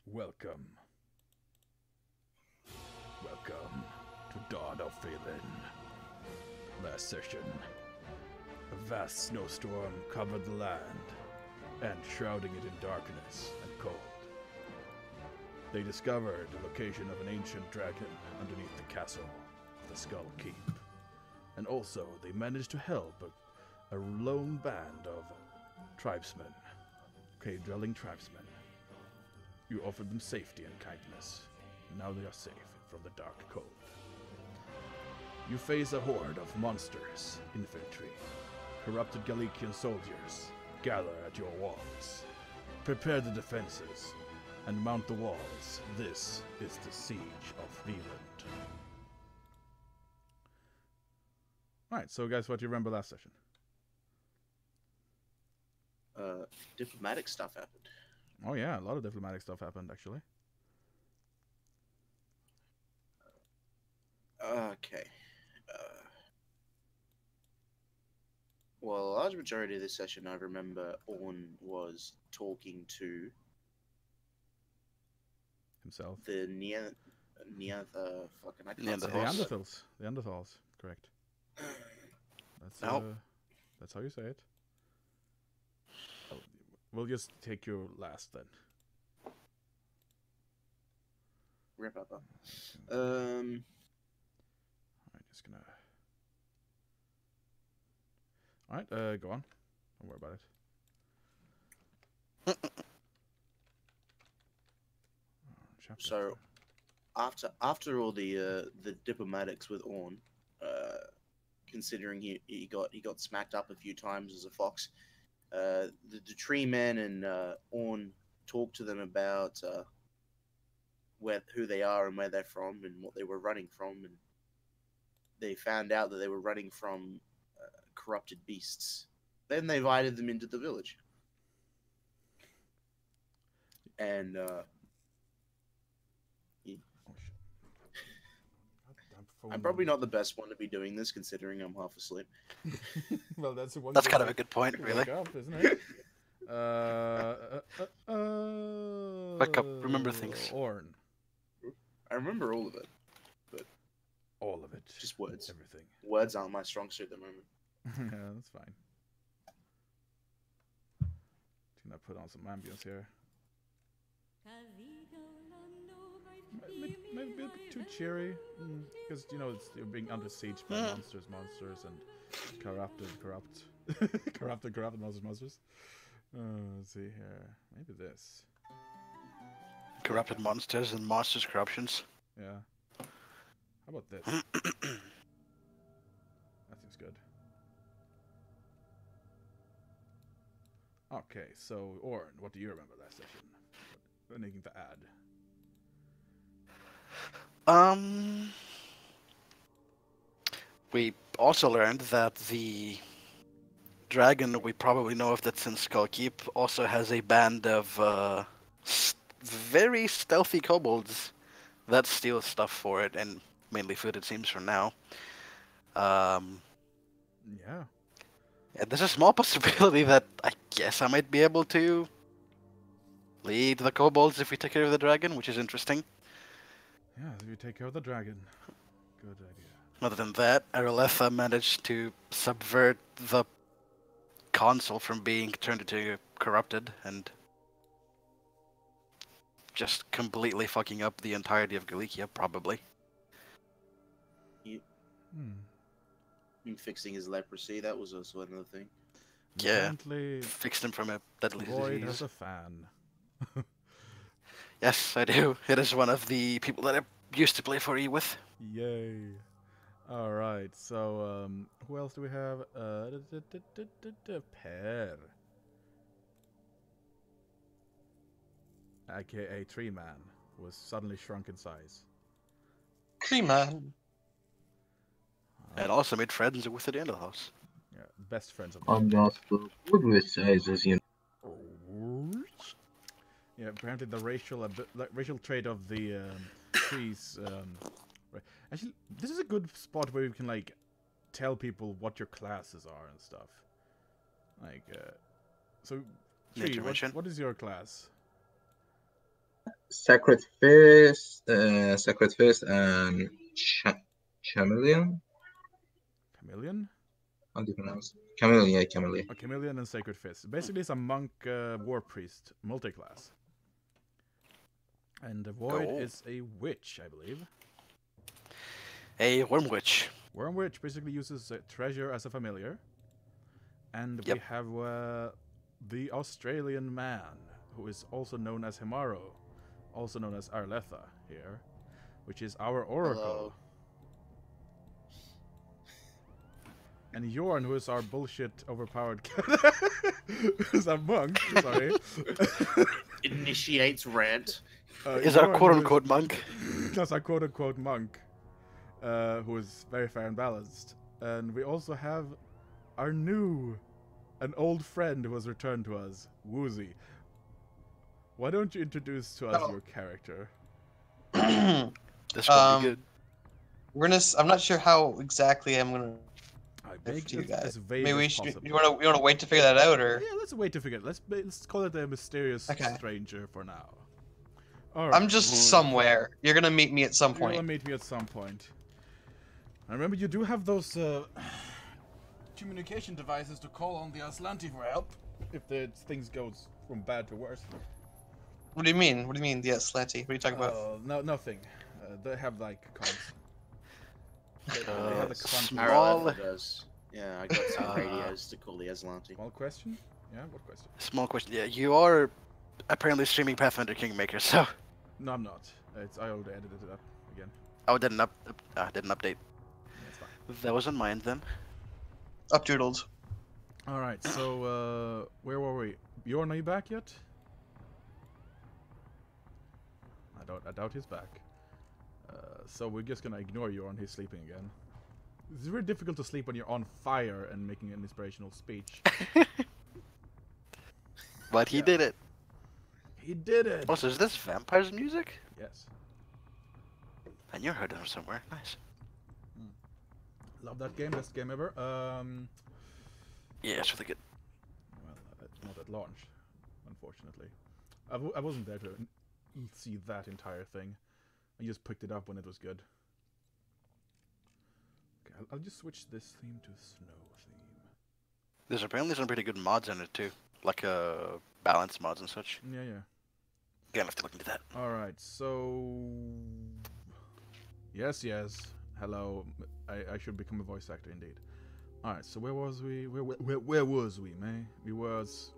Welcome. Welcome to Dawn of Faelin. Last session, a vast snowstorm covered the land, and shrouding it in darkness and cold. They discovered the location of an ancient dragon underneath the castle of the Skull Keep. And also, they managed to help a lone band of tribesmen, cave-dwelling tribesmen. You offered them safety and kindness. Now they are safe from the dark cold. You face a horde of monsters, infantry, corrupted Galician soldiers. Gather at your walls. Prepare the defenses and mount the walls. This is the siege of Veland. Alright, so guys, what do you remember last session? Diplomatic stuff happened. Oh yeah, a lot of diplomatic stuff happened, actually. Okay. Well, a large majority of this session, I remember Orn was talking to Himself. the fucking I can't say it. Neanderthals. Neanderthals, correct. That's Nope. That's how you say it. Oh, we'll just take your last then. Rip up. Alright, just gonna. Alright, go on. Don't worry about it. Chapter. So, after all the diplomatics with Orn, considering he got smacked up a few times as a fox, the tree men and Orn talked to them about who they are and where they're from and what they were running from, and they found out that they were running from corrupted beasts. Then they invited them into the village, and Oh, shit. I'm probably not the best one to be doing this, considering I'm half asleep. Well, that's the one. That's kind of a good point, you really. wake up, isn't it? Wake up, remember things. Orn. I remember all of it, but All of it. just words. Everything. Words aren't my strong suit at the moment. Yeah, that's fine. Just gonna put on some ambience here. Maybe a bit too cheery, because you know you're being under siege by monsters, and corrupted monsters. Let's see here. Maybe this. Corrupted monsters and monsters' corruptions. Yeah. How about this? That seems good. Okay, so Orn, what do you remember last session? Anything to add? We also learned that the dragon we probably know of that's in Skullkeep also has a band of very stealthy kobolds that steal stuff for it, and mainly food, it seems, for now. Yeah. And there's a small possibility that I guess I might be able to lead the kobolds if we take care of the dragon, which is interesting. Yeah, if you take care of the dragon. Good idea. Other than that, Areletha managed to subvert the console from being turned into corrupted and just completely fucking up the entirety of Galicia, probably. And fixing his leprosy, that was also another thing. Yeah. Apparently, Fixed him from a deadly Void disease. has a fan. Yes, I do. It is one of the people that I used to play for E with. Yay. Alright, so, who else do we have? Per. AKA Tree Man, who was suddenly shrunk in size. Tree man. And also made friends with the Neanderthals. Yeah, best friends of I'm not so good with sizes, you know. Yeah, apparently the racial trait of the trees. Right. Actually, this is a good spot where you can like tell people what your classes are and stuff. Like, so, Tree, Nature mention. what is your class? Sacred Fist, and Chameleon. Chameleon? How do you pronounce it? Chameleon, yeah, Chameleon. A chameleon and sacred fist. Basically, it's a monk war priest multi-class. And the void Go. is a witch, I believe. A worm witch. Worm witch basically uses treasure as a familiar. And Yep. we have the Australian man, who is also known as Himaro, also known as Arletha here, which is our oracle. Hello. And Yorn, who is our bullshit overpowered is a monk, sorry. Initiates rant. Is our Yorn, quote who unquote monk. That's our quote unquote monk, who is very fair and balanced. And we also have our an old friend who has returned to us, Woozy. Why don't you introduce to us your character? This could be good. I'm not sure how exactly I'm gonna Make to you it guys. as vague Maybe we as should. possible. You wanna wait to figure that out, or? Yeah, let's wait to figure it. Let's call it a mysterious Okay. stranger for now. All right. I'm just somewhere. You're gonna meet me at some You're gonna point. meet me at some point. And remember, you do have those communication devices to call on the Aslanti for help if the things goes from bad to worse. What do you mean? What do you mean? Yeah, Slanty. What are you talking about? No, nothing. They have like comms. They have the comm. Small- Arrowhead does. Yeah, I got some radios to call the Aslanti. Small question? Yeah, what question? Small question. Yeah, you are apparently streaming Pathfinder Kingmaker, so. No, I'm not. I already edited it up again. Oh, didn't update. Yeah, it's fine. That wasn't mine then. Updoodled. All right. So where were we? Bjorn, are you back yet? I doubt he's back. So we're just gonna ignore Bjorn. He's sleeping again. It's very difficult to sleep when you're on fire and making an inspirational speech. But he Yeah. did it. He did it. Also, is this Vampire's music? Yes. I knew I heard it from somewhere. Nice. Love that game. Best game ever. Yeah, it's really good. Well, not at launch, unfortunately. I wasn't there to see that entire thing. I just picked it up when it was good. Okay, I'll just switch this theme to snow theme. There's apparently some pretty good mods in it too, like balance mods and such. Yeah, yeah. Gonna have to look into that. All right, so yes. Hello, I should become a voice actor indeed. All right, so where was we? Where was we, man? We was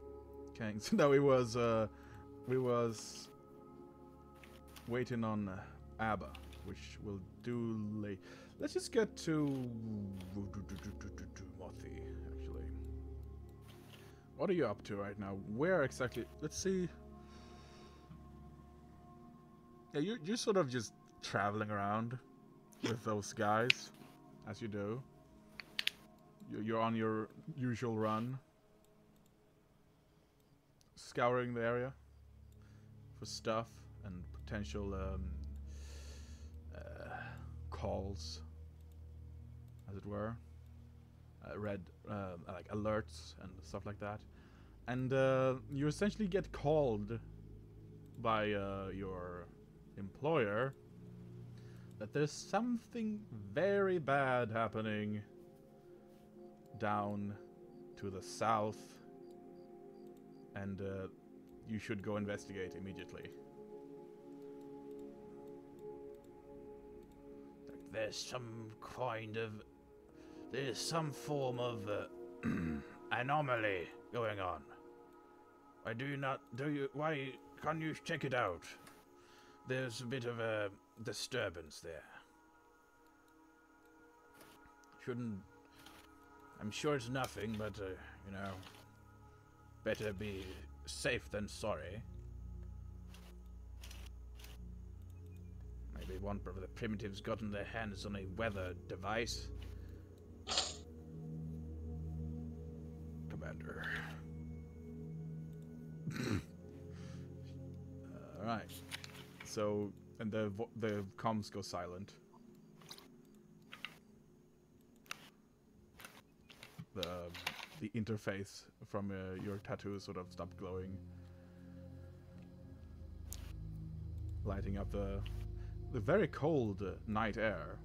Kings. No, we was waiting on Abba, which we'll do late. Let's just get to Mothi, actually. What are you up to right now? Where exactly? Let's see. Yeah, you're sort of just traveling around with those guys, as you do. You're on your usual run, scouring the area for stuff and potential calls, as it were. Red like alerts and stuff like that. And you essentially get called by your employer that there's something very bad happening down to the south, and you should go investigate immediately. There's some form of anomaly going on. Why can't you check it out? There's a bit of a disturbance there. I'm sure it's nothing, but, better be safe than sorry. Maybe one of the primitives gotten their hands on a weather device. Commander. Alright. So, and the comms go silent. The interface from your tattoo sort of stopped glowing. lighting up the very cold night air.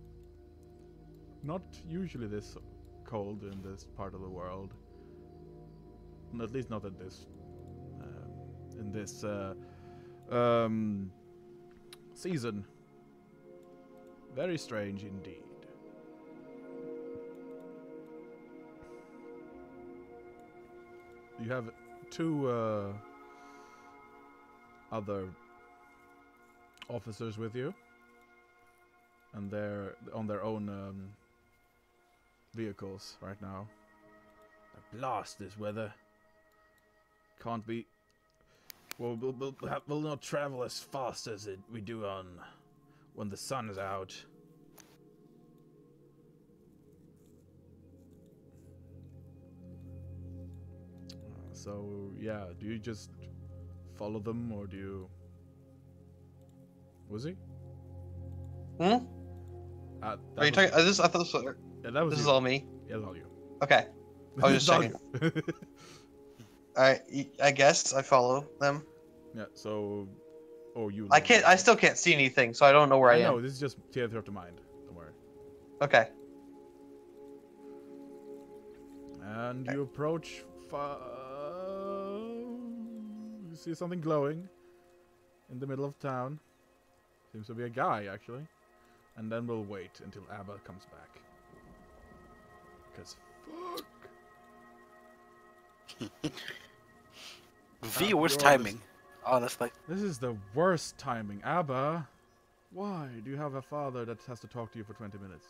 Not usually this cold in this part of the world. At least not at this in this season. Very strange indeed. You have two other officers with you, and they're on their own vehicles right now. A blast this weather. Can't be. Well, we'll not travel as fast as we do on when the sun is out. So yeah, do you just follow them, or do you? Was he? Hmm? That Are you was- talking? I thought this was, Yeah, that was this you. is all me. Yeah, that's all you. Okay. I was It's just all checking. you. I guess I follow them. Yeah. So, oh, you. I can't. I still can't see anything, so I don't know where I am. know this is just theater of the mind. Don't worry. Okay. And you approach. You see something glowing in the middle of town. Seems to be a guy, actually. And then we'll wait until Abba comes back. Because fuck. The worst You're timing, honestly. This is the worst timing. Abba, why do you have a father that has to talk to you for 20 minutes?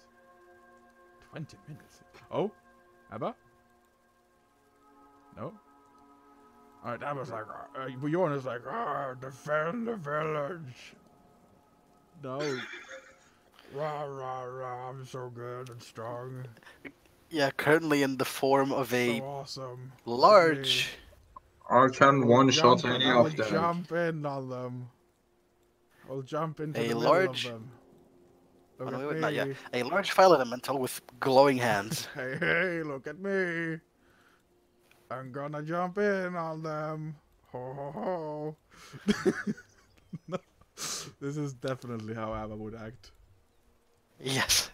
20 minutes? Oh? Abba? No? Alright, Abba's like, Bjorn is like, defend the village. No. Rah, rah, rah, I'm so good and strong. Yeah, currently in the form of a So awesome. large. I can one shot Jump- any I'll of them. jump in on them. I'll jump into A the large- middle of them. Oh, Look no, at wait, not yet. me. A large fire elemental with glowing hands. Hey, hey, look at me. I'm gonna jump in on them. Ho, ho, ho. No, this is definitely how Abba would act. Yes.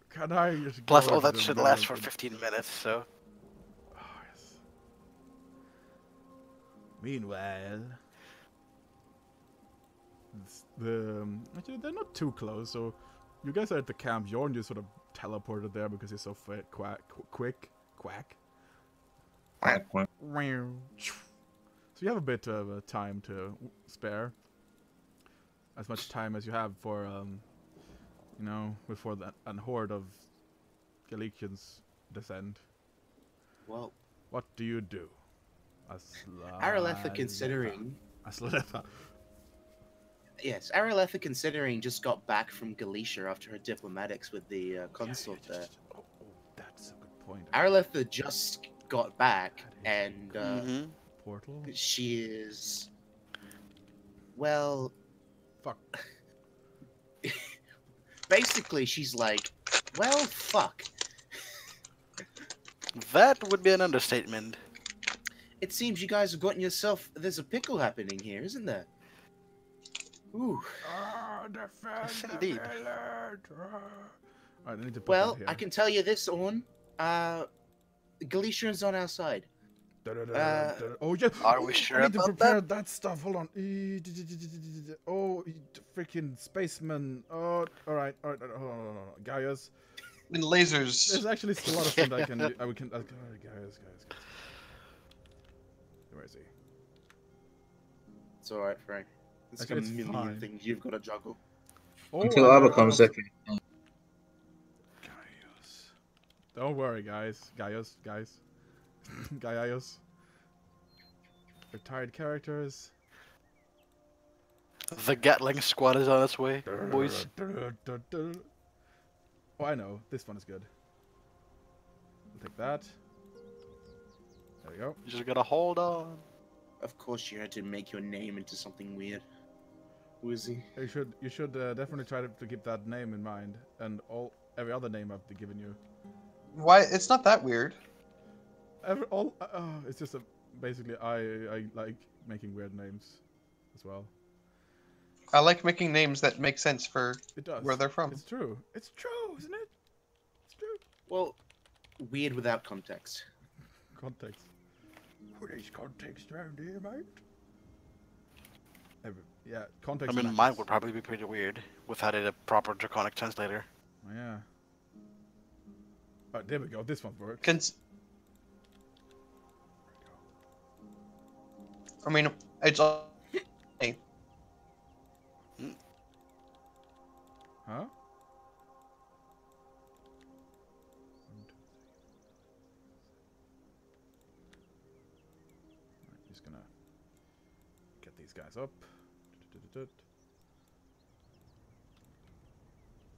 Can I just Plus, go all into that the should middle last for and- 15 minutes, so. Oh, yes. Meanwhile, actually they're not too close. So you guys are at the camp. Jorn just sort of teleported there because he's so quick. Quack. Quack, quack. So you have a bit of time to spare. As much time as you have for, before a horde of Galicians descend. Well, What do you do? Araletha considering. Asletha. Yes, Araletha considering just got back from Galicia after her diplomatics with the consort there. Oh, that's a good point. Araletha just got back, and Mhm. Portal? she is. Well, Fuck. basically, she's like, well, fuck. That would be an understatement. It seems you guys have gotten yourself. There's a pickle happening here, isn't there? Ooh. Defend Yes, indeed. Alright, I need to put Well, that here. I can tell you this, Orn. Galicia is on our side. Oh, yeah. Are we sure I need to about prepare that stuff. Hold on. Oh, freaking spaceman. Oh, alright. Hold on. Gaius. And lasers. There's actually still a lot of stuff that I can do. Gaius. Where is he? It's alright, Frank. There's Okay, a it's million fine. things you've got to juggle. Oh, Until Abba comes, okay. Gaius. Don't worry, guys. Gaius. Gaius. Retired characters. The Gatling squad is on its way, boys. Oh, I know. This one is good. I'll take that. There we go. You just gotta hold on. Of course, you had to make your name into something weird. Who is he? You should definitely try to keep that name in mind, and every other name I've given you. Why? It's not that weird. It's just basically I like making weird names as well. I like making names that make sense for It does. where they're from. It's true. It's true, isn't it? It's true. Well, weird without context. Context. What is context around here, mate? Yeah, context. I mean, matters. mine would probably be pretty weird without a proper draconic translator. Oh, yeah. Oh, there we go. This one works. I mean, it's all. Huh? Right, just gonna get these guys up.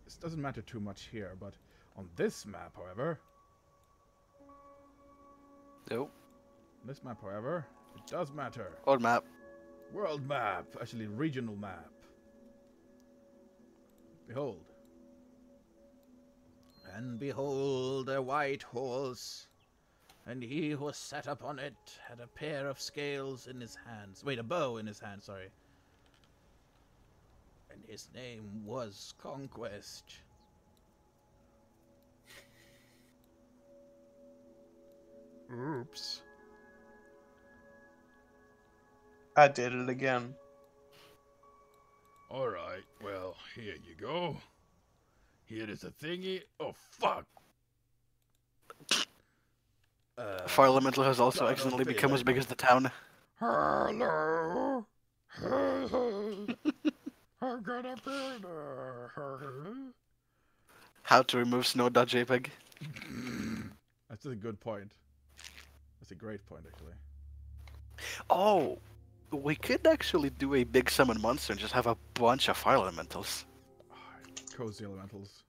This doesn't matter too much here, but on this map, however, Nope. this map, however, it does matter. Old map. World map, actually regional map. Behold. And behold a white horse, and he who sat upon it had a pair of scales in his hands. Wait, a bow in his hand, sorry. And his name was Conquest. Oops. I did it again. Alright, well, here you go. Here is a thingy. Oh, fuck! Fire Elemental has also God, accidentally don't become say as big as the town. Hello! I'm gonna be there. How to remove snow.jpg. That's a good point. That's a great point, actually. Oh, we could actually do a big summon monster and just have a bunch of fire elementals. Cozy elementals.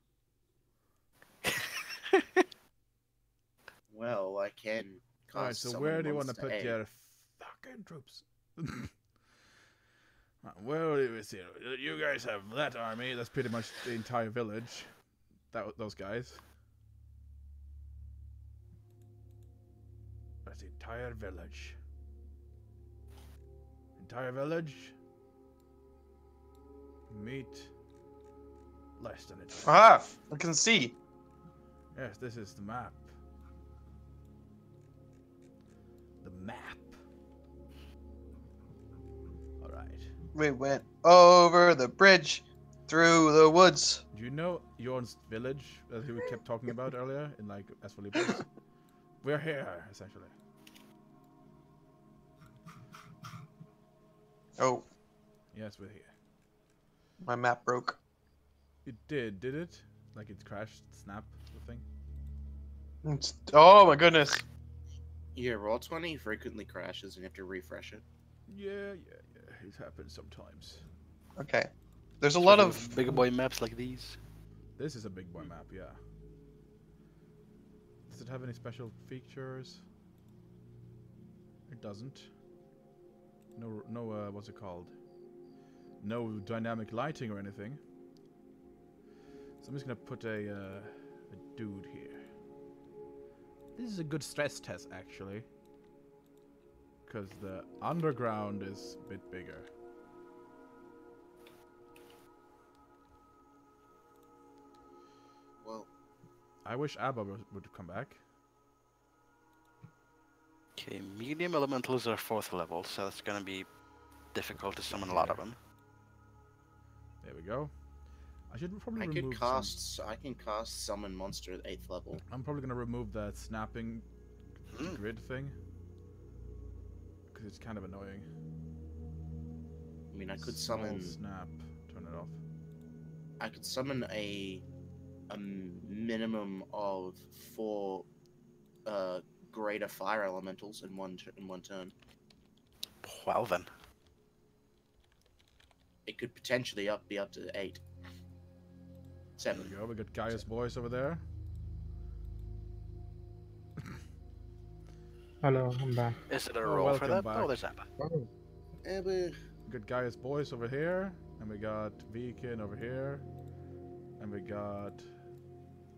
Well, I can cast. Alright, so summon where do you want to monster put A. your fucking troops? Where do we see? You guys have that army. That's pretty much the entire village. Those guys. That's the entire village. Entire village. Meet less than it. Ah, I can see. Yes, this is the map. The map. Alright. We went over the bridge, through the woods. Do you know Jorn's village that we kept talking about earlier in like Asphalippus? We're here, essentially. Oh, Yes, we're here. my map broke. It did it? Like it crashed, snap, the thing? Oh my goodness. Yeah, Roll20 frequently crashes and you have to refresh it. Yeah. It happens sometimes. Okay. There's a lot of. big boy maps like these. This is a big boy map, yeah. Does it have any special features? It doesn't. No, what's it called? No dynamic lighting or anything. So I'm just gonna put a dude here. This is a good stress test, actually. Because the underground is a bit bigger. Well, I wish Abba would come back. Okay, medium elementals are 4th level, so it's gonna be difficult to summon a lot of them. There we go. I should probably I remove could cast. I can cast summon monster at 8th level. I'm probably gonna remove that snapping Hmm. grid thing. Because it's kind of annoying. I mean, I could Small summon. snap. Turn it off. I could summon a minimum of 4 greater fire elementals in one turn. Well then. It could potentially be up to 8. There 7. we go. We got Gaia's boys over there. Hello, I'm back. Is it a Oh, roll for welcome that? back. Oh, there's Abba. Oh, We got Gaia's boys over here. And we got Vikin over here. And we got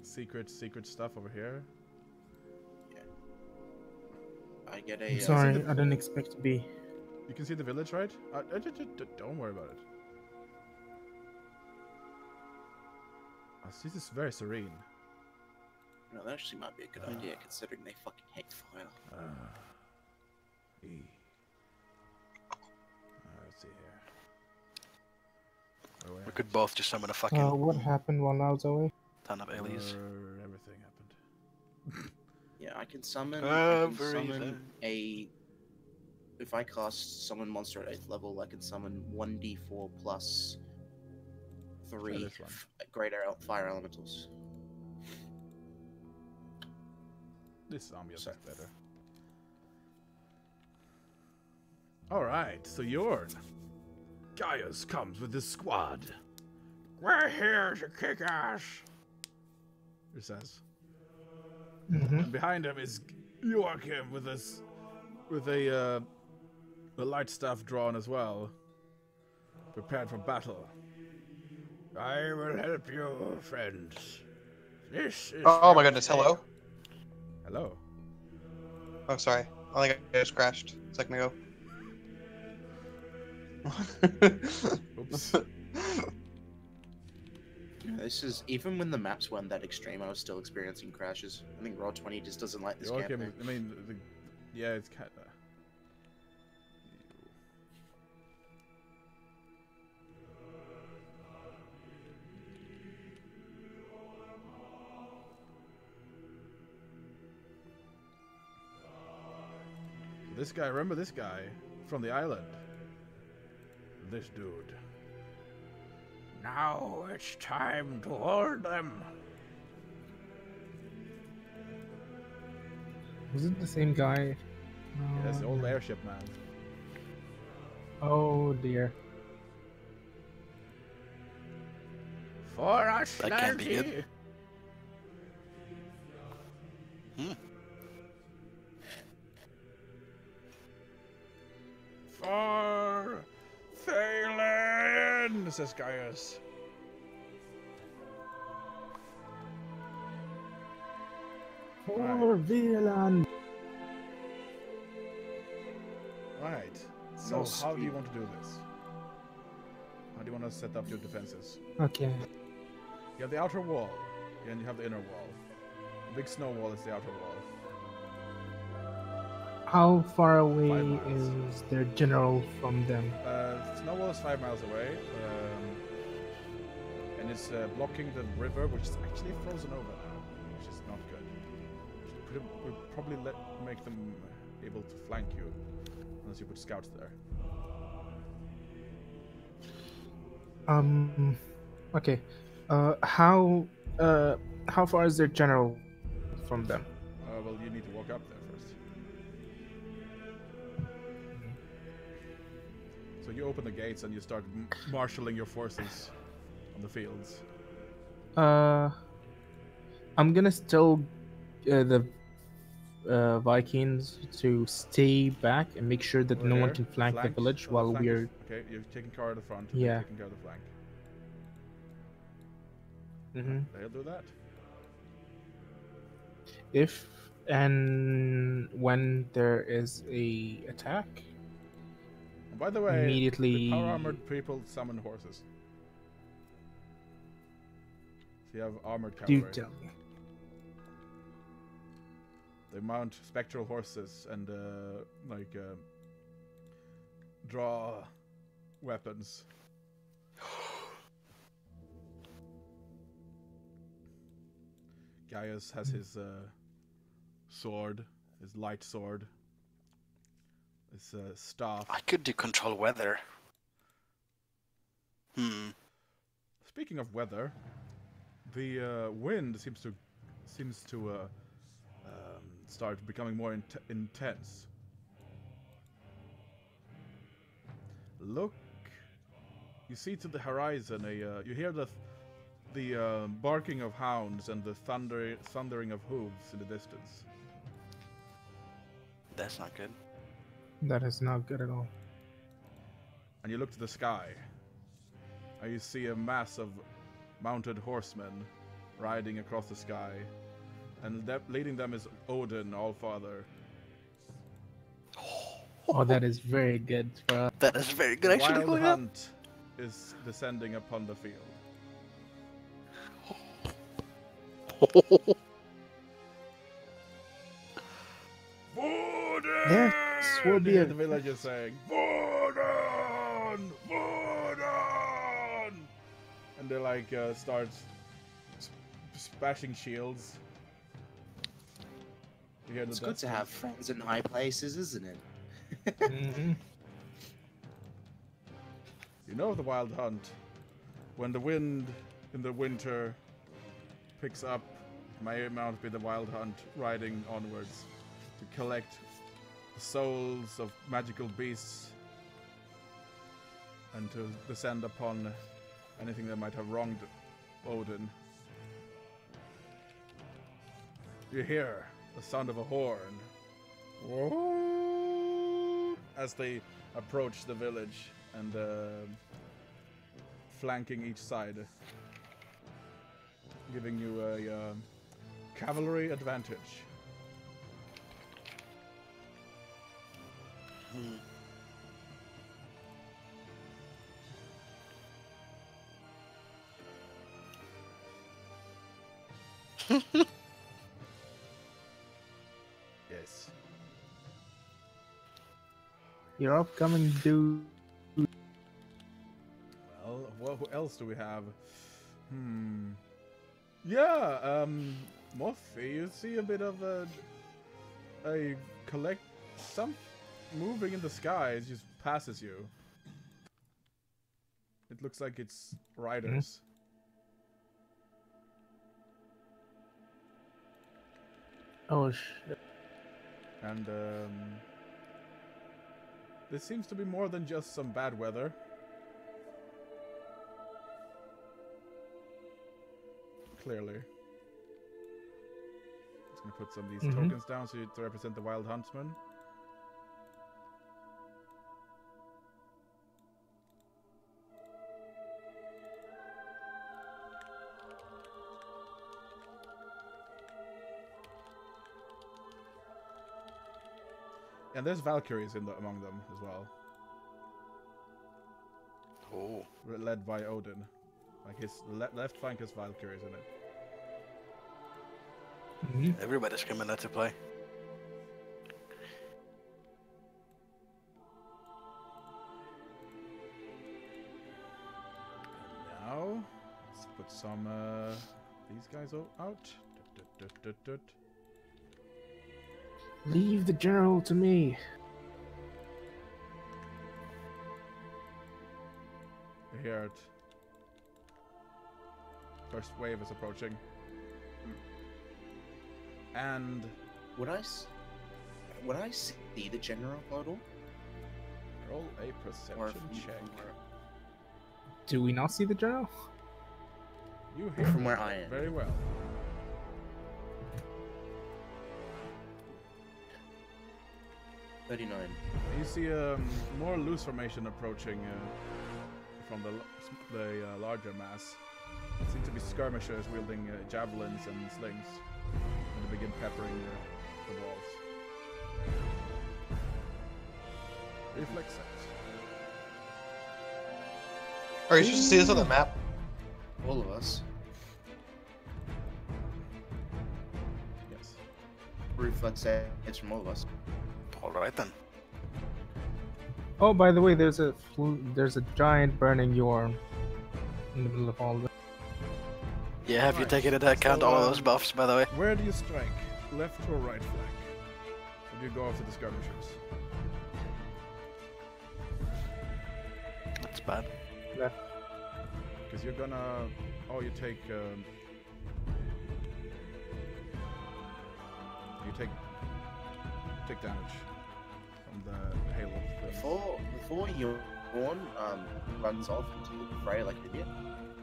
secret stuff over here. I get a. I'm sorry, I didn't expect to be. You can see the village, right? Don't worry about it. This is very serene. No, that actually might be a good idea, considering they fucking hate fire. Let's see here. Where We could both just summon a fucking What happened while I was away? ton of aliens. Everything happened. Yeah, I can summon Everything. a. If I cast summon monster at 8th level, I can summon 1d4 plus 3 this one. fire elementals. This zombie is better. Alright, so Yorn. Gaius comes with his squad. We're here to kick ass, he says. And behind him is Joachim with a light staff drawn as well, prepared for battle. I will help you, friends. This is Oh my goodness, hello. Hello. Oh, sorry. I think I just crashed a second ago. Oops. Yeah, this is even when the maps weren't that extreme, I was still experiencing crashes. I think Roll20 just doesn't like this Joachim, campaign. I mean, yeah, it's kind of. This guy, remember this guy from the island? This dude. Now it's time to hold them. Was it the same guy? Yes, the old airship man. Oh dear. For us, That can't be good. For Faelin, says Gaius. For Faelin. Right. So, how do you want to do this? How do you want to set up your defenses? Okay. You have the outer wall, and you have the inner wall. The big snow wall is the outer wall. How far away 5 miles. is their general from them? Snow wall is 5 miles away, and it's blocking the river, which is actually frozen over now, which is not good. We'll probably make them able to flank you, unless you put scouts there. Okay. How far is their general from them? Well, you need to walk up there first. So you open the gates and you start marshalling your forces on the fields. I'm gonna tell the Vikings to stay back and make sure that Over no one here, can flank the village the while flank we're. is- okay, you're taking care of the front. Yeah. You're taking care of the flank. They'll do that. If and when there is a attack, And by the way, immediately. the power armored people summon horses. So you have armored Do cavalry. tell me. They mount spectral horses and draw weapons. Gaius has his sword, his light sword, his staff. I could do control weather. Speaking of weather, the wind seems to start becoming more intense. Look, you see to the horizon you hear the barking of hounds and the thundering of hooves in the distance. That's not good. That is not good at all. And you look to the sky, and you see a mass of mounted horsemen riding across the sky, and leading them is Odin, Allfather. Oh, that is very good for us. That is very good, actually. Wild Going up. Hunt is descending upon the field. Voodoo! This will be a The villagers saying, Voodoo! Voodoo! And they like start smashing shields. You hear the It's good to have friends in high places, isn't it? Mhm. You know the wild hunt. When the wind in the winter picks up, it may amount be the wild hunt riding onwards to collect the souls of magical beasts and to descend upon anything that might have wronged Odin. You hear the sound of a horn as they approach the village and flanking each side, giving you a cavalry advantage. Yes. Your upcoming dude. Well, who else do we have? Yeah, Mothi, you see a bit of a collect some moving in the sky. It just passes you. It looks like it's riders. Oh shit. And this seems to be more than just some bad weather. Clearly. Just gonna put some of these tokens down so to represent the wild huntsman. And there's Valkyries among them as well. Oh. Led by Odin. Like his left flank has Valkyries in it. Everybody's coming out to play. And now, let's put some these guys out. Leave the general to me. You hear it. First wave is approaching. And Would I see the general model? roll a Or perception check. Do we not see the general? You hear From it where I am. very well. $39. You see more loose formation approaching from the larger mass. It seems to be skirmishers wielding javelins and slings, and they begin peppering the walls. Reflex set. Are you supposed to see this on the map? All of us. Yes. Reflex saves from all of us. Alright then. Oh, by the way, there's a giant burning Yorm in the middle of all this. Yeah, have you Right. taken into account So, all of those buffs, by the way? Where do you strike? Left or right flank? Or do you go after the skirmishers? That's bad. Because you're gonna... Oh, you take... you take damage from the hail of things. Before Yorn runs off into the fray like an idiot,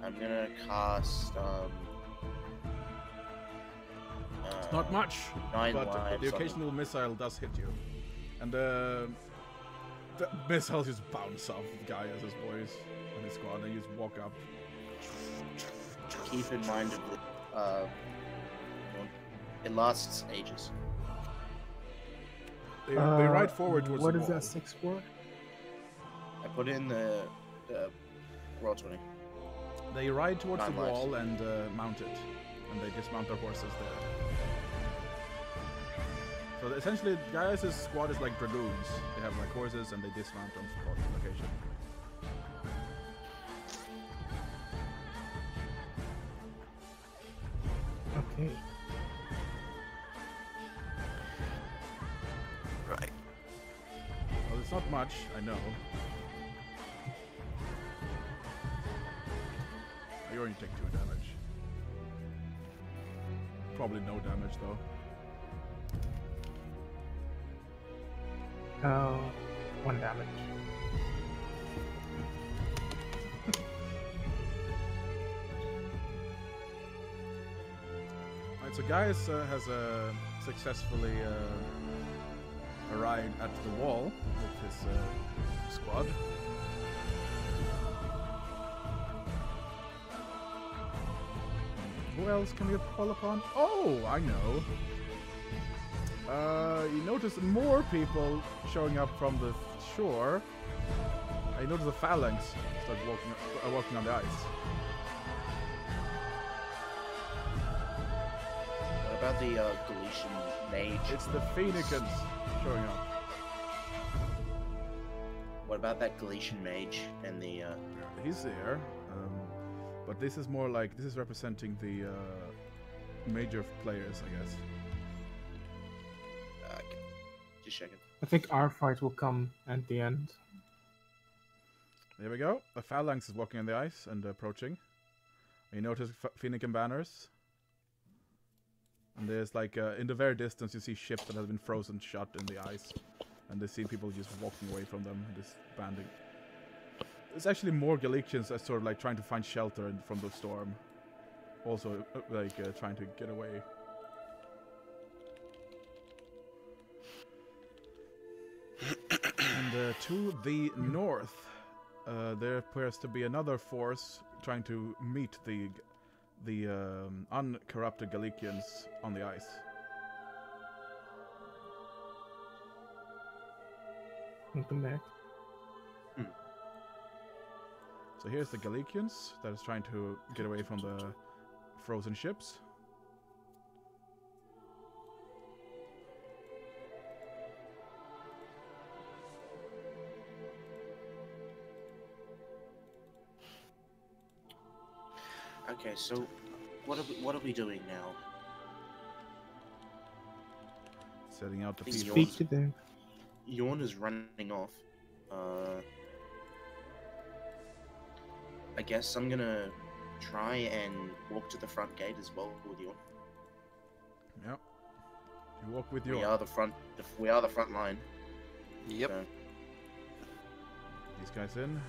I'm gonna cast Not much, 9 but lives the on occasional missile does hit you. And the missiles just bounce off the guy as his boys and his squad, and you just walk up. Keep in mind it lasts ages. They ride forward towards What the is wall. that 6 for? I put in the roll 20. They ride towards the 9 lives. wall and mount it. and they dismount their horses there. So essentially, Gaius' squad is like dragoons. They have like horses and they dismount on spot location. Okay. Right. Well, it's not much, I know. You only take 2 damage. Probably no damage though. Oh, 1 damage. Alright, so Gaius has successfully arrived at the wall with his squad. Who else can we call upon? Oh, I know. You notice more people showing up from the shore. You notice the phalanx start walking on the ice. What about the Galician mage? It's the Phoenicans showing up. What about that Galician mage and the? He's there, but this is more like this is representing the major players, I guess. Okay. Just checking. I think our fight will come at the end. There we go. A phalanx is walking on the ice and approaching. You notice Phoenician banners. And there's like, in the very distance, you see ships that have been frozen shut in the ice. And they see people just walking away from them, just banding. There's actually more Galicians that sort of like trying to find shelter from the storm. Also, like, trying to get away. And to the north, there appears to be another force trying to meet the uncorrupted Galicians on the ice. Welcome back. So here's the Galicians that is trying to get away from the frozen ships. Okay, so what are we doing now? Setting out the Is people. Speak to them. Yorn is running off. I guess I'm gonna try and walk to the front gate as well with Yorn. Yep. You walk with We your. are the front. We are the front line. Yep. So, These guys in.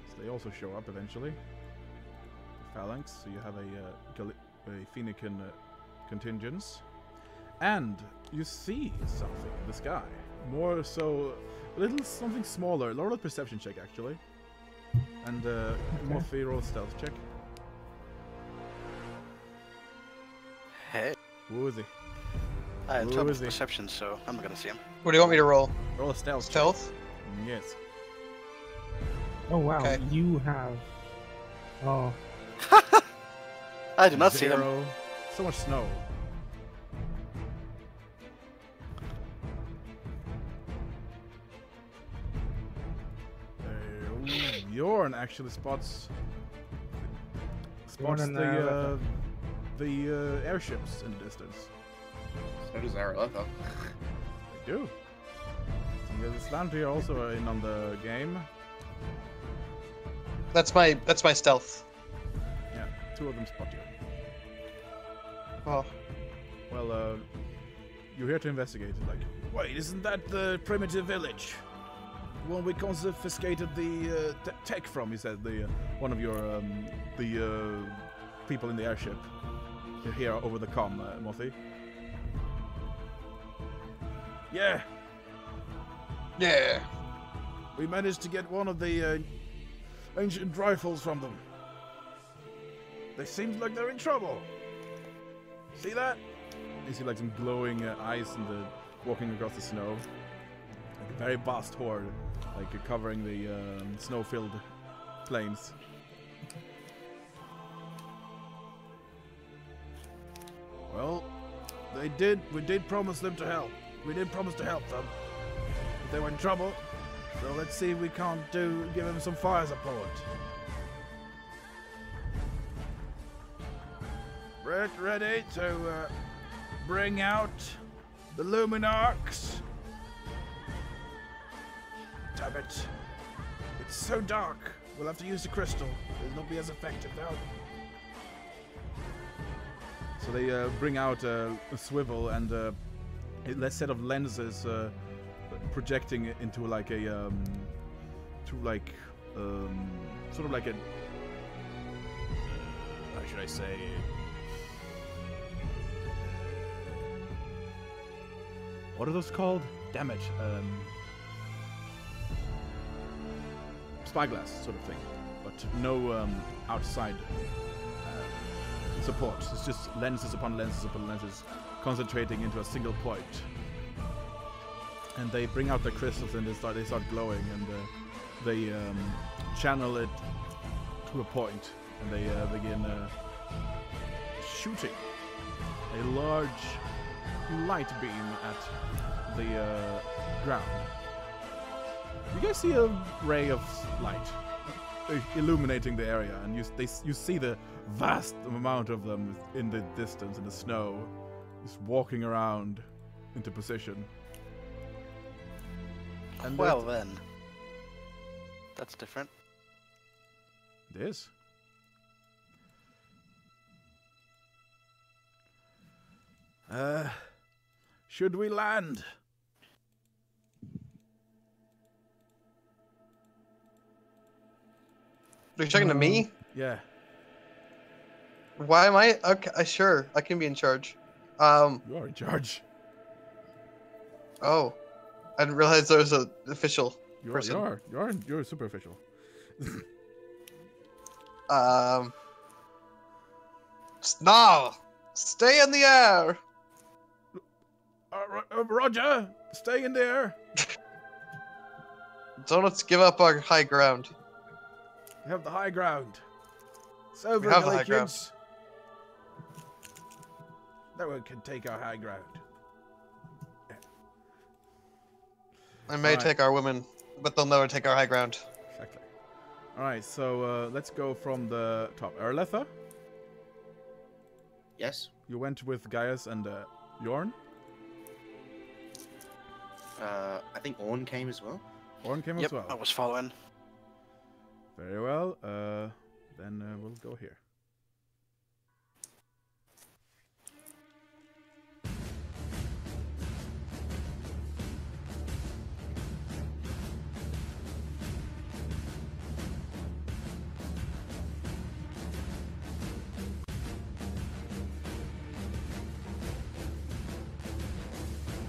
So they also show up eventually. Phalanx, so you have a Phoenician contingents. And you see something in the sky. More so, a little something smaller. Roll a perception check, actually. And Morphe, roll a stealth check. Hey. Woozy. I have Who trouble is with he? perception, so I'm not gonna see him. What do you want me to roll? Roll a stealth check. Stealth? Yes. Oh wow, Okay. you have. Oh, I do not see them. Zero. So much snow. Yorn actually spots Yorn and, the airships in the distance. so does Aralotha. They do. So the Slanty are also in on the game. That's my stealth. Yeah, 2 of them spot you. Oh, Well, you're here to investigate. Like, wait, isn't that the primitive village? The one we confiscated the tech from? He said. The one of your people in the airship. You're here over the comm, Morphe. Yeah, yeah. we managed to get one of the ancient rifles from them. They seem like they're in trouble. See that? You see like some glowing ice and the walking across the snow. Like a very vast horde, like covering the snow-filled plains. Well, we did promise them to help. We did promise to help them. If they were in trouble. So let's see if we can't give them some fire support. Brett, ready to bring out the Luminarchs? Damn it. It's so dark. We'll have to use the crystal. It'll not be as effective now. So they bring out a swivel and a set of lenses projecting into like a sort of like a, how should I say, what are those called? Damn it. Spyglass sort of thing, but no outside support. It's just lenses upon lenses upon lenses concentrating into a single point. And they bring out the crystals and they start glowing, and they channel it to a point, and they begin shooting a large light beam at the ground. You guys see a ray of light illuminating the area, and you see the vast amount of them in the distance in the snow, just walking around into position. And Well then, that's different. It is. Should we land? Are you talking to me? Yeah. Why am I? Okay, sure. I can be in charge. You are in charge. Oh, I didn't realize there was an official person. You're super official. No! Stay in the air! Roger, stay in there. Don't let's give up our high ground. We have the high ground. It's over, We have the Gully high ground. kids. No one can take our high ground. I may Alright. take our women, but they'll never take our high ground. Exactly. Alright, so let's go from the top. Erletha, Yes. you went with Gaius and Jorn. I think Orn came as well. Orn came Yep, as well. I was following. Very well. Then we'll go here.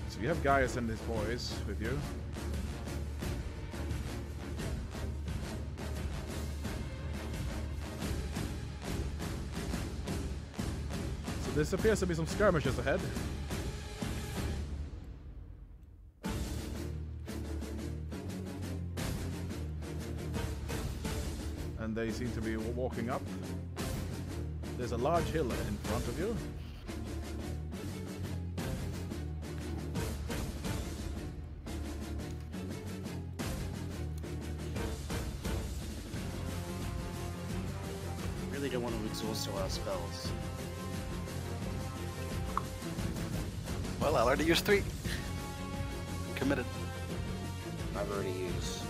So you have Gaius and his boys with you. So this appears to be some skirmishes ahead. And they seem to be walking up. There's a large hill in front of you. Really don't want to exhaust all our spells. Well, I already used 3. Committed. I've already used.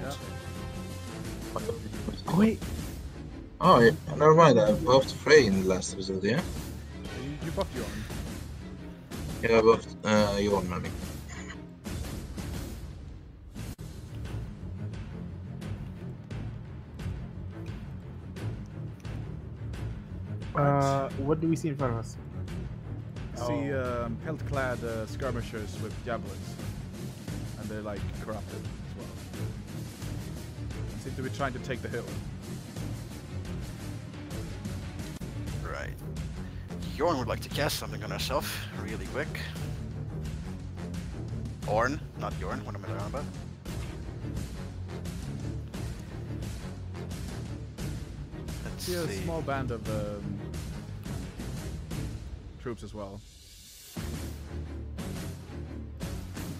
Yeah. Oh, wait. Oh, yeah. Never mind. I buffed Frey in the last episode, yeah? You buffed Jorn. Yeah, I buffed Jorn, maybe. What do we see in front of us? See pelt-clad skirmishers with javelins, and they're like corrupted as well. Seem to be trying to take the hill. Right. Jorn would like to cast something on herself really quick. Orn, not Jorn. What am I talking about? See a small band of troops as well.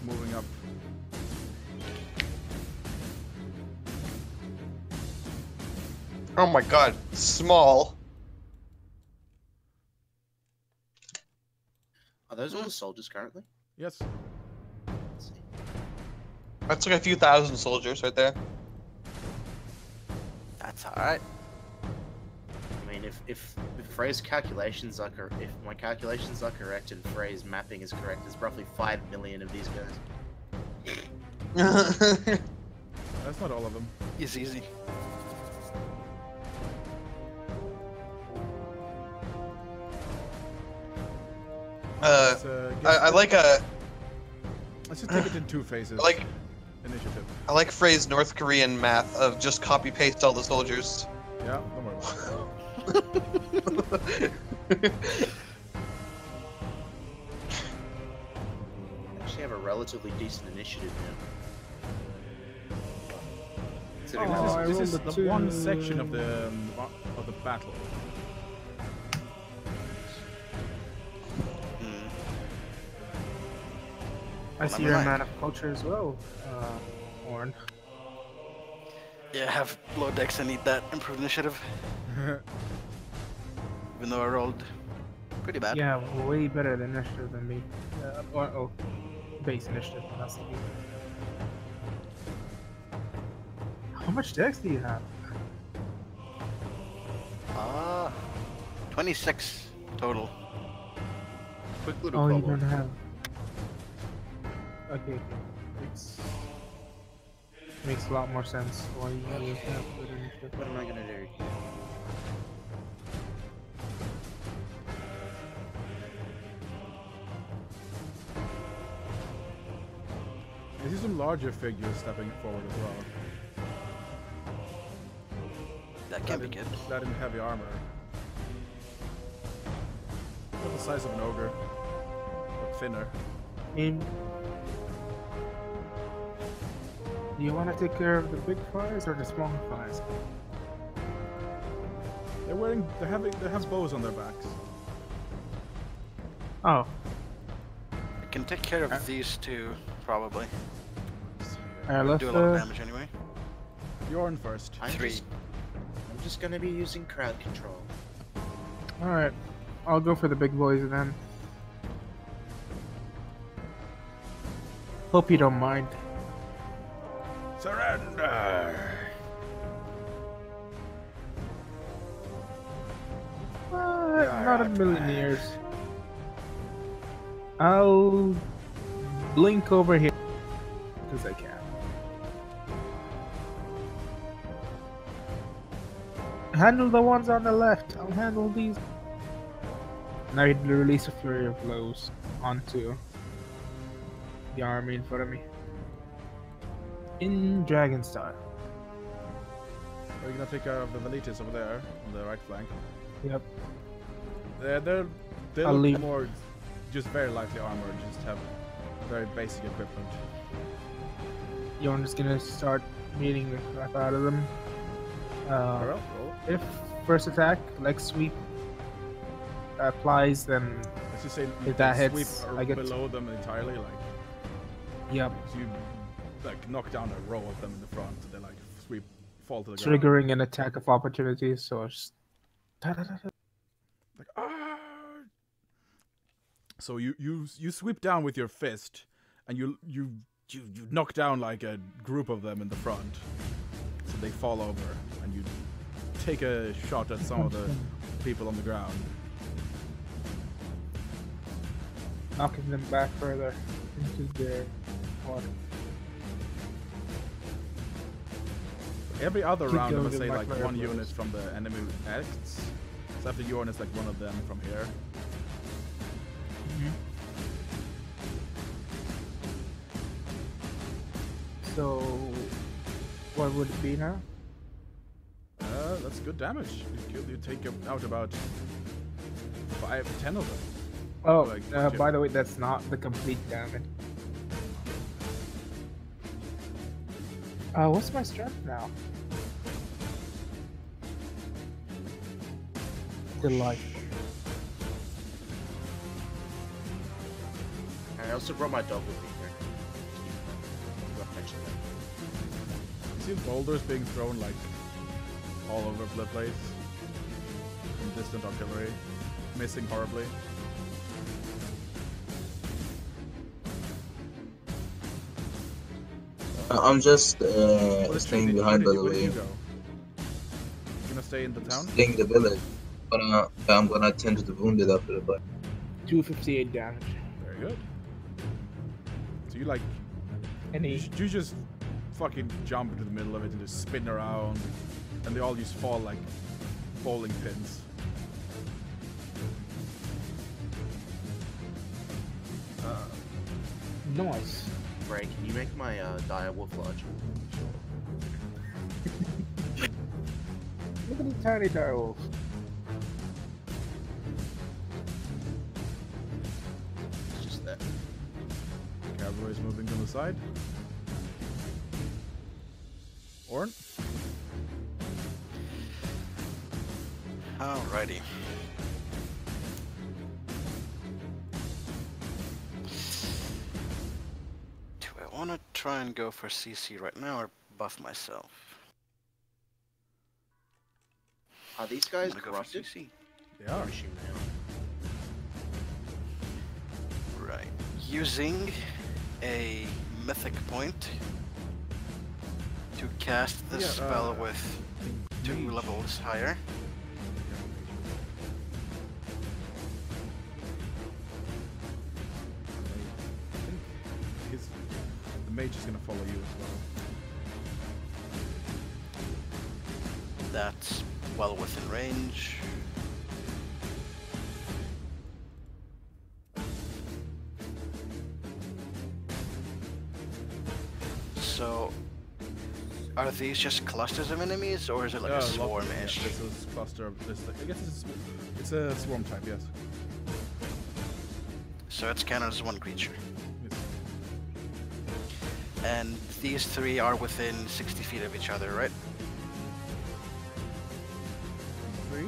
Moving up. Oh my god, small. Are those all the soldiers currently? Yes. Let's see. That's like a few thousand soldiers right there. That's alright. I mean, if Frey's calculations are if my calculations are correct and Frey's mapping is correct, there's roughly 5 million of these guys. That's not all of them. It's easy. Let's, I like Let's just take it in 2 phases. I like Initiative. I like Frey's North Korean math of just copy paste all the soldiers. Yeah, don't worry about that. Actually have a relatively decent initiative now. Considering Oh, I This is rolled a the one 2. section of the battle. Hmm. I see you're a man of culture as well, Orn. Yeah, I have low dex and need that improved initiative. Even though I rolled pretty bad. Yeah, way better than initiative than me. Base initiative. That's the How much dex do you have? 26 total. quick little Oh, you problem. don't have. Okay, it's makes a lot more sense why you have good initiative. What am I gonna do? I see some larger figures stepping forward as well. That can be good. That in heavy armor. About the size of an ogre, but thinner. I mean, do you want to take care of the big flies or the small flies? They have bows on their backs. Oh, I can take care of these two, probably. let's Do a lot of damage anyway. Bjorn first. I'm 3. I'm just gonna be using crowd control. all right. I'll go for the big boys then. Hope you don't mind. Surrender! Not a million years. I'll blink over here as I can. Handle the ones on the left. I'll handle these. Now you release a flurry of blows onto the army in front of me. In dragon style. Are you gonna take care of the Velites over there on the right flank? Yep. They I'll look leave. more just very lightly armored, just have very basic equipment. You're just gonna start beating the crap out of them. Roll. If first attack, leg sweep, applies, then Let's just say If that you hits, sweep I get- below them entirely, like yep, so you like knock down a row of them in the front, so they like fall to the ground. triggering an attack of opportunity. So just Like, ah! So you sweep down with your fist, and you knock down like a group of them in the front, so they fall over, and you take a shot at some of the people on the ground. knocking them back further into their water. Every other Keep round, I'm going gonna with say my like flare one blows. unit from the enemy acts. So after Yorn is like one of them from here. So what would it be now? That's good damage. You take out about 5-10 of them. Oh, Like, by the way, that's not the complete damage. What's my strength now? The life. I also brought my dog with me here. Forgot to mention that. You see boulders being thrown like all over the place from distant artillery, missing horribly. I'm just Well, staying behind, by the where did way. you go? You gonna stay in the town? Staying in the village. But I'm gonna attend to the wounded after the fight. 258 damage. Very good. So you like Any? you just fucking jump into the middle of it and just spin around, and they all just fall like bowling pins. Nice. Ray, can you make my dire wolf large? Look at the tiny direwolf. It's just there. Cavalry's moving to the side. Orn? Alrighty. Do I want to try and go for CC right now or buff myself? Are these I'm guys gonna go for corrupted? CC. They are. I assume they are. Right. Using a mythic point to cast the Yeah, spell with 2 mage. levels higher. I think the mage is gonna follow you as well. That's well within range. So, are these just clusters of enemies, or is it like a lots- swarm-ish? Yeah, this is cluster of this. I guess it's a swarm type. Yes. So it's counted as one creature. Yes. And these 3 are within 60 feet of each other, right? 3.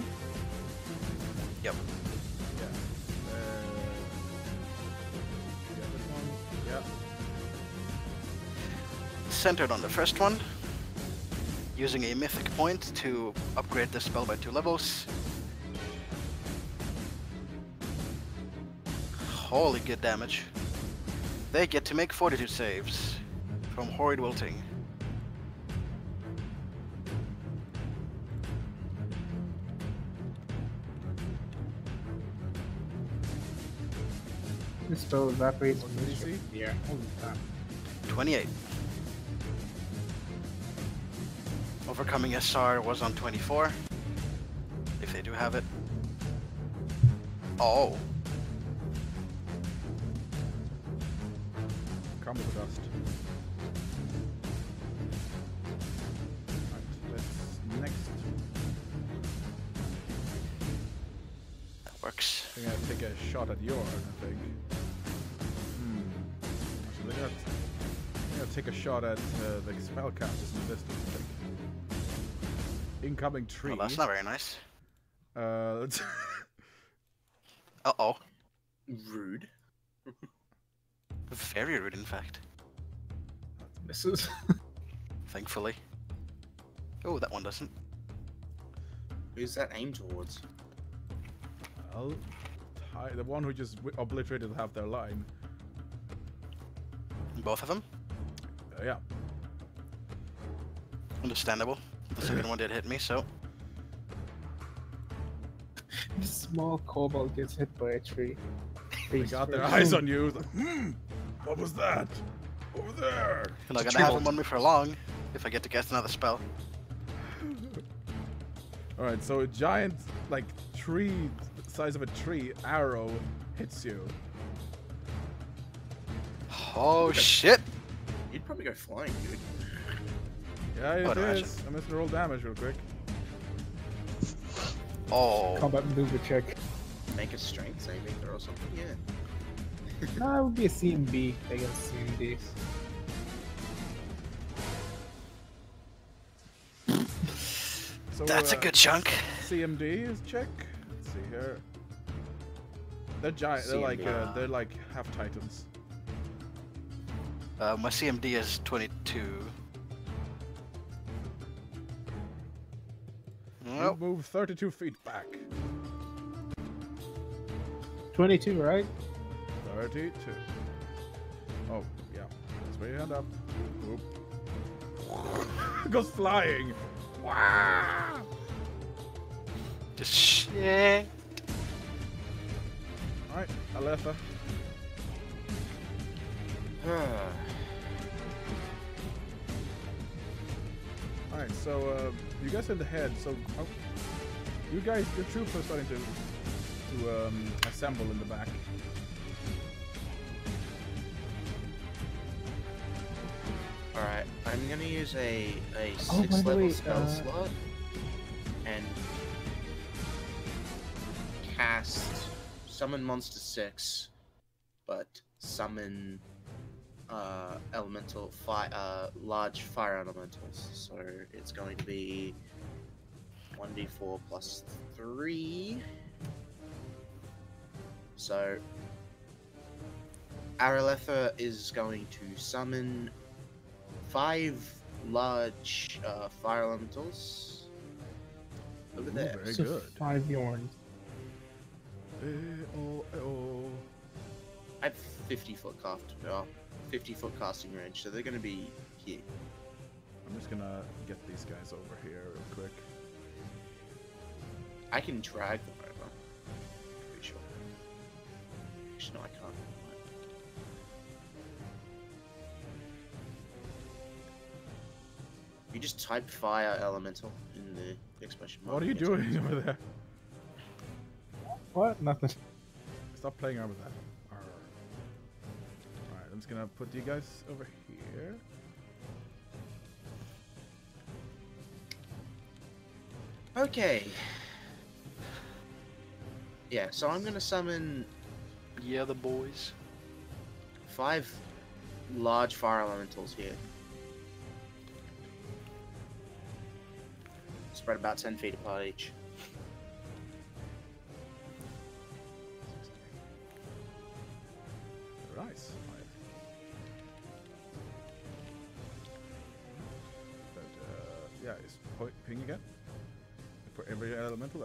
Yep. Yeah. Yeah, this one. Yeah. Centered on the first one, using a mythic point to upgrade the spell by 2 levels. Holy good damage. They get to make fortitude saves from Horrid Wilting. This spell evaporates What did you moisture. see? Yeah, all the time. 28. Overcoming SR was on 24. If they do have it. Oh. Come with the dust. Right. Let's next. That works. I'm gonna take a shot at Yorn, I think. Actually, I'm gonna take a shot at the spellcasters in the distance, I think. Incoming tree. Well, that's not very nice. Let's Uh-oh. Rude. Very rude, in fact. Misses. Thankfully. Oh, that one doesn't. Who's that aimed towards? Well, the one who just obliterated half their line. Both of them? Yeah. Understandable. The second one did hit me, so... This small kobold gets hit by a tree. They got their eyes on you. Like, what was that? Over there. I'm not gonna have him on me for long, if I get to cast another spell. Alright, so a giant, like, tree, size of a tree, arrow hits you. Oh shit! You'd probably go flying, dude. Yeah, it I'd imagine. is. I'm just gonna roll damage real quick. Oh. Combat maneuver check. Make a strength saving throw or something, yeah. No, it would be a CMB against CMDs. So, That's a good chunk. CMD is check. Let's see here. They're giant. They're like CMD. they're like half titans. My CMD is 22. You Nope. move 32 feet back. 22, right? 32. Oh, yeah. Let's put your hand up. Oop. Goes flying. Wah! Just shit. Alright, Aletha. Alright, so you guys in the head, so you guys, your troops are starting to assemble in the back. Alright, I'm gonna use a Oh, by 6th the level way, spell slot and cast Summon Monster 6, but summon elemental large fire elementals. So it's going to be 1d4 plus 3. So Araletha is going to summon 5 large fire elementals over Ooh, there. very So good. 5 yarns. I have 50-foot 50-foot casting range, so they're going to be here. I'm just gonna get these guys over here real quick. I can drag them over. Pretty sure. Actually, no, I can't. You just type fire elemental in the expression mark. What are you next to doing it. over there? What? Nothing. Stop playing around with that. Alright, I'm just gonna put you guys over here. Okay. Yeah, so I'm gonna summon Yeah, the boys. 5 large fire elementals here. Spread about 10 feet apart each. Nice. But, yeah, it's ping again. For every elemental,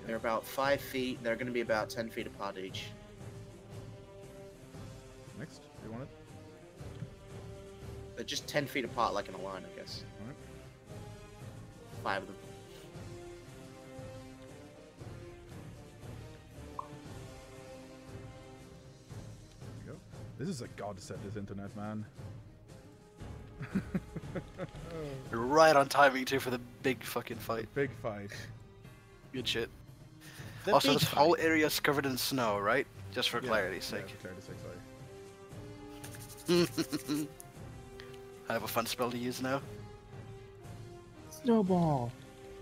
They're about 5 feet. They're going to be about 10 feet apart each. next. You want it? They're just 10 feet apart, like in a line, I guess. Alright. 5 of them. There you go. This is a godsend, this internet, man. You're right on timing too for the big fucking fight. Big fight. Good shit. The Also, big this fight. whole area is covered in snow, right? Just for Yeah, clarity's yeah, sake. for clarity's sake, sorry. I have a fun spell to use now. Snowball.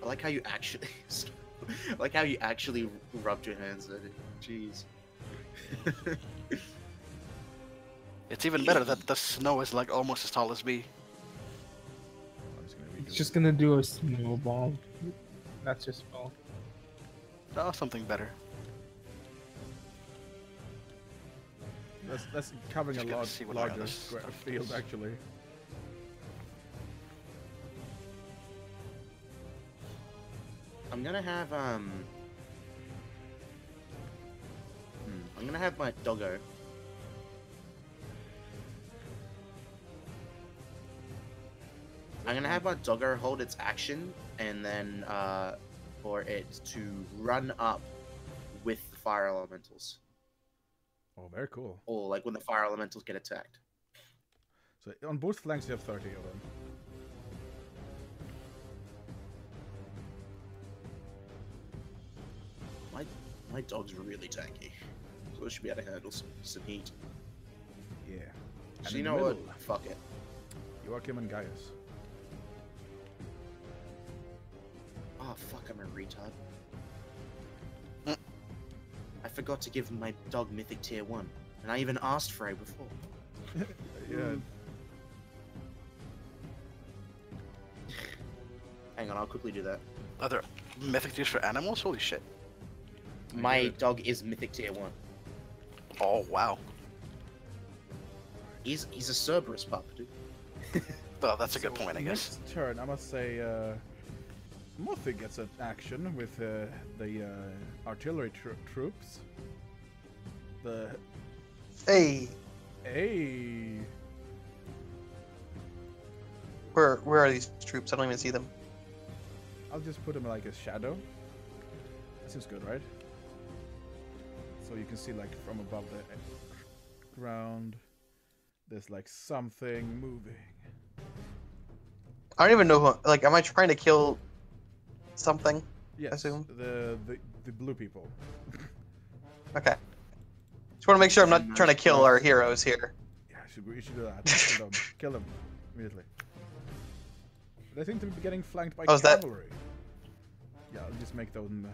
I like how you actually... I like how you actually rubbed your hands at it. Jeez. It's even better that the snow is like almost as tall as me. I'm just gonna It's redo just it. gonna do a snowball. That's just all. Oh, something better. That's covering Just a gotta see what larger other square stuff field, is. actually. I'm gonna have, I'm gonna have my doggo. I'm gonna have my doggo hold its action, and then, for it to run up with the fire elementals. Oh, very cool. Or, like, when the fire elementals get attacked. So on both flanks you have 30 of them. My dog's really tanky. So it should be able to handle some heat. Yeah. And So in you the know what? middle, Fuck it. Joachim and Gaius. Oh, fuck, I'm a retard. Mm. I forgot to give my dog Mythic Tier 1. And I even asked for it before. Yeah. Hang on, I'll quickly do that. Other mythic tiers for animals? Holy shit. My good. dog is Mythic Tier 1. Oh, wow. He's a Cerberus pup, dude. Well, that's a good So point, I guess. Next turn, I must say, Muffy gets an action with the artillery troops. Hey, Hey, where are these troops? I don't even see them. I'll just put him like a shadow. That seems good, right? So you can see like from above the ground, there's like something moving. I don't even know who. Like, am I trying to kill something? Yes, Assume. the blue people. Okay. Just want to make sure I'm not And trying to kill our heroes here. Yeah, you should do that. Kill them immediately. They seem to be getting flanked by Oh, is that- cavalry. Yeah, I'll just make them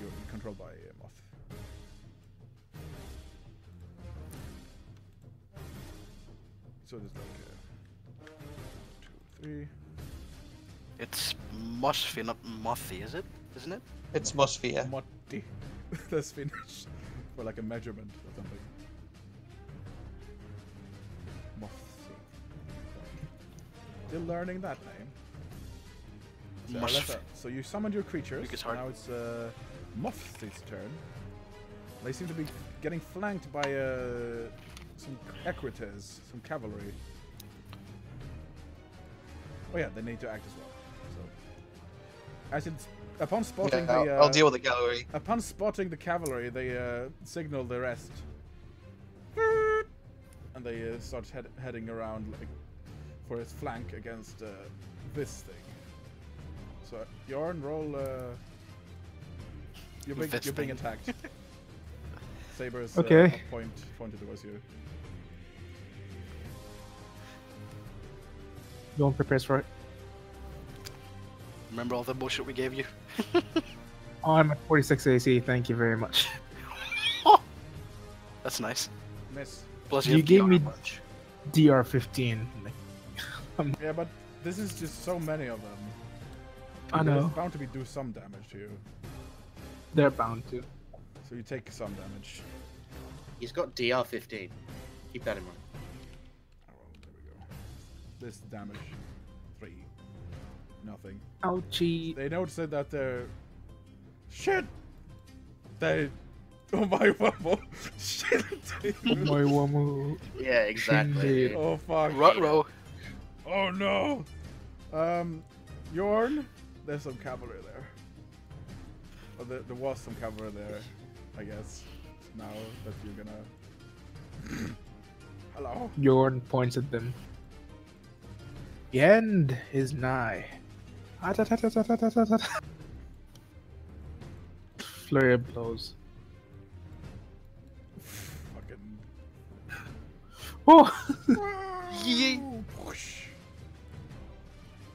you're controlled by Moth. So there's like 2, 3. It's Musfy, not Mothy, is it? Isn't it? It's Musfia. Motti. That's Finnish for like a measurement or something. Mothi. Still learning that name. So, Moth. so you summoned your creatures. Think it's hard. Now it's Moth's turn. They seem to be getting flanked by some equites, some cavalry. Oh yeah, they need to act as well. So, as it's upon spotting Yeah, I'll deal with the gallery. upon spotting the cavalry, they signal the rest, and they start heading around like for his flank against this thing. So Jorn, roll. You're This being thing. attacked. Saber's Okay. pointed towards you. No one prepares for it. Remember all the bullshit we gave you? Oh, I'm at 46 AC. Thank you very much. That's nice. Miss. Plus You have gave DR me- punch. DR15. Like, Yeah, but this is just so many of them. I There's know. bound to be do some damage to you. They're bound to. So you take some damage. He's got DR15. Keep that in mind. Oh, well, there we go. This damage. 3. Nothing. Ouchie. They notice that they're... Shit! They... Oh my wobble! Shit! Oh my woman. Yeah, exactly. Indeed. Oh fuck. Ruh-roh. Oh no! Jorn? There's some cavalry there. Oh, there was some cavalry there, I guess. Now that you're gonna... Hello? Jorn points at them. The end is nigh. Flurry of blows. Fucking... Oh! Yee. Whoosh.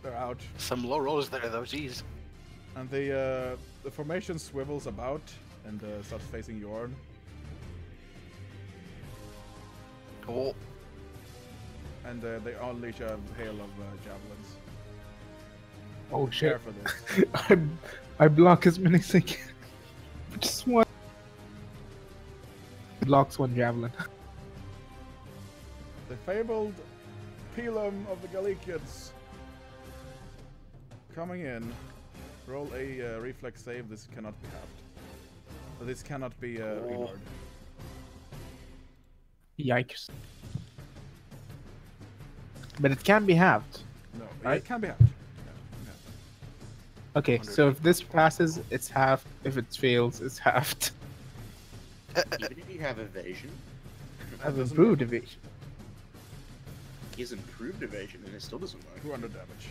They're out. Some low rolls there though, jeez. And the formation swivels about and starts facing Jorn. Oh, And they unleash a hail of javelins. Oh shit. Prepare for this. I block as many as I can. Just one. Blocks one javelin. The fabled Pelum of the Galicians. Coming in. Roll a reflex save. This cannot be halved. This cannot be ignored. Yikes. But it can be halved. No, Right. it can be halved. Yeah, Okay, so if this passes, it's halved. If it fails, it's halved. Even if you have evasion, I've doesn't improved work. evasion. he has improved evasion and it still doesn't work. 200 damage.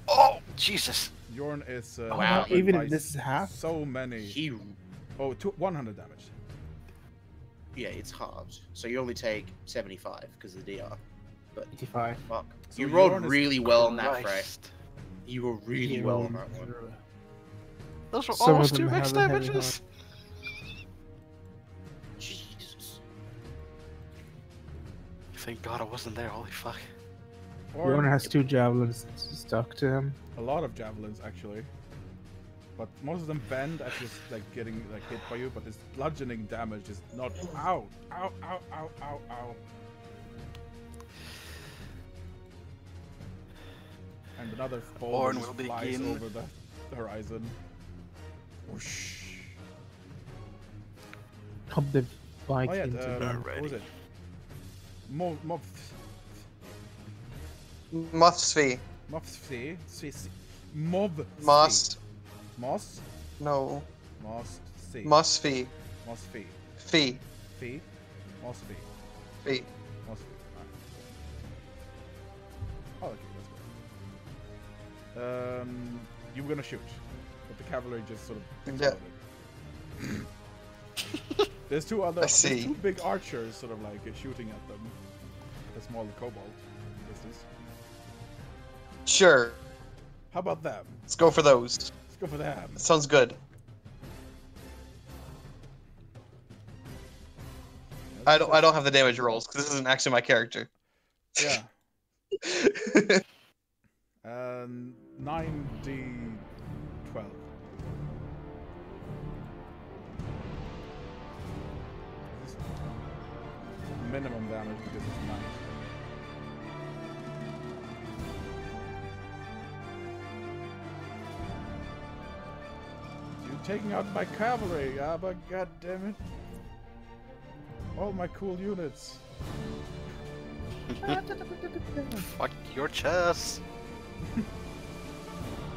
oh, Jesus. Jorn is Wow, hit even by if this is half? so many. He, 100 damage. yeah, it's halved. So you only take 75 because of the DR. 85. Fuck. So You rolled Jorn is- really well on that fray. Christ. You were really well on that one. Those were Some of almost them 2 max have a heavy damages. Jesus. Thank God I wasn't there, holy fuck. Jorn has 2 javelins stuck to him. A lot of javelins, actually. but most of them bend at just like getting like hit by you, but this bludgeoning damage is not. Ow! Ow! Ow! Ow! Ow! Ow! And another boulder just flies over the horizon. Whoosh. Come the Oh yeah, Vikings. what was it? Mothsfee. Mobsfee? Mob. Moss. Moss? No. Moss. Mossfee. Mossfee. Fee. Fee? Mossfee. Fee. Mossfee. Oh, okay, that's good. You were gonna shoot, but the cavalry just sort of Yeah. exploded. There's two I see. there's two big archers sort of like shooting at them. A small kobold business. Sure. How about them? Let's go for those. Let's go for them. Sounds good. I don't have the damage rolls because this isn't actually my character. Yeah. 9d12. This is minimum damage because it's 9. You're taking out my cavalry, but god damn it. All my cool units. Fuck your chest.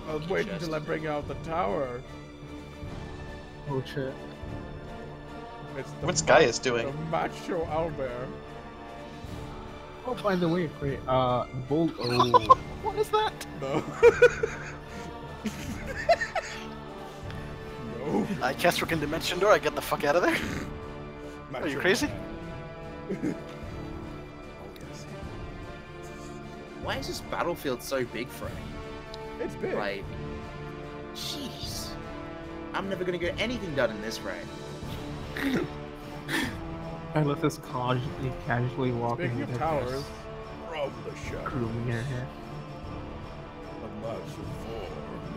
I'll wait until I bring out the tower. Oh shit. It's the What's Gaius doing? The macho owlbear. Oh, by the way, wait, bolt. Oh. What is that? No. No. I cast Rook in Dimension Door, I get the fuck out of there. Are you crazy? Oh, yes. Why is this battlefield so big, Frey? It's big. Like, jeez. I'm never gonna get anything done in this raid. I let this casually walking. Speaking of towers, from the shadows. Grooming her hair. A march of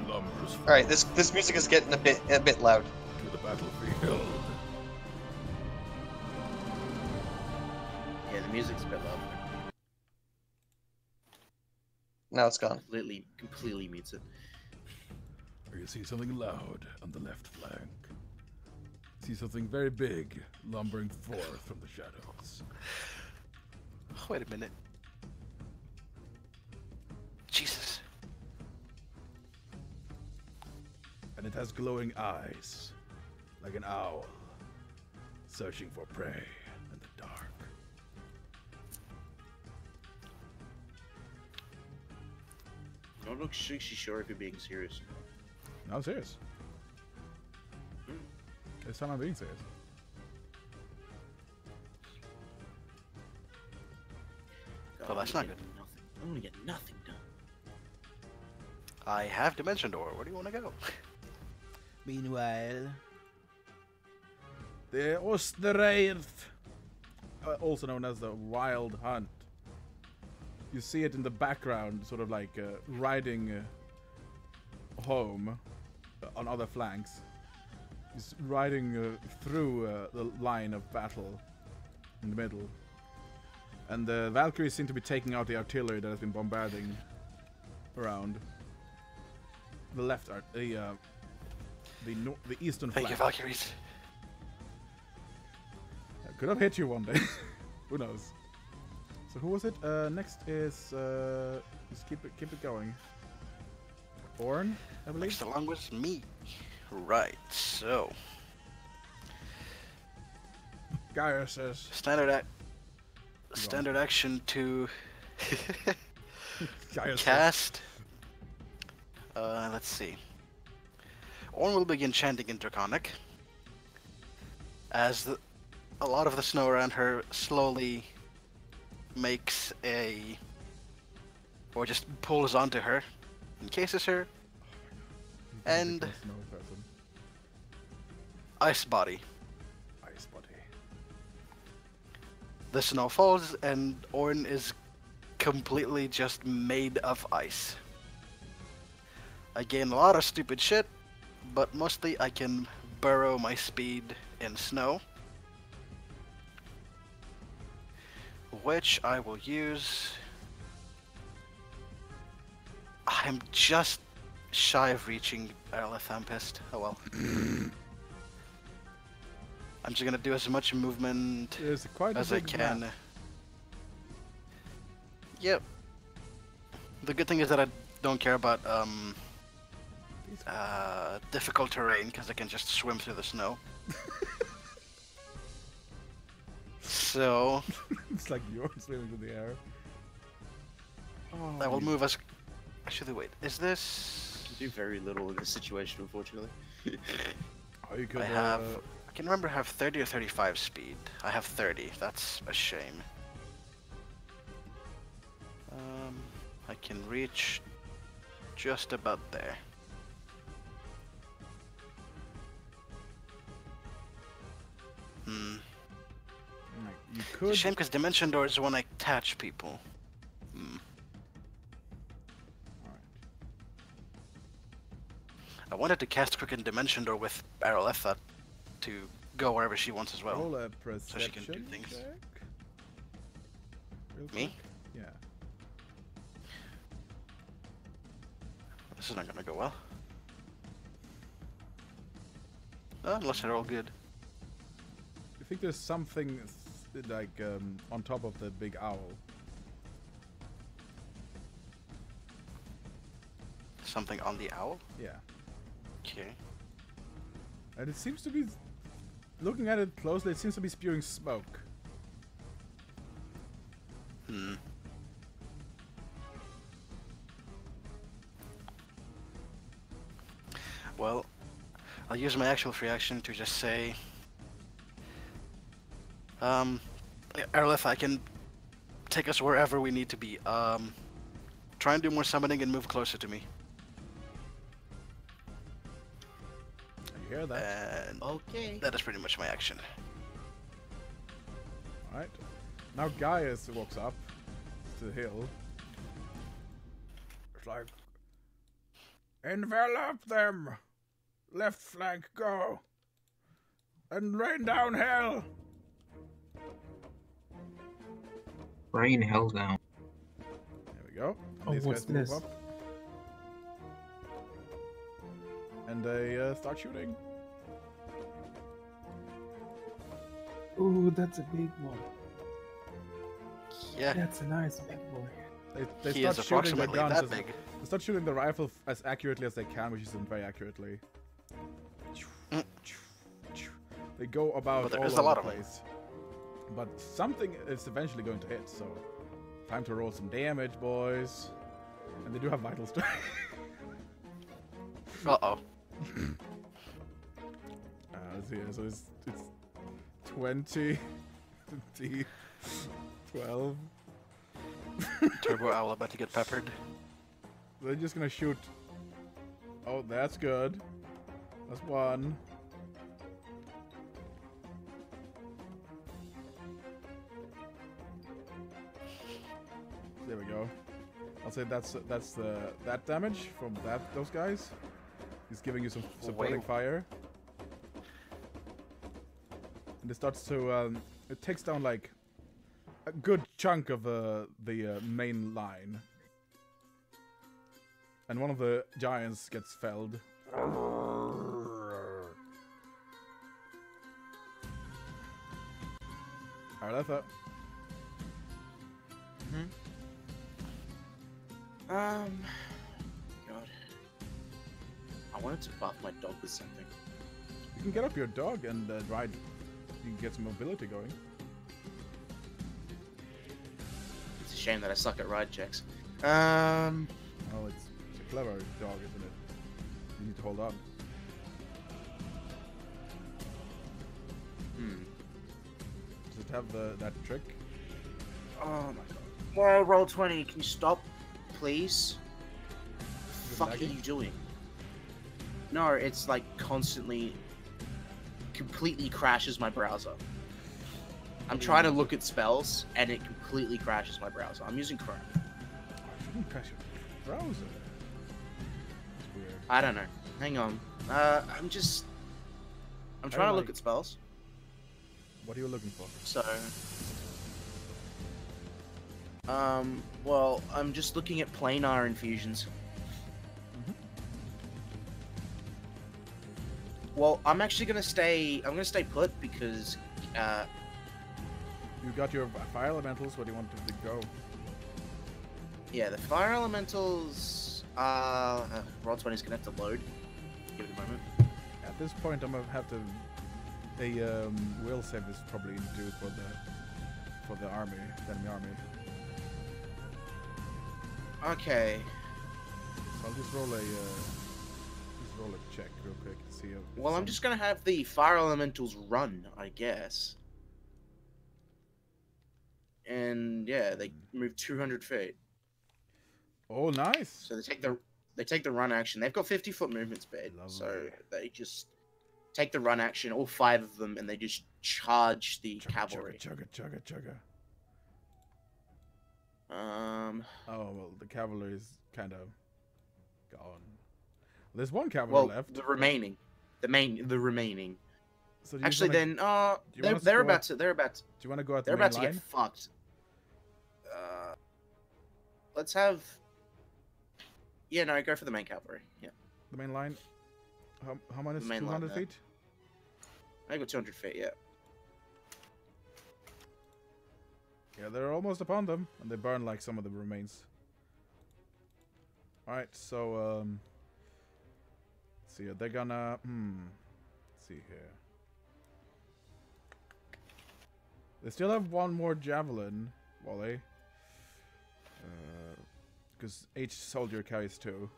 4 lumbers All right, this music is getting a bit loud. to the battlefield. Yeah, the music's a bit loud. Now it's gone. Completely mutes it. You see something loud on the left flank. See something very big lumbering forth from the shadows. Wait a minute. Jesus. And it has glowing eyes, like an owl, searching for prey in the dark. I'm not actually sure if you're being serious. No, I'm serious. This time I'm being serious. Well, that's not good. Nothing. I want to get nothing done. I have Dimension Door. Where do you want to go? Meanwhile, the Osterreith, also known as the Wild Hunt. You see it in the background, sort of like riding home on other flanks. He's riding through the line of battle in the middle. And the Valkyries seem to be taking out the artillery that has been bombarding around. The left art, the eastern Thank flank. you, Valkyries. Could have hit you one day. Who knows? So who was it? Next is just keep it going. Orn, I believe. Next along was me. Right, so Gaius says. standard action to Gaius cast. Let's see. Orn will begin chanting in Draconic as a lot of the snow around her slowly makes or just pulls onto her, encases her, and Ice Body. Ice body. The snow falls and Orn is completely just made of ice. I gain a lot of stupid shit, but mostly I can burrow my speed in snow, which I will use. I'm just shy of reaching Aerolith. I'm pissed. Oh well. I'm just gonna do as much movement There's quite a as I big can. map. Yep. The good thing is that I don't care about difficult terrain because I can just swim through the snow. So It's like you're swimming through the air. I will move as. Actually, wait. Is this? You do very little in this situation, unfortunately. Oh, you could. I have. I can remember I have 30 or 35 speed. I have 30. That's a shame. I can reach just about there. Hmm. You It's a could. shame because Dimension Door is when I attach people. Hmm. Alright. I wanted to cast Quicken Dimension Door with Aerolitha to go wherever she wants as well. Roll a so she can do perception things. check. Real Me? quick. Yeah. This is not gonna go well. Unless they're all good. You think there's something like on top of the big owl? Something on the owl? Yeah. Okay. And it seems to be, looking at it closely, it seems to be spewing smoke. Hmm. Well, I'll use my actual free action to just say, Aerolith, I can take us wherever we need to be. Try and do more summoning and move closer to me. You hear that? And Okay. that is pretty much my action. Alright. Now Gaius walks up to the hill. It's like, envelop them! Left flank, go! And rain down hell! Rain hell down. There we go. Oh, These what's guys move this? up. And they start shooting. Ooh, that's a big one. Yeah, That's a nice big boy. They he start is shooting their approximately guns that as, big. they start shooting the rifle as accurately as they can, which isn't very accurately. Mm. They go about But there all is a over lot the of them. place. But something is eventually going to hit, so time to roll some damage, boys. And they do have vital strike. Uh-oh. Let's see, so it's 20, 20, 12. Turbo Owl about to get peppered. They're just gonna shoot. Oh, that's good. That's one. There we go. I'll say that's that damage from those guys. He's giving you some supporting Wait. fire. And it starts to it takes down like a good chunk of the main line. And one of the giants gets felled. Arletha. God. I wanted to buff my dog with something. You can get up your dog and ride. You can get some mobility going. It's a shame that I suck at ride checks. Oh, it's a clever dog, isn't it? You need to hold on. Does it have that trick? Oh my god. Whoa, roll 20. Can you stop, please? Is it Fuck are lagging? you doing? No, it's like constantly, completely crashes my browser. I'm trying to look at spells, and it completely crashes my browser. I'm using Chrome. Oh, it shouldn't crash your browser. That's weird. I don't know. Hang on. I'm trying to look like- at spells. What are you looking for? So, well, I'm just looking at planar infusions. Mhm. Well, I'm actually gonna stay. I'm gonna stay put because, You got your fire elementals. What do you want them to go? yeah, the fire elementals. Rod 20's gonna have to load. Give it a moment. At this point, I'm gonna have to. A will save is probably due for the army, the enemy army. Okay. So I'll just roll a check real quick to see if. Well, I'm just gonna have the fire elementals run, I guess. And yeah, they move 200 feet. Oh, nice. So they take the run action. They've got 50-foot movement speed, so Lovely. they just take the run action, all 5 of them, and they just charge the cavalry. Chugga. Um, Oh well, the cavalry is kind of gone. There's one cavalry well, left. the remaining. So do you Actually, wanna, then, you want us to they're go about out- to, they're about, do you want to go at the they're main about to line? get fucked. Let's have. Yeah, no, go for the main cavalry. Yeah, The main line. How much? The main line 200 there. feet. I got 200 feet. Yeah. Yeah, they're almost upon them, and they burn like some of the remains. All right, so let's see. They're gonna let's see here. They still have one more javelin, Wally. Because each soldier carries 2,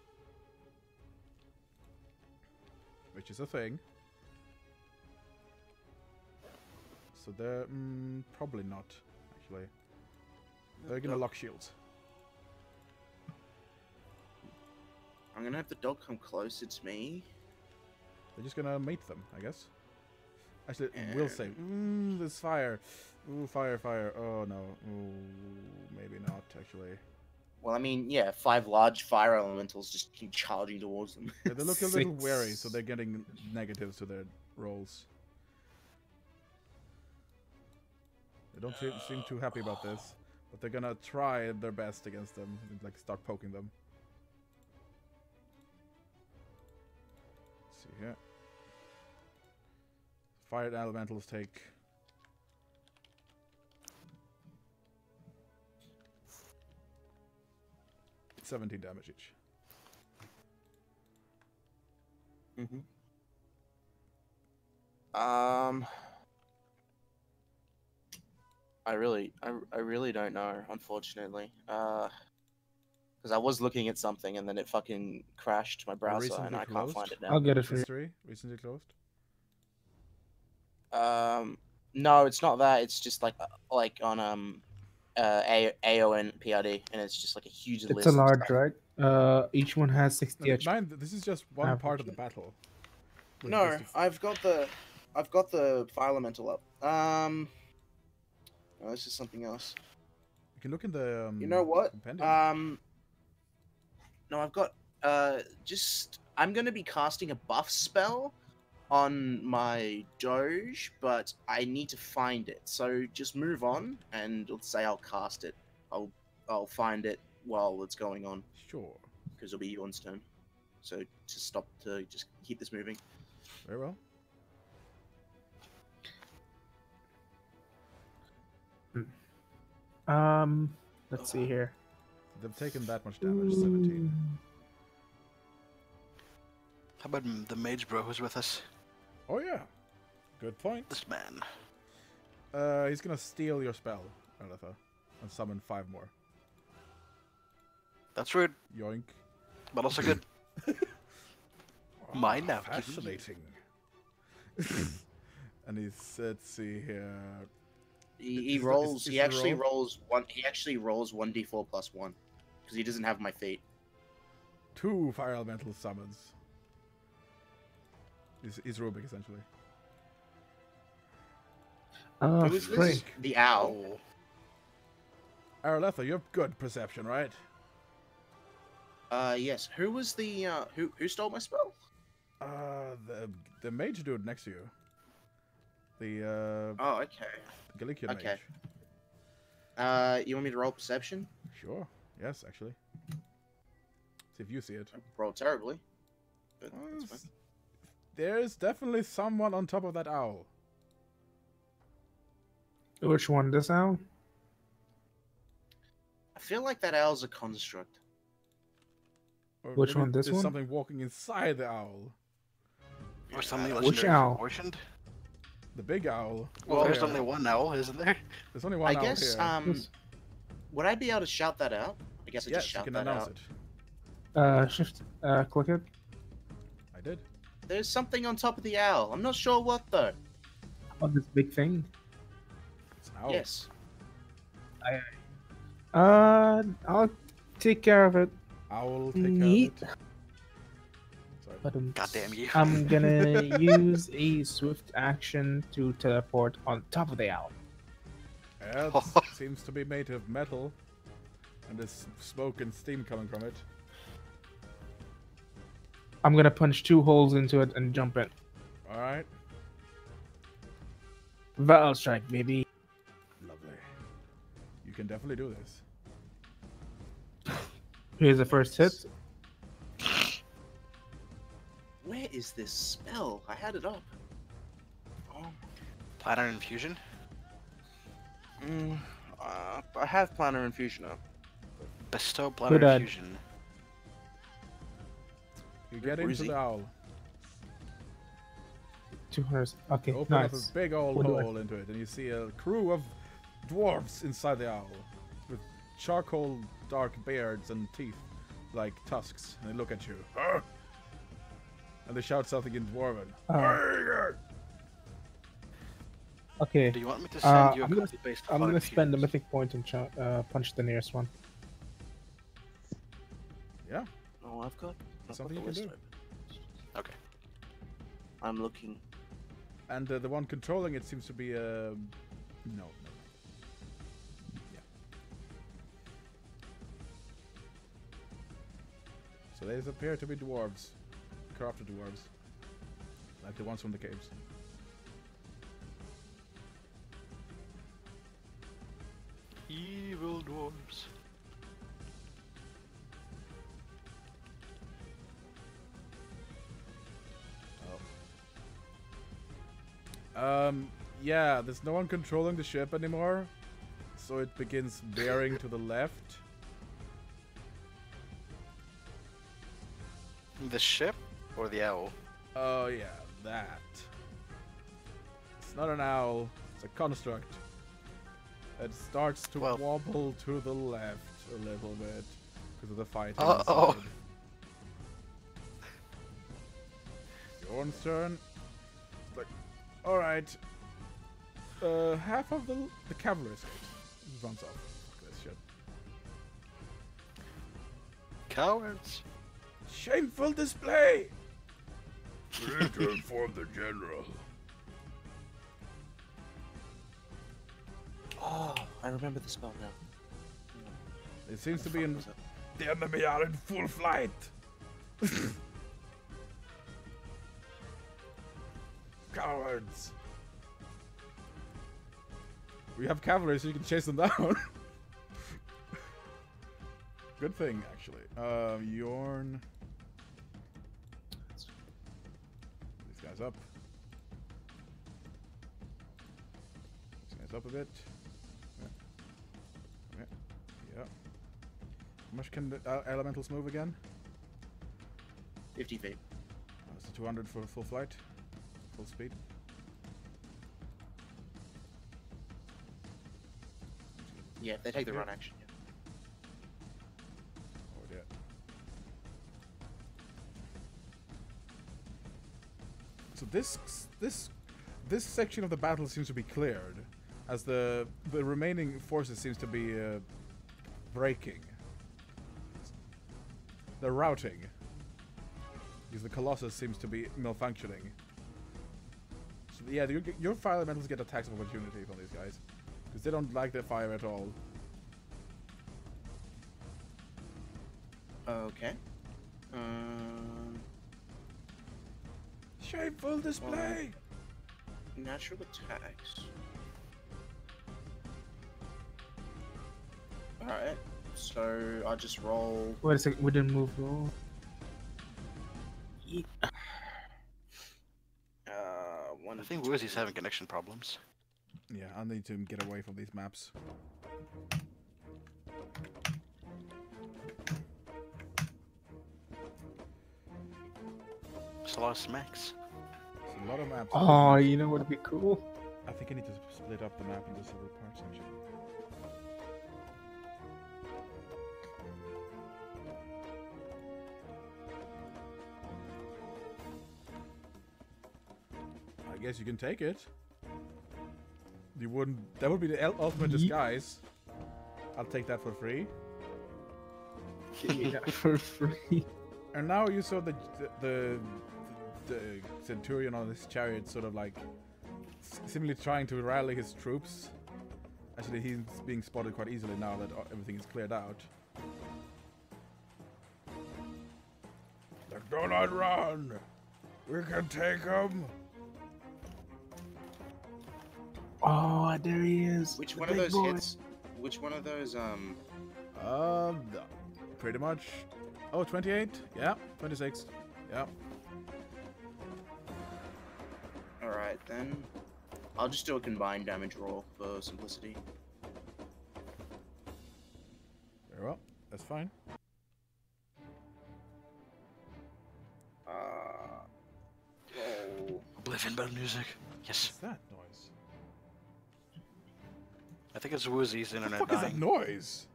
which is a thing. So they're probably not. Actually, they're gonna lock shields. I'm gonna have the dog come closer to me. They're just gonna mate them, I guess. Actually, will save. There's fire. Ooh, fire. Oh no. Ooh, maybe not actually. Well, I mean, yeah, 5 large fire elementals just keep charging towards them. Yeah, they look a little 6. wary, so they're getting negatives to their rolls. They don't seem too happy about this, but they're gonna try their best against them, and, like start poking them. Let's see here. Fire elementals take 17 damage each. I really don't know, unfortunately. Because I was looking at something and then it fucking crashed my browser recently and I can't closed? find it I'll now. get it for you. History recently closed. No, it's not that. It's just like on AON PRD, and it's just like a huge list. It's a of large, stuff. right? Each one has 60 No, HP. this is just one part of the battle. With No, just I've got the fire elemental up. No, this is something else. you can look in the. You know what? Compendium. No, I've got I'm gonna be casting a buff spell on my doge, but I need to find it. So just move on, and let's say I'll cast it. I'll find it while it's going on, Sure. because it'll be Yorn's turn. So to just keep this moving. Very well. Let's see here. They've taken that much damage. 17. How about the mage bro who's with us? Oh yeah. Good point. This man. He's gonna steal your spell, Aletha, and summon 5 more. That's rude, Yoink. but also good. Mine now. Fascinating. And let's see here. He Is that- rolls. is He the actually roll? rolls one. He actually rolls 1d4 plus 1, because he doesn't have my feet. 2 fire elemental summons. He's Rubik essentially. Oh, Who is this? frick. The owl. Aletha, you have good perception, right? Yes. Who was the who stole my spell? The mage dude next to you. The Oh, okay. Galician Okay. mage. You want me to roll perception? Sure. Yes, actually. See if you see it. I rolled terribly. But Well, that's fine. there's definitely someone on top of that owl. Which one? This owl? I feel like that owl's a construct. Or Which maybe one, this there's one? something walking inside the owl. Or something Which legendary owl? proportioned. The big owl. Well, there's there. only one owl, isn't there? There's only one I owl guess. here. Would I be able to shout that out? I guess I Yes, just you shout can that announce out. it. Shift, click it. I did. There's something on top of the owl. I'm not sure what though. On this big thing. It's an owl. Yes. I'll take care of it. Owl, take Neat. care of it. Sorry. But Goddamn you. I'm gonna use a swift action to teleport on top of the owl. Yeah, this seems to be made of metal. And there's smoke and steam coming from it. I'm gonna punch 2 holes into it and jump in. Alright. Battle strike, baby. Lovely. You can definitely do this. Here's the first hit. Where is this spell? I had it up. Oh. Planar infusion. I have Planner Infusion up. Bestow Good planar ad. infusion. You get Where is into he? the owl. 200. Okay, Open up nice. a big old What do I- hole into it, and you see a crew of dwarves inside the owl with charcoal dark beards and teeth like tusks, and they look at you. "Huh?" And they shout something in Dwarven. Okay, Do you want me to send you a I'm gonna- copy paste? I'm gonna spend a mythic point and punch the nearest one. Yeah, Oh, I've got something the you can list do. open. Okay. I'm looking. and the one controlling it seems to be no. Yeah. So these appear to be dwarves, corrupted dwarves, like the ones from the caves. Evil dwarves. Yeah, there's no one controlling the ship anymore, so it begins veering to the left. The ship or the owl? Oh yeah, that. It's not an owl, it's a construct. It starts to Well- wobble to the left a little bit because of the fighting. Uh-oh. inside. Bjorn's turn. It's like, alright. Half of the cavalry escapes. Just runs off. Fuck this shit. Cowards. Shameful display! We need to inform the general. Oh, I remember the spell now. It seems to be Fuck in. was it? The enemy are in full flight! Cowards! We have cavalry so you can chase them down. Good thing, actually. Yorn. These guys up. These guys up a bit. Yeah. Yeah. How much can the elementals move again? 50 feet. That's 200 for full flight. Full speed. Yeah, they take the run action. Yeah. Oh dear. So this section of the battle seems to be cleared, as the remaining forces seems to be breaking. They're routing because the Colossus seems to be malfunctioning. So yeah, your fire elementals get attacks of opportunity from these guys because they don't like the fire at all. Okay. Shameful display! Natural attacks. Alright. So I just roll. Wait a second, we didn't move roll. One. I think Woozy's having connection problems. Yeah, I need to get away from these maps. There's a lot of smacks. There's a lot of maps. Oh, you know what would be cool? I think I need to split up the map into several parts actually. I guess you can take it. You wouldn't. That would be the ultimate disguise. I'll take that for free. Give me that for free. And now you saw the centurion on his chariot, sort of like simply trying to rally his troops. Actually, he's being spotted quite easily now that everything is cleared out. Like, do not run. We can take him. Oh, there he is. Which the one of big those boy. hits? Which one of those Pretty much. Oh, 28? Yeah. 26? Yeah. Alright then. I'll just do a combined damage roll for simplicity. Very well. That's fine. Roll. Oblivion bell music. Yes. What's that noise? I think it's Woozy's What the internet fuck is that dying. noise?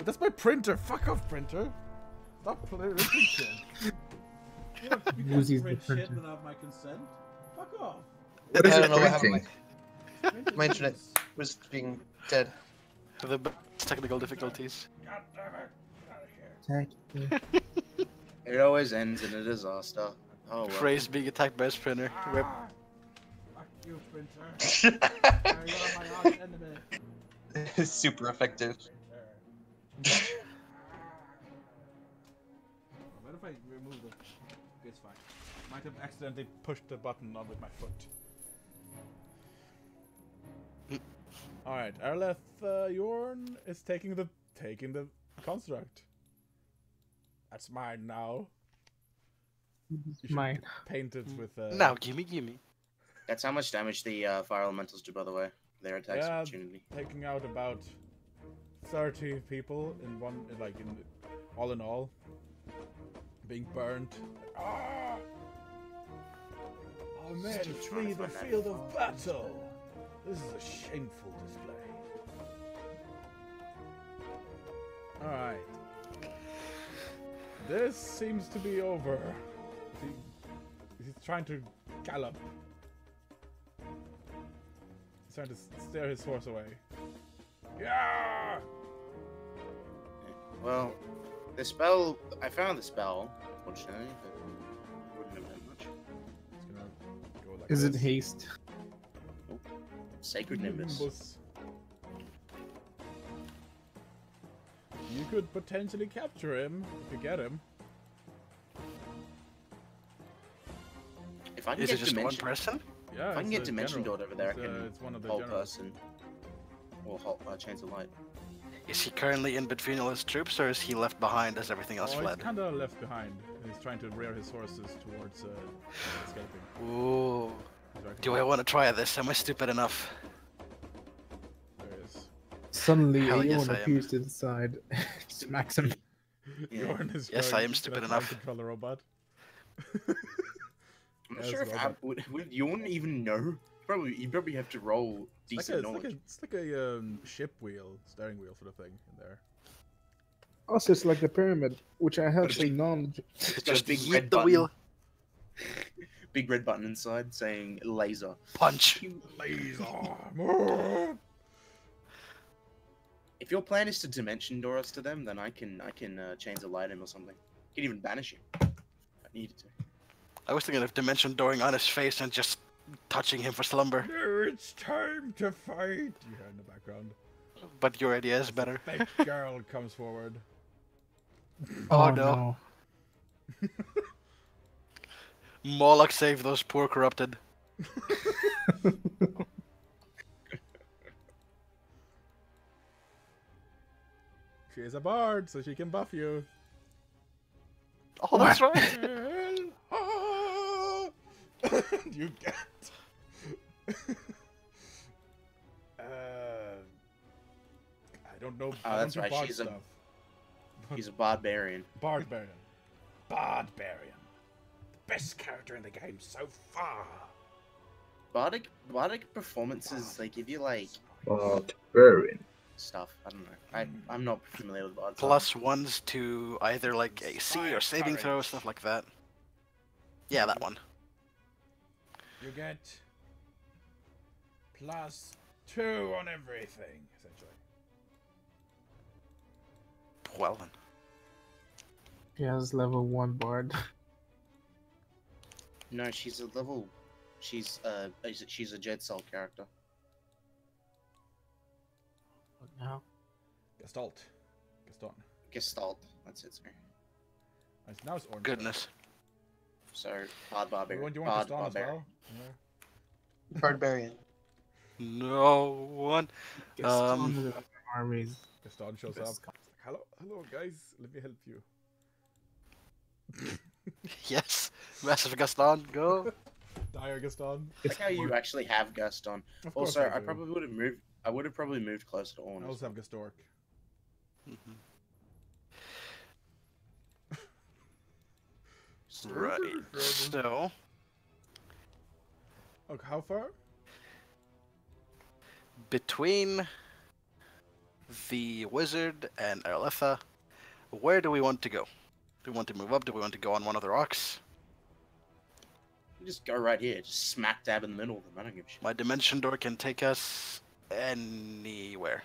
That's my printer. Fuck off, printer. Stop playing shit. You can't Woozy's the print printer. shit without my consent. Fuck off. What is I it don't know what happened. printing? My internet was being dead. The technical difficulties. God damn it. Get out of here. Tech. It always ends in a disaster. Oh well. Phrase being attacked by his printer. Rip. Ah, fuck you, printer. Now you're my arch enemy. Super effective. What if I remove the... It's fine. Might have accidentally pushed the button on with my foot. Alright, Arleth Yorn is taking the construct. That's mine now. You should Mine. paint it with Now, gimme. That's how much damage the fire elementals do, by the way. Their attacks Yeah. opportunity. taking out about 30 people in one, like in all in all, being burned. Ah! Oh man, Still trying flee to the find that field of info. battle. This is a shameful display. All right. This seems to be over. He's trying to gallop. He's trying to steer his horse away. Yeah! Well, the spell. I found the spell, unfortunately, but it wouldn't have done much. It's gonna go like Is it this. haste? Sacred Nimbus. You could potentially capture him if you get him. If I can Is get it just one dimension, person? Yeah, if I can it's get a Dimension general. Dot over there, I It's, can it's one of the hold generals. person or hold Chains of Light. Is he currently in between all his troops, or is he left behind as everything else Oh, fled? he's kind of left behind. He's trying to rear his horses towards escaping. Ooh. He's right Do I want to try this? Am I stupid enough? There he is. Suddenly, Hell Aeon yes, I am. appears to the side. Smacks him. Yeah. Yorn is Yes, going I am to stupid try enough. to control the robot. I'm not Yeah, sure it's if robot. would Yorn even know. You probably have to roll decent knowledge. It's like a ship wheel, steering wheel sort of thing in there. Also, it's like the pyramid, which I have But say knowledge. It's got Just a big yeet red the button. wheel. Big red button inside saying laser. Punch. Laser. If your plan is to dimension door us to them, then I can chains of light him or something. I can even banish him if I needed to. I was thinking of dimension dooring on his face and just touching him for slumber. No, it's time to fight. You hear in the background. But your idea is better. Big girl comes forward. Oh, no. Moloch save those poor corrupted. She is a bard, so she can buff you. Oh, that's right. You get. I don't know. I that's don't do right, bard she's a- stuff. He's a barbarian. Barbarian. Bardbarian. The best character in the game so far. Bardic performances, they give you like Barbarian. stuff. I don't know. I'm not familiar with bards. Plus ones to either like AC or saving throw, stuff like that. Yeah, that one. You get +2 on everything, essentially. Well then. He has level 1 bard. No, she's a level. She's a Jet Soul character. What now? Gaston. Gestalt. That's it, sorry. Now it's orange. Goodness. So bard barbarian. You want Bard Gaston as barbarian. well? Yeah. Barbarian. No one. Gaston with armies. Gaston shows up. Hello, guys. Let me help you. Yes. Massive Gaston, go. Dire Gaston. I like how you actually have Gaston. Of course Also, I I do. probably would have moved. I would have probably moved closer to I Orn. also have Gastork. Right. So, Okay, how far? between the wizard and Arletha, where do we want to go? Do we want to move up? Do we want to go on one of the rocks? You just go right here, just smack dab in the middle of them. I don't give a shit. My dimension door can take us anywhere.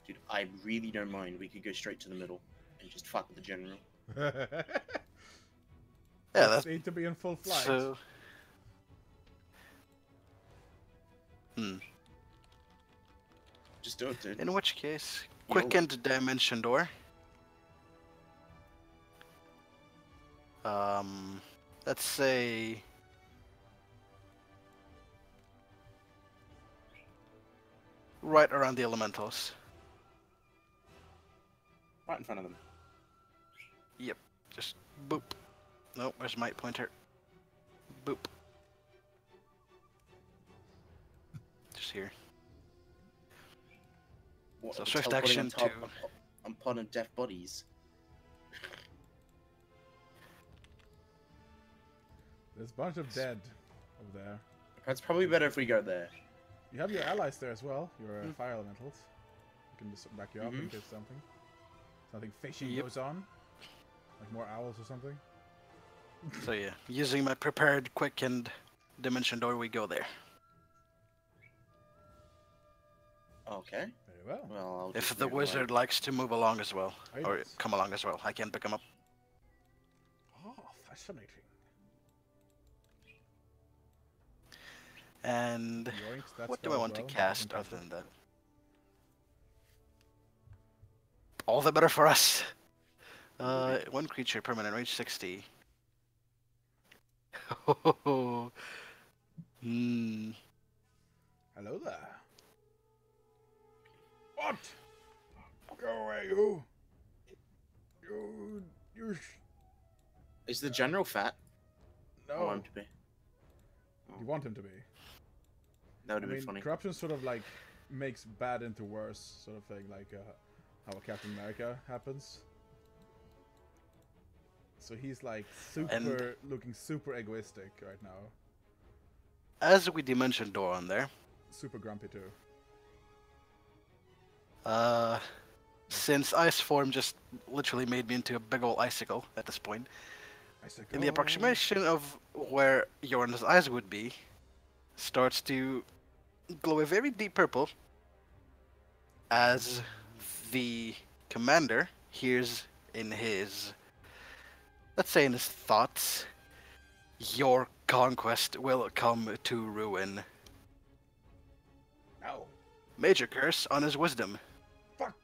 Dude, I really don't mind. We could go straight to the middle and just fuck with the general. Yeah, that's need to be in full flight. so. Just do it, dude. In which case, Yo. quickened dimension door. Let's say right around the elementals. Right in front of them. Yep, just boop. Nope, where's my pointer? Boop. Just here. What, So are we swift teleporting action on top to- on pod of deaf bodies. There's a bunch of dead over there. It's probably better if we go there. You have your allies there as well, your fire elementals. You can just back you up in case something fishy Yep. goes on. Like more owls or something. So yeah, using my prepared quickened dimension door, we go there. Okay. Very well. Well, I'll If just the move away. wizard likes to move along as well, Oh, or yes. come along as well, I can pick him up. Oh, fascinating. And Yoinks, that what do I spell as want to well. cast Okay. other than that? All the better for us. One creature, permanent, range 60. Hmm. Hello there. What? Go away, you. You. Is the general fat? I No. want him to be. You want him to be. That would I have mean, been funny. corruption sort of like makes bad into worse, sort of thing, like how Captain America happens. So he's like looking super egoistic right now. As we dimension door on there, Super grumpy too. since ice form just literally made me into a big ol' icicle at this point, in the approximation of where Yorn's eyes would be, starts to glow a very deep purple as the commander hears in his, let's say in his thoughts, your conquest will come to ruin. No. Major curse on his wisdom. Fuck.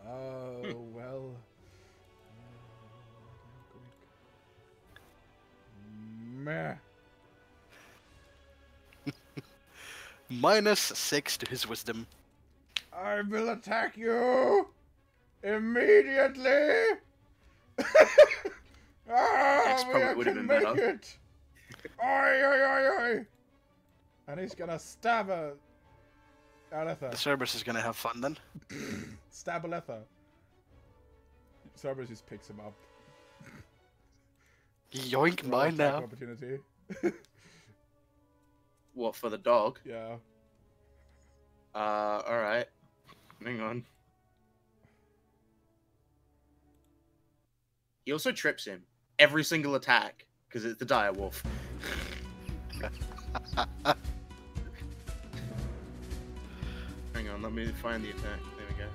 Oh, well. Meh. -6 to his wisdom. I will attack you immediately. Dex probably I would have can been make better. it. Oi, oi, oi, oi. And he's gonna stab her. Aletha. Cerberus is gonna have fun then. Stab Aletha. Cerberus just picks him up. Yoink, Roll mine attack now. opportunity. What, for the dog? Yeah. Alright. Hang on. He also trips him. Every single attack. Because it's the dire wolf. Hang on, let me find the attack. There we go.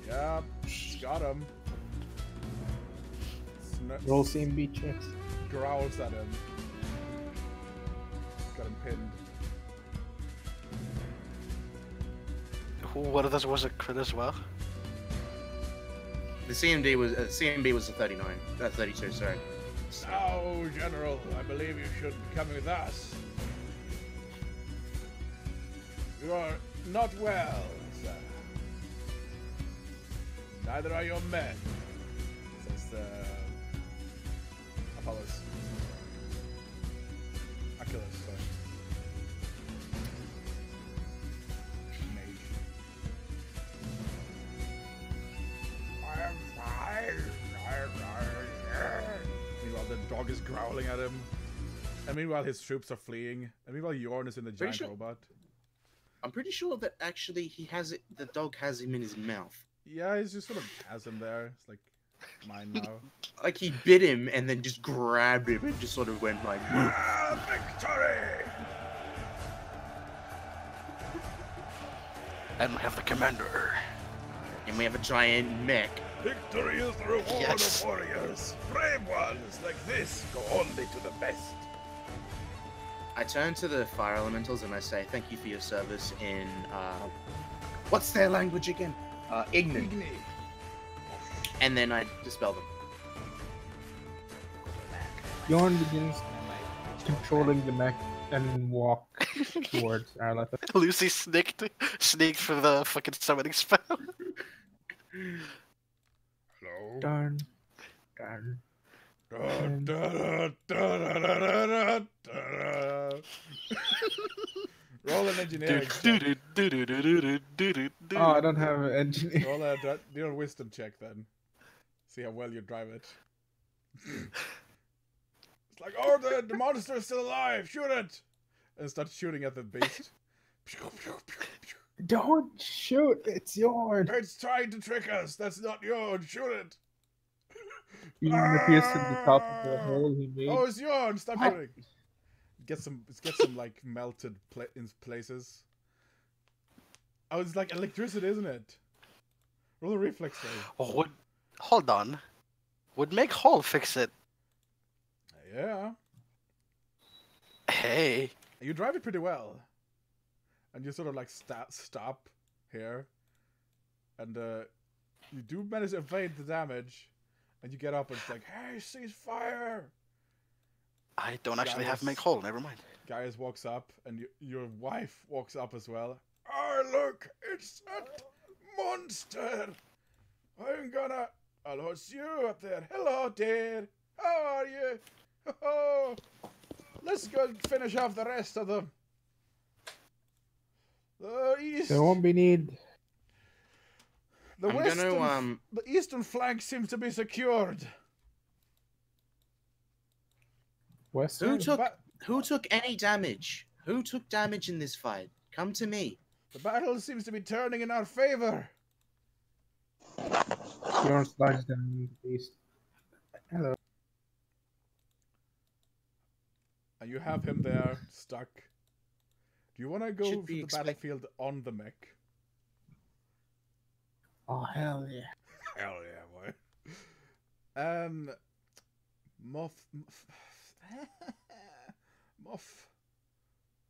Yeah. Got him. Roll CMB checks. Growls at him. Got him pinned. What of this was a crit as well? The CMB was a 39. 32, sorry. Now, General, I believe you should be coming with us. You are not well, sir. Neither are your men, says the Apollos. Achilles, sorry. Mage. I am fine. Meanwhile, the dog is growling at him. And meanwhile, his troops are fleeing. And meanwhile, Yorn is in the giant robot. I'm pretty sure that actually he has it. The dog has him in his mouth. Yeah, he's just sort of has him there. It's like mine now. Like he bit him and then just grabbed him and just sort of went like. Victory! And we have the commander. And we have a giant mech. Victory is the reward Yes. of warriors. Brave ones like this go only to the best. I turn to the fire elementals and I say, "Thank you for your service in what's their language again? Ignan." And then I dispel them. Yorn begins controlling the mech and walk towards Arletha. Lucy sneaked for the fucking summoning spell. Hello. Darn. Darn. Roll an engineering check. Oh, I don't have an engineer. Roll a do a wisdom check then. See how well you drive it. It's like, oh, the monster is still alive. Shoot it! And start shooting at the beast. Don't shoot! It's Yorn! It's trying to trick us. That's not yours. Shoot it. Even appears to the top of the hole he made. Oh, it's yours. Stop shooting. Get some like melted in places. Oh, it's like electricity, isn't it? Roll a reflex save. Oh, hold on. Would make Hall fix it? Yeah. Hey. You drive it pretty well. And you sort of like stop here. And you do manage to evade the damage. And you get up and it's like, hey, cease fire! I don't actually have Gaius- make Hall, never mind. Gaius walks up and your wife walks up as well. Oh, look, it's that monster! I'll host you up there. Hello, dear. How are you? Oh, let's go finish off the rest of them. The east. There won't be need. The I'm western, gonna the eastern flank seems to be secured. Western? Who took any damage? Who took damage in this fight? Come to me. The battle seems to be turning in our favor. Yorn slides down the beast. Hello. And you have him there, stuck. Do you want to go Should to be the expect- battlefield on the mech? Oh, hell yeah. Hell yeah, boy.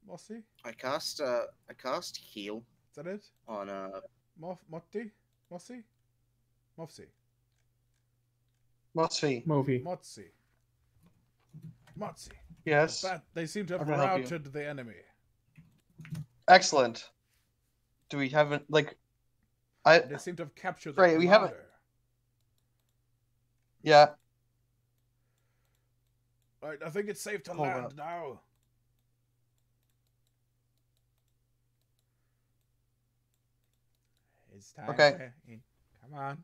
Mossy? I cast heal Is that it? on Motti? Mossi? Mofsi? Mosby. Movie. Motsi. Motsi. Yes. But they seem to have How can I help you? routed the enemy. Excellent. Do we haven't like? I They seem to have captured Right, the we haven't- commander. yeah. Right, I think it's safe to Hold land up. now. It's time Okay. to... Come on.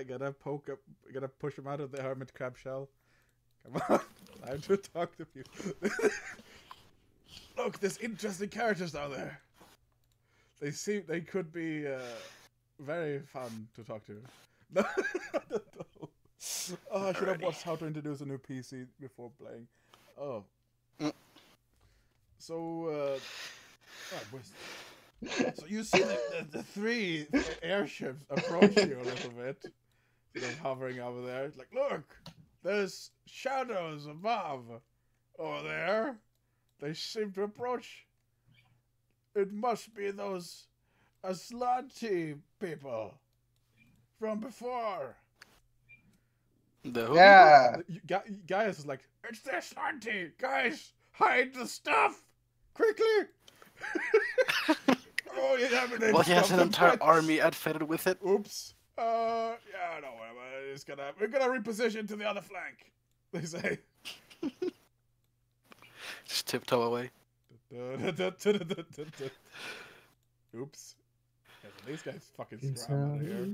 Gotta poke up... Gotta push him out of the hermit crab shell. Come on. Time to talk to people. Look, there's interesting characters down there. They could be very fun to talk to. No, I don't know. Oh, I should have watched how to introduce a new PC before playing. Oh. So, so you see the three airships approach you a little bit. Sort of hovering over there. It's like, look, there's shadows above. Over there. They seem to approach. It must be those Aslanti people from before. The who? Yeah. Guys is like, it's the Aslanti! Guys, hide the stuff! Quickly! Oh, you haven't Well, he has stuff an to entire put- army outfitted with it. Oops. Yeah, don't worry about it. We're gonna reposition to the other flank. They say. Just tiptoe away. Oops. Yeah, so these guys fucking scram out of here.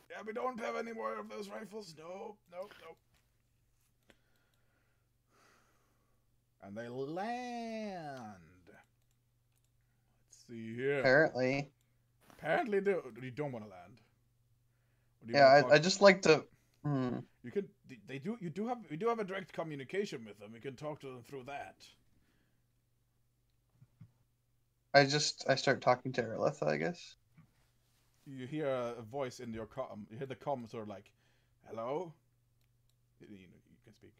Yeah, we don't have any more of those rifles. Nope. And they land. Let's see here. Apparently. Apparently, you don't want to land. Or do you Yeah, wanna talk- I just like to. Hmm. You could. We do have a direct communication with them. We can talk to them through that. I start talking to Erlith, I guess. You hear a voice in your com. You hear the com sort of like, "Hello." You can speak.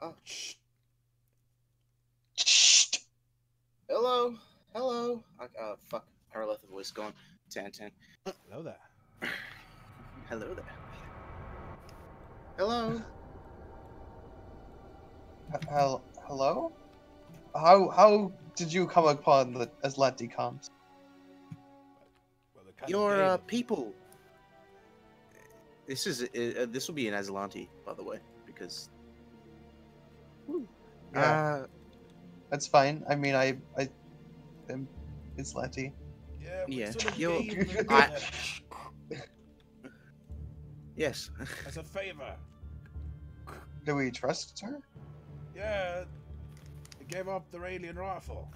Oh. Shh. Shh. Hello. Fuck. Paralletha voice gone. 10. Hello there. Hello there. Hello. Hello? How did you come upon the Aslanti comms? Well, they're kind of Your gay. people. This will be an Aslanti, by the way, because. Yeah. That's fine. I mean, I am Aslanti. Yeah. We yeah, Sort of you're- gave them I- Yes. as a favor. Do we trust her? Yeah. They gave up their alien rifle.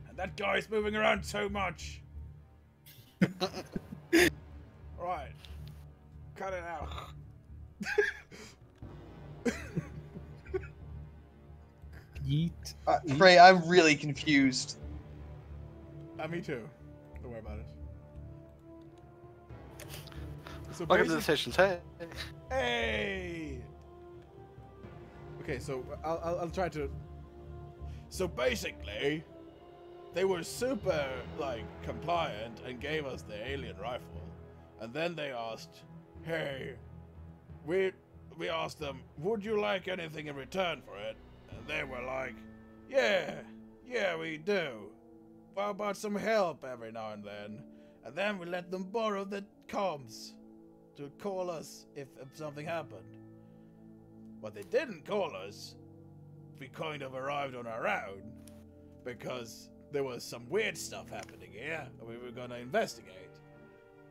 And that guy's moving around so much. Right. Cut it out. Yeet. Frey, I'm really confused. Me too. Don't worry about it. So Welcome to the basic- sessions. Hey. Hey. Okay, so I'll try to. So basically, they were super like compliant and gave us the alien rifle, and then they asked, "Hey, we asked them, would you like anything in return for it?" And they were like, "Yeah, we do. How about some help every now and then?" And then we let them borrow the comms to call us if something happened. But they didn't call us. We kind of arrived on our own because there was some weird stuff happening here and we were gonna investigate.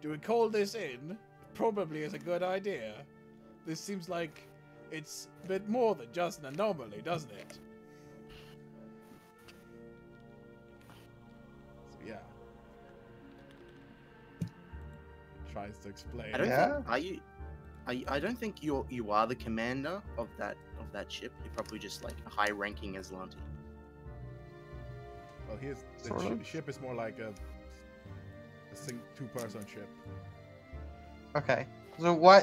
Do we call this in? Probably is a good idea. This seems like it's a bit more than just an anomaly, doesn't it? So yeah. Tries to explain. I don't Yeah? think. Are you? I don't think you are the commander of that ship. You're probably just like a high-ranking Aslanti. Well, the Sort of. ship is more like a two-person ship. Okay. So why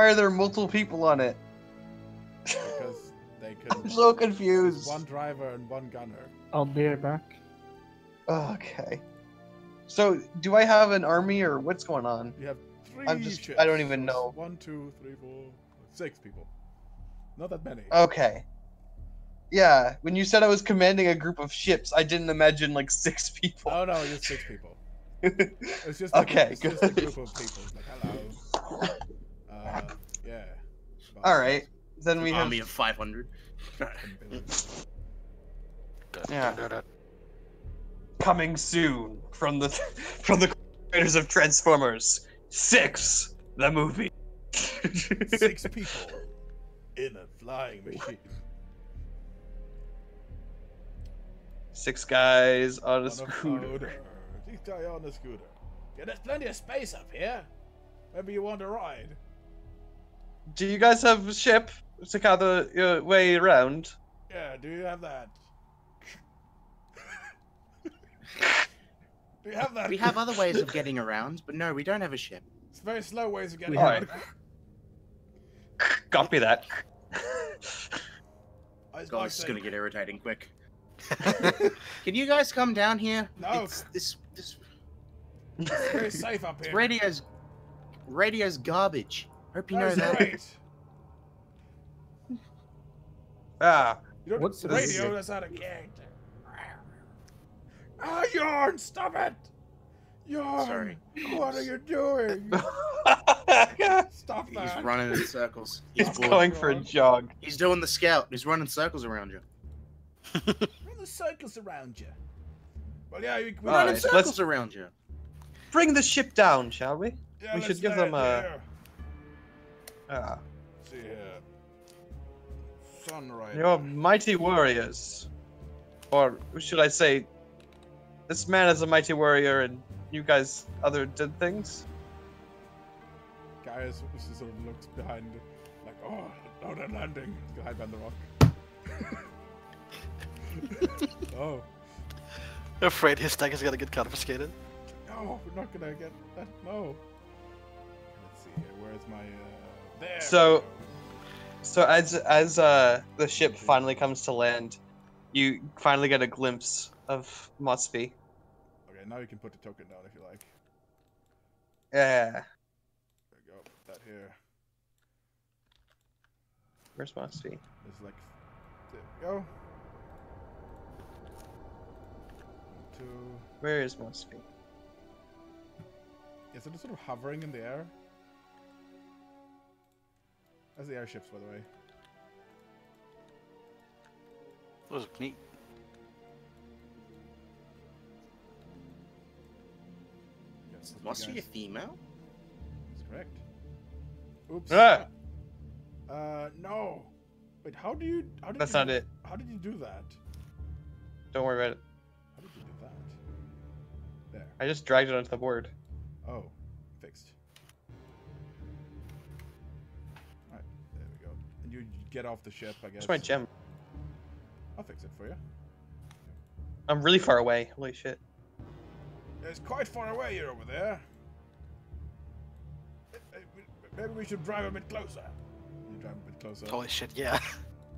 are there multiple people on it? Because they I'm so confused. One driver and one gunner. I'll be right back. Okay. So, do I have an army or what's going on? You have 3 ships. ships. I don't even So know. it's 1, 2, 3, 4, 6 people. Not that many. Okay. Yeah, when you said I was commanding a group of ships, I didn't imagine like 6 people. Oh no, just 6 people. It's just like Okay, it's just a good. group of people. Like hello. Yeah. All right, then we have. Army of 500. Yeah. Coming soon from the creators of Transformers 6, the movie. 6 people in a flying machine. 6 guys on a On a scooter. 6 guys on a scooter. Yeah, there's plenty of space up here. Maybe you want to ride. Do you guys have a ship to gather your way around? Yeah, do you have that? Do you have that? We have other ways of getting around, but no, we don't have a ship. It's very slow ways of getting Alright. around. Copy that. God, this is gonna get irritating quick. Can you guys come down here? No. It's, this It's very safe up here. radio's garbage. Hope you know That's that. great. Ah, You don't What's the this? radio? That's out of character. Ah, Yarn! Stop it! Yarn! Sorry. What are you doing? Stop He's that! running in circles. He's he's bored. going for a jog. He's doing the scout. He's running circles around you. Run the circles around you. Well, yeah, we All Running right, circles let's- around you. Bring the ship down, shall we? yeah, we let's should give land them a- here. Ah, See here. Sunrise. you're mighty warriors. Or should I say, this man is a mighty warrior and you guys other did things? Guys sort of looks behind, like, oh, no, they're landing. He's gonna hide behind the rock. Oh, Afraid his stack is gonna get confiscated. no, we're not gonna get that. No. Let's see here. Where's my? There. So- we go. So as the ship finally comes to land, you finally get a glimpse of Motsby. Okay, now you can put the token down if you like. Yeah. There you go. Put that here. Where's Motsby? There's like, there we go. 1, 2. Where is Motsby? Is it sort of hovering in the air? That's the airships, by the way. Was neat. Yes, that's Must you be a guys. female? That's correct. Oops. Ah! No. Wait, how did That's you not do- it. How did you do that? Don't worry about it. How did you do that? There. I just dragged it onto the board. Oh, fixed. Alright, there we go. And you get off the ship, I guess. Where's my gem? I'll fix it for you. I'm really far away. Holy shit. It's quite far away here over there. Maybe we should drive a bit closer. You drive a bit closer. Holy shit, yeah.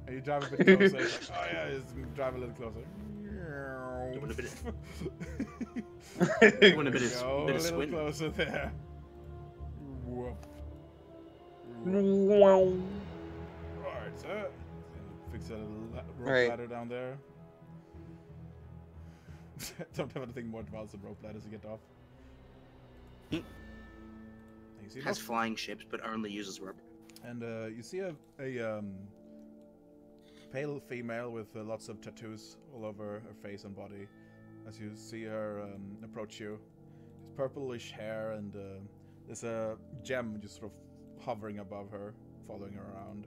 And you drive a bit closer. It's like, oh yeah, just drive a little closer. You want a bit There You want a bit we of- go, bit of a little swing? closer there. Whoop. Right. Alright, sir. Fix a little rope Alright. ladder down there. Don't have anything more advanced than rope ladders to get off. You see Has those? flying ships, but only uses rope. And you see a pale female with lots of tattoos all over her face and body. As you see her approach you, it's purplish hair and there's a gem just sort of hovering above her, following her around.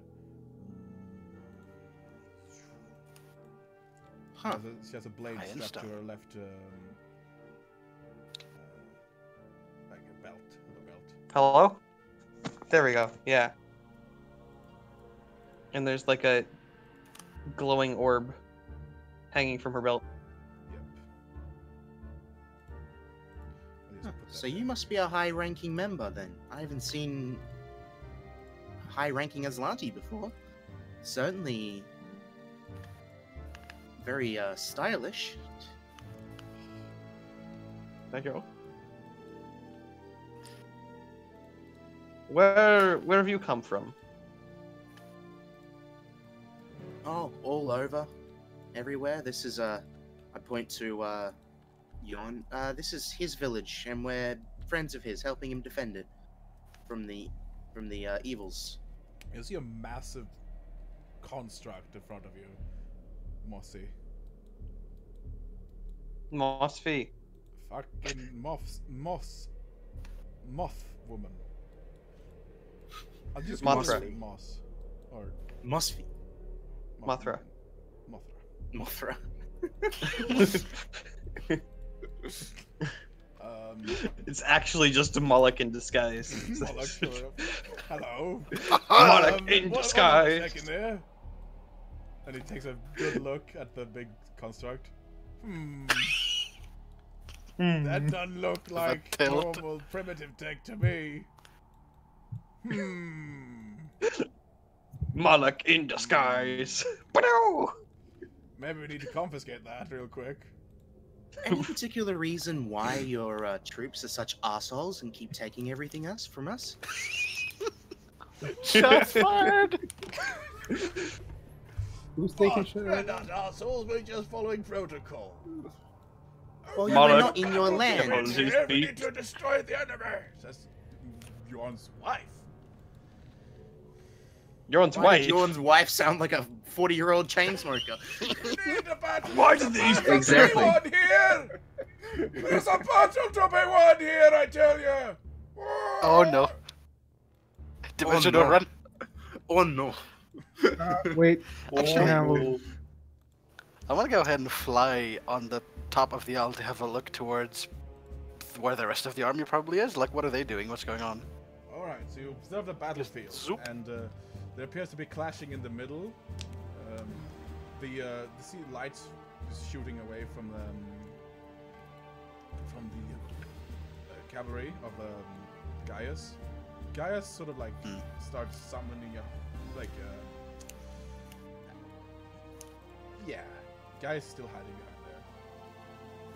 Huh. She has a blade High-end strapped to stuff. her left, like a belt, with a belt. Hello? There we go. Yeah. And there's like a glowing orb hanging from her belt. Yep. I'll just Huh. put that So you there. must be a high-ranking member then. I haven't seen high-ranking Aslanti before. Certainly very stylish. Thank you. Where have you come from? Oh, all over, everywhere. This is I point to Yon. This is his village, and we're friends of his, helping him defend it from the evils. You see a massive construct in front of you, Mossy. Mosfee. Fucking moth woman. I'll just Mothra. say Moss. Or Mosfee. Mothra. Mothra. It's actually just a Moloch in disguise. Moloch, hello. Moloch in Hold on a disguise. second there. And he takes a good look at the big construct. That doesn't look like tilt. normal primitive tech to me. Moloch in disguise. Ba-dow! Maybe we need to confiscate that real quick. Any particular reason why your troops are such assholes and keep taking everything from us? Shots fired! Who's taking What? shit? We're not assholes, we're just following protocol. Well, Moloch- we're not in your land. Hold his Here, we feet. need to destroy the enemy. Says Bjorn's wife. Yorn's Why did wife. Jordan's wife sound like a 40-year-old chain smoker? We need a battle. Why do these- Exactly. To be won here. There's a battle to be won here, I tell you. Oh no. Dimensional no. run. Oh no. Wait, Actually, no. I want to go ahead and fly on the top of the owl to have a look towards where the rest of the army probably is. Like, what are they doing? What's going on? All right, so you observe the battlefield, zoop. and there appears to be clashing in the middle. The sea lights is shooting away from the cavalry of Gaius. Gaius sort of like starts summoning like yeah, Gaius is still hiding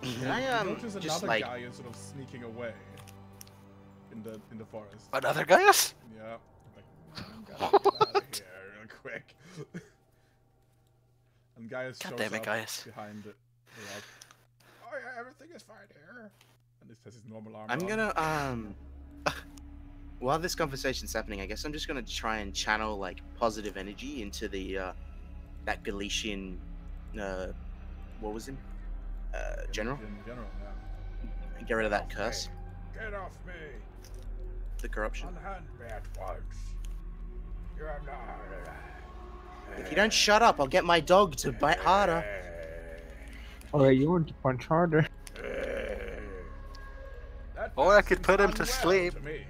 behind there. I You notice just another like guy is sort of sneaking away in the forest. Another Gaius? Yeah. Like, gotta get out of here real quick. And Gaius God shows damn it, up Gaius. behind the rock. Oh yeah, everything is fine here. And this has his normal armor. I'm on. gonna while this conversation's happening, I guess I'm just gonna try and channel like positive energy into the that Galician what was him? General. General, yeah. And get rid of that curse. Get off me! The corruption. Unhand me at once. You have no. If you don't shut up, I'll get my dog to bite harder. Alright, you want to punch harder? That Or I could seems put him to unwell sleep. to me.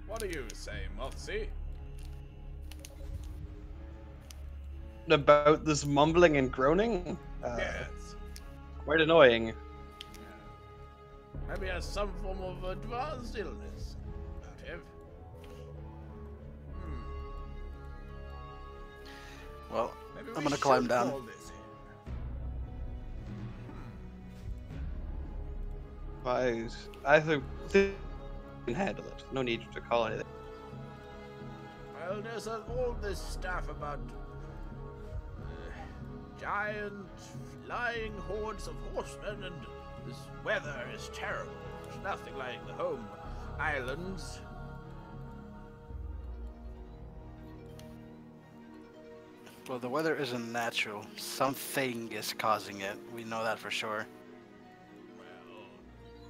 What do you say, Mothsy? About this mumbling and groaning? Yes. Quite annoying. Maybe he has some form of advanced illness. About him. Well, Maybe I'm we gonna climb should down. call this in. I think they can handle it. No need to call it. Well, there's all this stuff about giant flying hordes of horsemen, and this weather is terrible. It's nothing like the home islands. Well, the weather isn't natural. Something is causing it. We know that for sure. Well,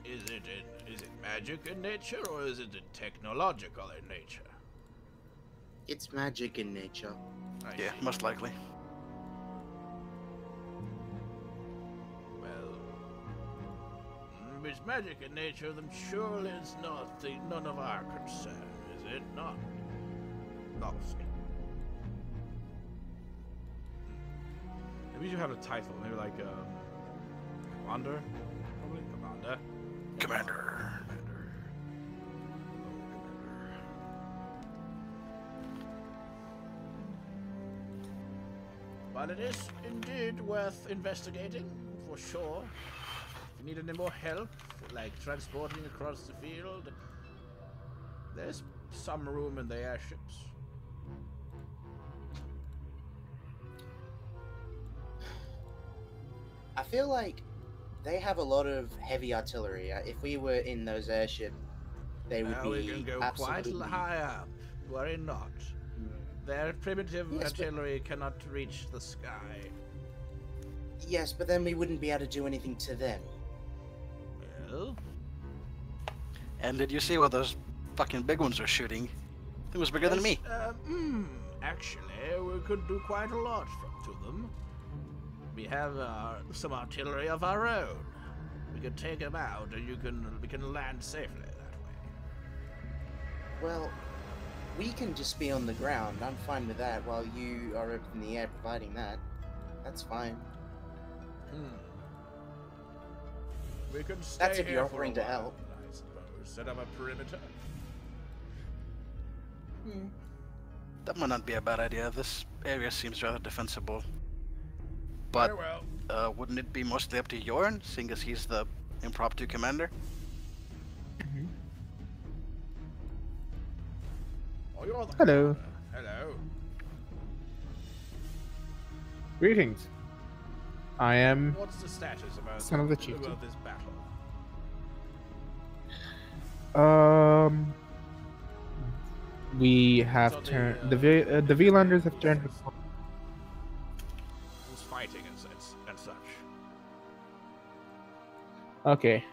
is it magic in nature, or is it technological in nature? It's magic in nature. I Yeah, see. most likely. Well, if it's magic in nature, then surely it's none of our concern, is it? Not. Maybe you have a title, maybe like commander, probably commander. Commander. While it is indeed worth investigating, for sure, if you need any more help, like transporting across the field, there's some room in the airships. I feel like they have a lot of heavy artillery. If we were in those airships, they would be We can go absolutely... quite high up. Worry not. Their primitive Yes, but- artillery cannot reach the sky. Yes, but then we wouldn't be able to do anything to them. Well, And did you see what those fucking big ones are shooting? It was bigger than me. Actually, we could do quite a lot to them. We have some artillery of our own. We can take them out, and we can land safely that way. Well, we can just be on the ground. I'm fine with that while you are up in the air providing that. That's fine. We could stay That's if here you're for offering a to while, help. I suppose. Set up a perimeter. That might not be a bad idea. This area seems rather defensible. Very But well. wouldn't it be mostly up to Jorn, seeing as he's the impromptu commander? Oh, you're the Hello. commander. Hello. Greetings. I am. What's the status about Son of the chieftain. about this battle? We have So the, turned. The Vlanders have turned. Who's fighting and such? Okay.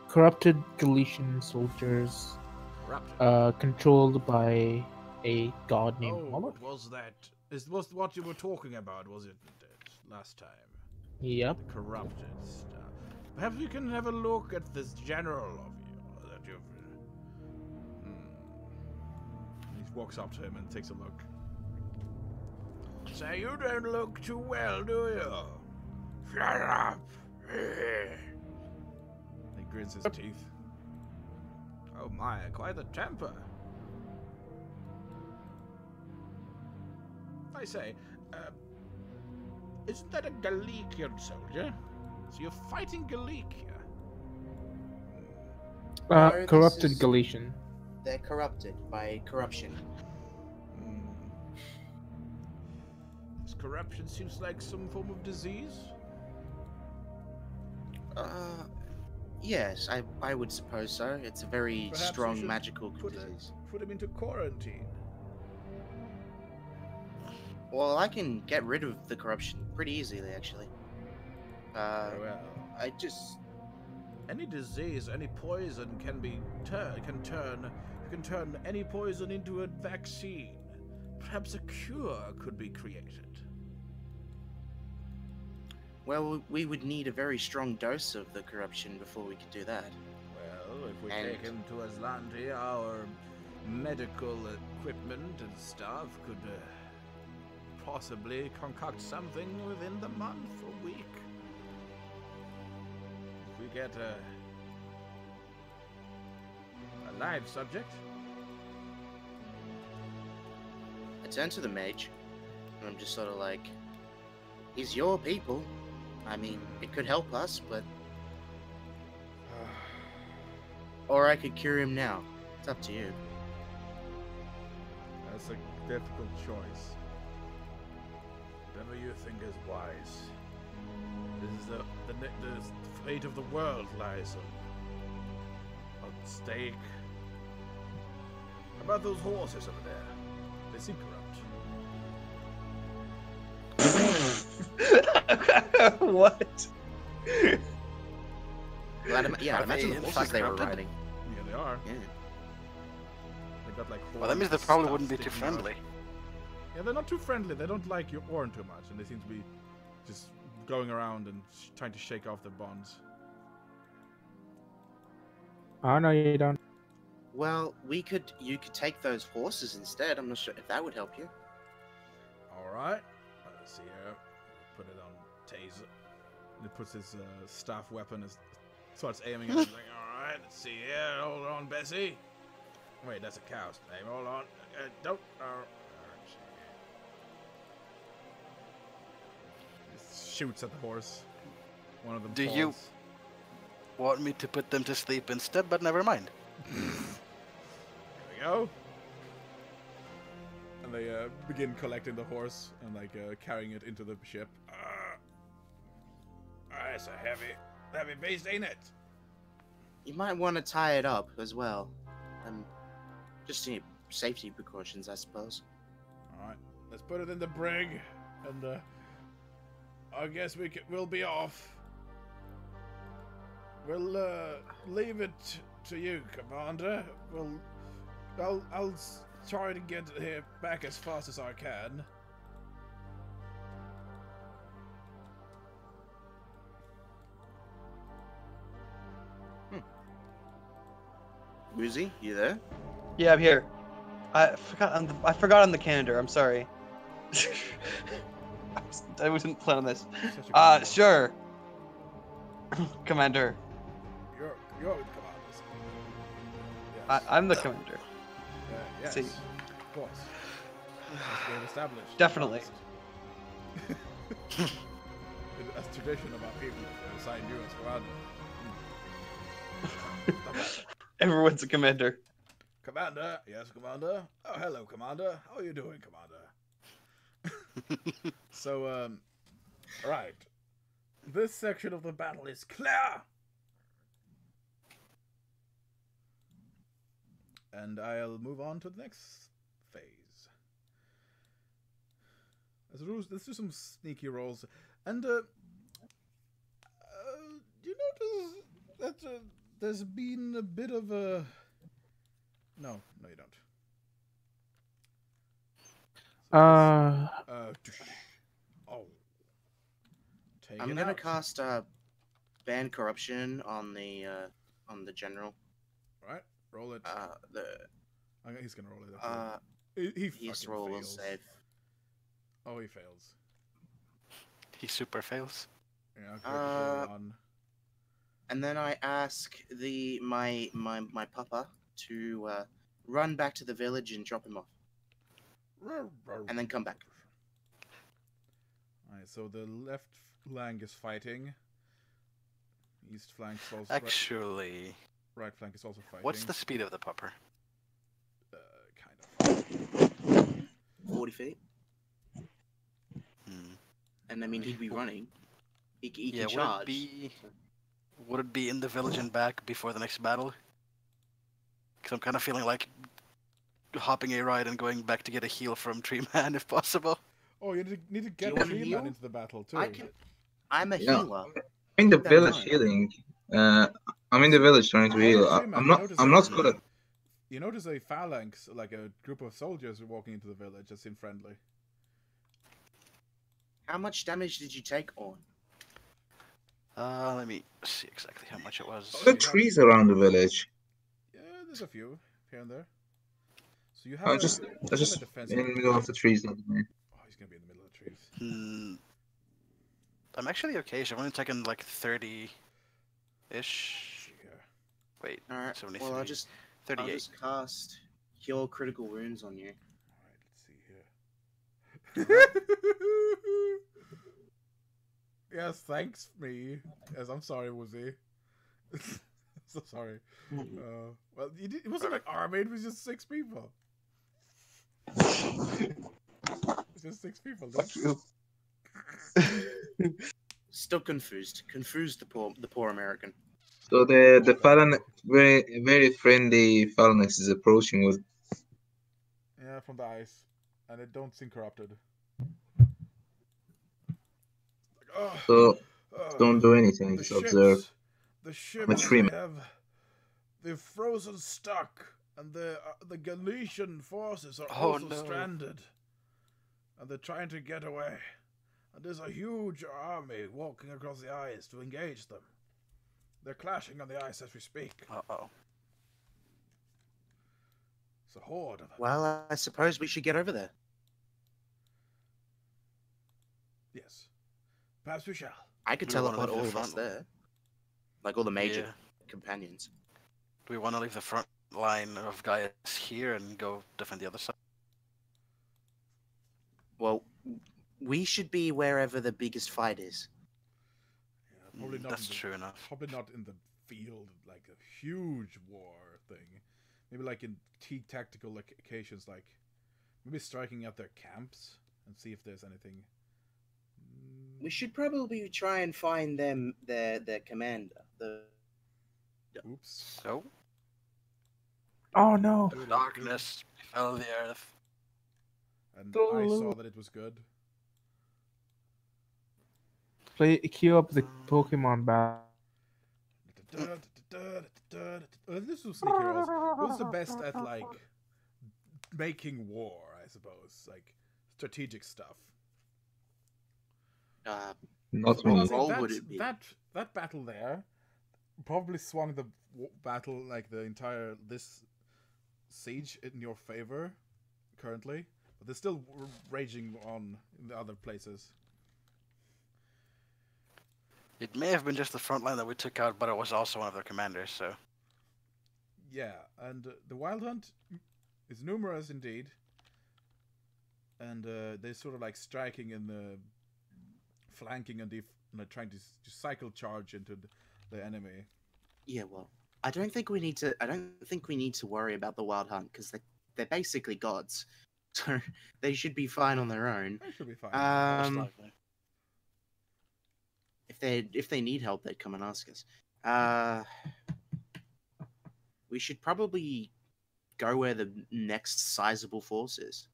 Corrupted Galician soldiers, Corrupted. controlled by a god named Oh, Moloch. was that? Was what you were talking about? Was it last time? Yep. The corrupted stuff. Perhaps we can have a look at this general of you that you've. He walks up to him and takes a look. Say, you don't look too well, do you? Shut up. He grins his teeth. Oh my, quite a temper. I say, isn't that a Galician soldier? So you're fighting Galicia? No, this Corrupted is- Galician. They're corrupted by corruption. This corruption seems like some form of disease. Yes, I would suppose so. It's a very Perhaps we strong should magical put disease. Put him into quarantine. Well, I can get rid of the corruption pretty easily, actually. Very well. I just... Any disease, any poison can turn any poison into a vaccine. Perhaps a cure could be created. Well, we would need a very strong dose of the corruption before we could do that. Well, if we And- take him to Aslanti, our medical equipment and stuff could possibly concoct something within the month or week. If we get a live subject. I turn to the mage, and I'm just sort of like, he's your people. I mean, it could help us, but... Or I could cure him now. It's up to you. That's a difficult choice. Whatever you think is wise. This is the fate of the world lies on stake. How about those horses over there? They seem corrupt. What? Well, I'd Are imagine they the in horses fact they were corrupted? riding. Yeah, they are. Yeah. They got like Well, that means they horns probably stuff wouldn't be too sticking out. friendly. Yeah, they're not too friendly. They don't like your Orn too much, and they seem to be just going around and trying to shake off their bonds. Oh no, you don't. Well, you could take those horses instead. I'm not sure if that would help you. All right. Let's see here. Put it on taser. And he puts his staff weapon and starts aiming at everything. All right. Let's see here. Hold on, Bessie. Wait, that's a cow's name. Hold on. Don't. shoots at the horse. One of them Do falls. you- Want me to put them to sleep instead, but never mind. There we go. And they begin collecting the horse and like carrying it into the ship. It's a heavy beast, ain't it? You might want to tie it up as well. Just safety precautions, I suppose. All right, let's put it in the brig, and I guess we'll be off. We'll leave it to you, Commander. I'll try to get here back as fast as I can. Woozy, you there? Yeah, I'm here. I forgot on the calendar. I'm sorry. I wasn't plan on this. Such a good Sure. Commander. You're the commander. Yes. I'm the commander. Yes. See. Of course. As we have established. Definitely. As tradition of our people to assign you as commander. Everyone's a commander. Commander, yes, Commander. Oh, hello, Commander. How are you doing, Commander? So, right. This section of the battle is clear. And I'll move on to the next phase. Let's do some sneaky rolls. And, you notice that there's been a bit of a... No, you don't. Oh. Take I'm it gonna out. cast ban corruption on the general. Right, roll it. He's gonna roll it. He His fucking roll will fails. save. Oh, he fails. He super fails. Yeah, critical on. And then I ask my papa to run back to the village and drop him off, and then come back. Alright, so the left flank is fighting. East flank is also Actually, right flank is also fighting. what's the speed of the pupper? Kind of. 40 feet. Hmm. And I mean, he'd be running. He can Yeah, charge. would it be in the village and back before the next battle? Because I'm kind of feeling like hopping a ride and going back to get a heal from Tree Man if possible. Oh, you need to get you want Tree heal? Man into the battle too. I'm a Yeah. healer. I'm in the Keep that village mind. healing. I'm in the village trying to Oh, heal. Tree Man, I'm you not. notice I'm that- not good at. You notice a phalanx, like a group of soldiers walking into the village that seem friendly. How much damage did you take on? Let me see exactly how much it was. Are there trees around the village? Yeah, there's a few here and there. So you have I a, just, you I have just a defense. in the middle of the trees. Oh, he's gonna be in the middle of the trees. Hmm. I'm actually okay. So I've only taken like 30-ish. Yeah. Wait, Alright. 73. Well, I'll just 38. cast Cure Critical Wounds on you. Alright, let's see here. Yes, thanks me. Yes, I'm sorry, Woozy. So sorry. Well, it wasn't an army, it was just 6 people. It's just 6 people. Fuck you. Still confused. Confused the poor American. So the Faelin, very friendly Faelin is approaching with. Yeah, from the ice. And it don't seem corrupted. So don't do anything. The Just observe. ships, the a ships, tree they've frozen stuck, and the Galician forces are Oh, also no. stranded, and they're trying to get away. And there's a huge army walking across the ice to engage them. They're clashing on the ice as we speak. Uh-oh. It's a horde of them. Well, I suppose we should get over there. Yes, perhaps we shall. I could Do we wanna teleport leave all the of us front? there. Like all the major Yeah. companions. Do we want to leave the front line of guys here and go defend the other side? Well, we should be wherever the biggest fight is. Yeah, probably not. That's true enough. Probably not in the field, like a huge war thing. Maybe like in tactical occasions, like maybe striking out their camps and see if there's anything. We should probably try and find them their commander. Oops. So, Oh no! Do it, darkness fell the earth. and I saw that it was good. Queue up the Pokemon battle. This was sneaky rolls. It was the best at like making war, I suppose, like strategic stuff. Not So me. honestly, role would it be? that battle there probably swung the battle, like the entire this siege, in your favor currently, but they're still raging on in the other places. It may have been just the front line that we took out, but it was also one of their commanders, so. Yeah, and the Wild Hunt is numerous indeed, and they're sort of like striking and flanking and trying to cycle charge into the enemy. Yeah, well, I don't think we need to. I don't think we need to worry about the Wild Hunt because they're basically gods, so they should be fine on their own. That should be fine. Most Um, likely. if they need help, they'd come and ask us. We should probably go where the next sizable force is,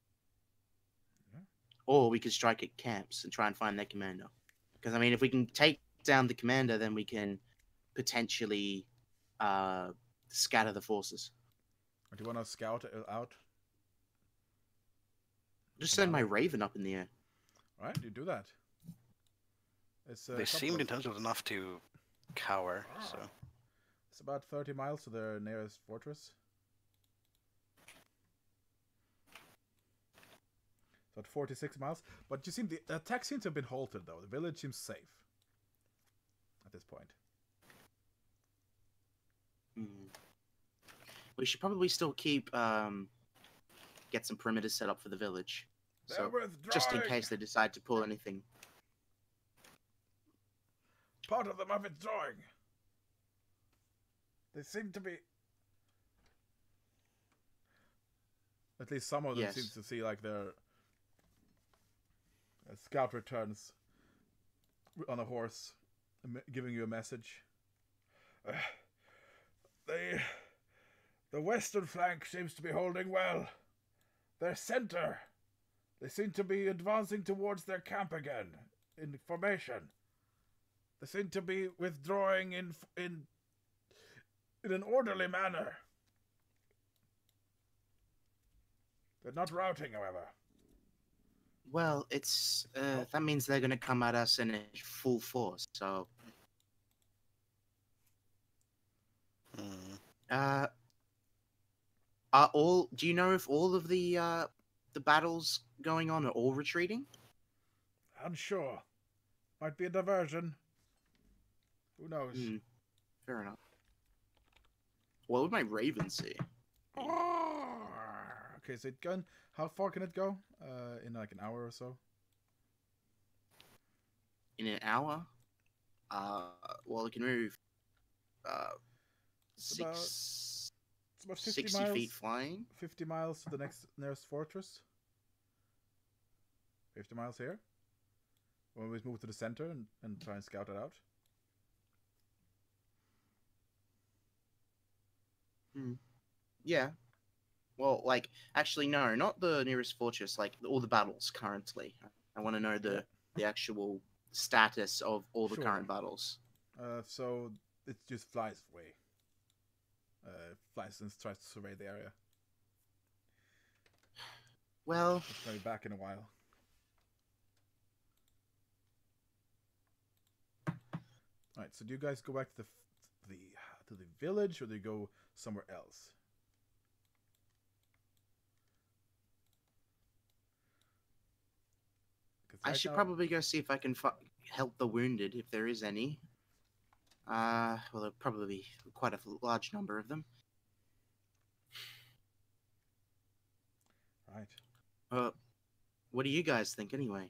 Yeah. or we could strike at camps and try and find their commander. Because I mean, if we can take down the commander, then we can potentially scatter the forces. Do you want to scout out? Just send my raven up in the air. All right, you do that. It's They seemed intelligent enough to cower, so. It's about 30 miles to their nearest fortress. So at 46 miles. But you see, the attack seems to have been halted, though. The village seems safe at this point. We should probably still keep get some perimeters set up for the village. So just in case they decide to pull anything. Part of them are withdrawing. They seem to be. At least some of them Yes. seem to see like their scout returns on a horse, giving you a message. The western flank seems to be holding well. Their center, they seem to be advancing towards their camp again in formation. They seem to be withdrawing in an orderly manner. They're not routing, however. Well, it's that means they're going to come at us in a full force. So, are all? Do you know if all of the battles going on are all retreating? Unsure. Might be a diversion. Who knows? Fair enough. What would my raven see? Okay, so it can. How far can it go? In like an hour or so. In an hour? Well, it can move. It's about 50 60 miles. feet flying. 50 miles to the nearest fortress. 50 miles here. When we move to the center and try and scout it out. Yeah. Well, like, actually, no, not the nearest fortress. Like all the battles currently. I want to know the actual status of all the Sure. current battles. So it just flies away. Flies and tries to survey the area. Well, It's gonna be back in a while. All right. So do you guys go back to the village, or do you go somewhere else? I should probably go see if I can help the wounded, if there is any. Well, there'll probably be quite a large number of them. Right. What do you guys think, anyway?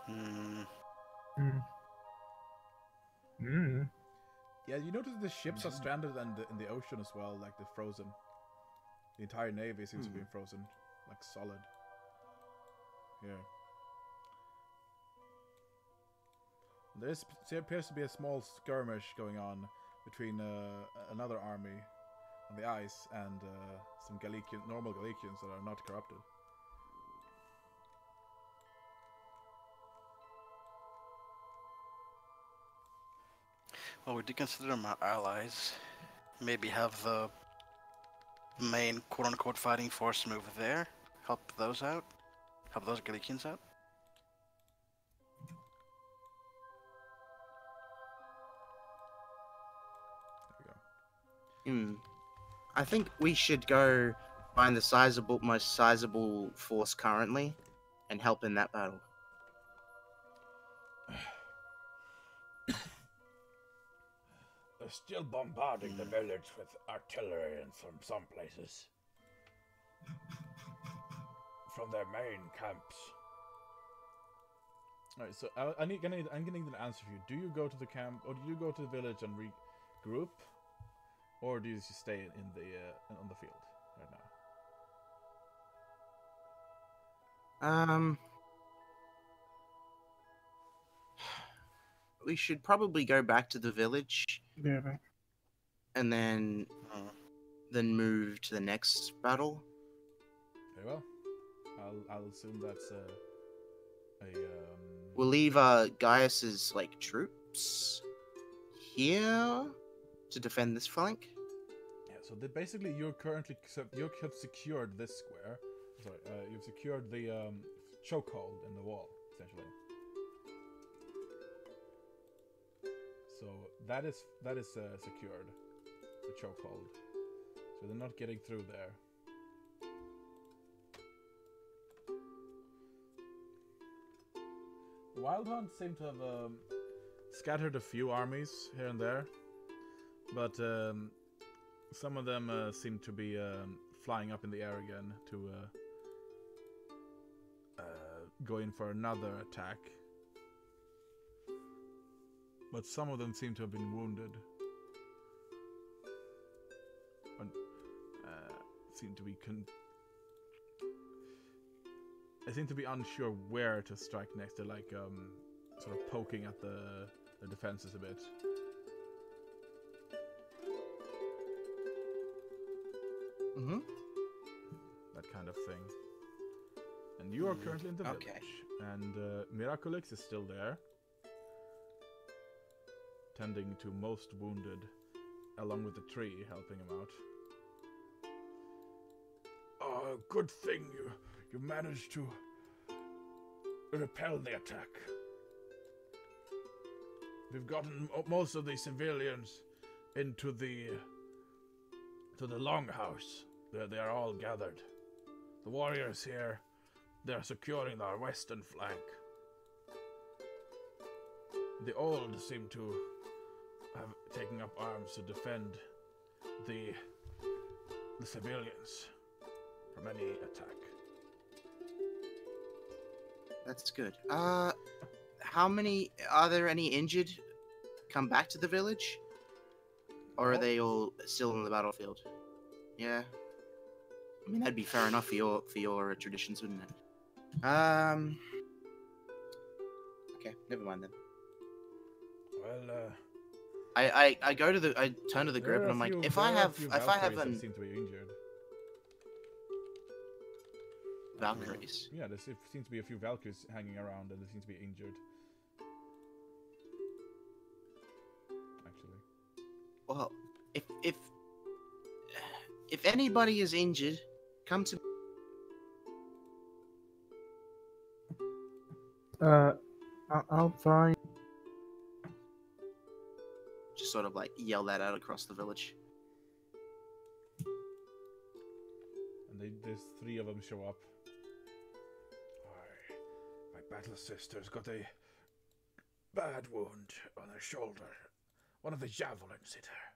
Hmm. Yeah, you notice the ships are stranded in the ocean as well, like they're frozen. The entire navy seems to be frozen, like solid. Here. There appears to be a small skirmish going on between another army on the ice and some normal Galicians that are not corrupted. Well, we do consider them our allies. Maybe have the main quote-unquote fighting force move there. Help those out. Help those Galicians out. There we go. I think we should go find the most sizable force currently, and help in that battle. They're still bombarding the village with artillery and from some places. From their main camps. Alright, so I'm gonna need an answer for you. Do you go to the camp, or do you go to the village and regroup? Or do you just stay in the on the field right now? We should probably go back to the village Yeah. and then move to the next battle. Very well. I'll assume that's We'll leave Gaius's troops here to defend this flank. Yeah. So basically, you have secured this square. Sorry, you've secured the chokehold in the wall, essentially. So that is secured, the chokehold. So they're not getting through there. The Wild Hunt seem to have scattered a few armies here and there, but some of them seem to be flying up in the air again to go in for another attack. But some of them seem to have been wounded. But seem to be I seem to be unsure where to strike next. They're sort of poking at the defenses a bit. Mm-hmm. That kind of thing. And you are currently in the village. Okay. And Miraculix is still there, tending to most wounded, along with the tree, helping him out. Oh, good thing you managed to repel the attack. We've gotten most of the civilians into the longhouse. They are all gathered. The warriors here, they are securing our western flank. The old seem to have taken up arms to defend the civilians from any attack. That's good. How many are there? Any injured come back to the village, or are they all still in the battlefield? Yeah, I mean that'd be fair enough for your traditions, wouldn't it? Okay, never mind then. Well, I turn to the group and I'm like, if I have that seem to be injured. Valkyries. Yeah, there seems to be a few Valkyries hanging around, and they seem to be injured. Actually. Well, if anybody is injured, come to. I'll find. Just sort of yell that out across the village. And there's three of them show up. My battle sister's got a bad wound on her shoulder. One of the javelins hit her.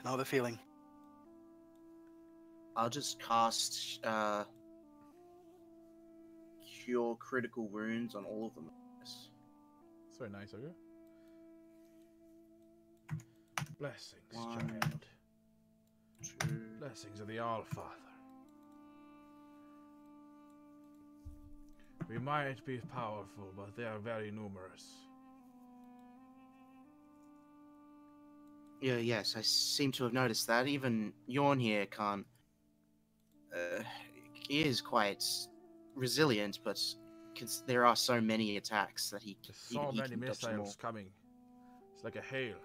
How are they feeling? I'll just cast cure critical wounds on all of them. Yes. That's very nice of you. Blessings, One. child. 2. Blessings of the All-Father. We might be powerful, but they are very numerous. Yeah, yes, I seem to have noticed that. Even Yorn here can't. He is quite resilient, but there are so many attacks that he There's so many can dodge them all. missiles coming. It's like a hail.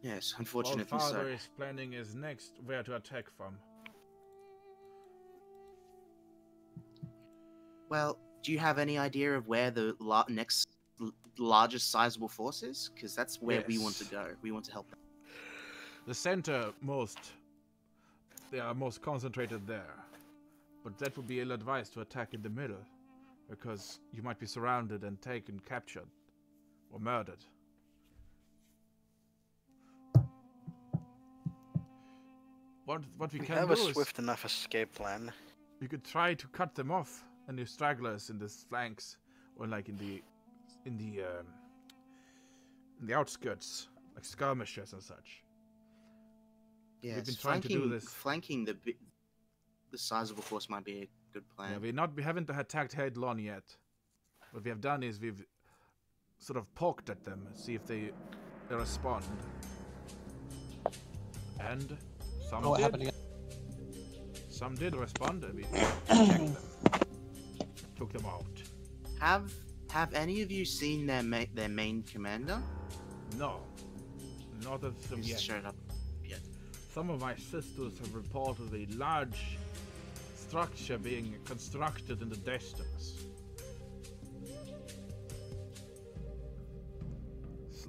Yes, unfortunately All-Father so. is planning his next where to attack from. Well, do you have any idea of where the next largest sizable force is? Because that's where we want to Yes. go. We want to help them. The center they are most concentrated there. But that would be ill-advised to attack in the middle, because you might be surrounded and taken, captured, or murdered. What we We can have do a is swift enough escape plan. you could try to cut them off, and the stragglers in the flanks, or like in the outskirts, like skirmishers and such. Yes, been trying to do this. Flanking the sizable force might be a good plan. Yeah, we haven't attacked head-on yet. What we have done is we've sort of poked at them, see if they respond. And some What did. happened again? Some did respond, and we checked them. Took them out. Have any of you seen their main commander? No. Not as of He's yet. showed up yet. Some of my sisters have reported a large structure being constructed in the distance.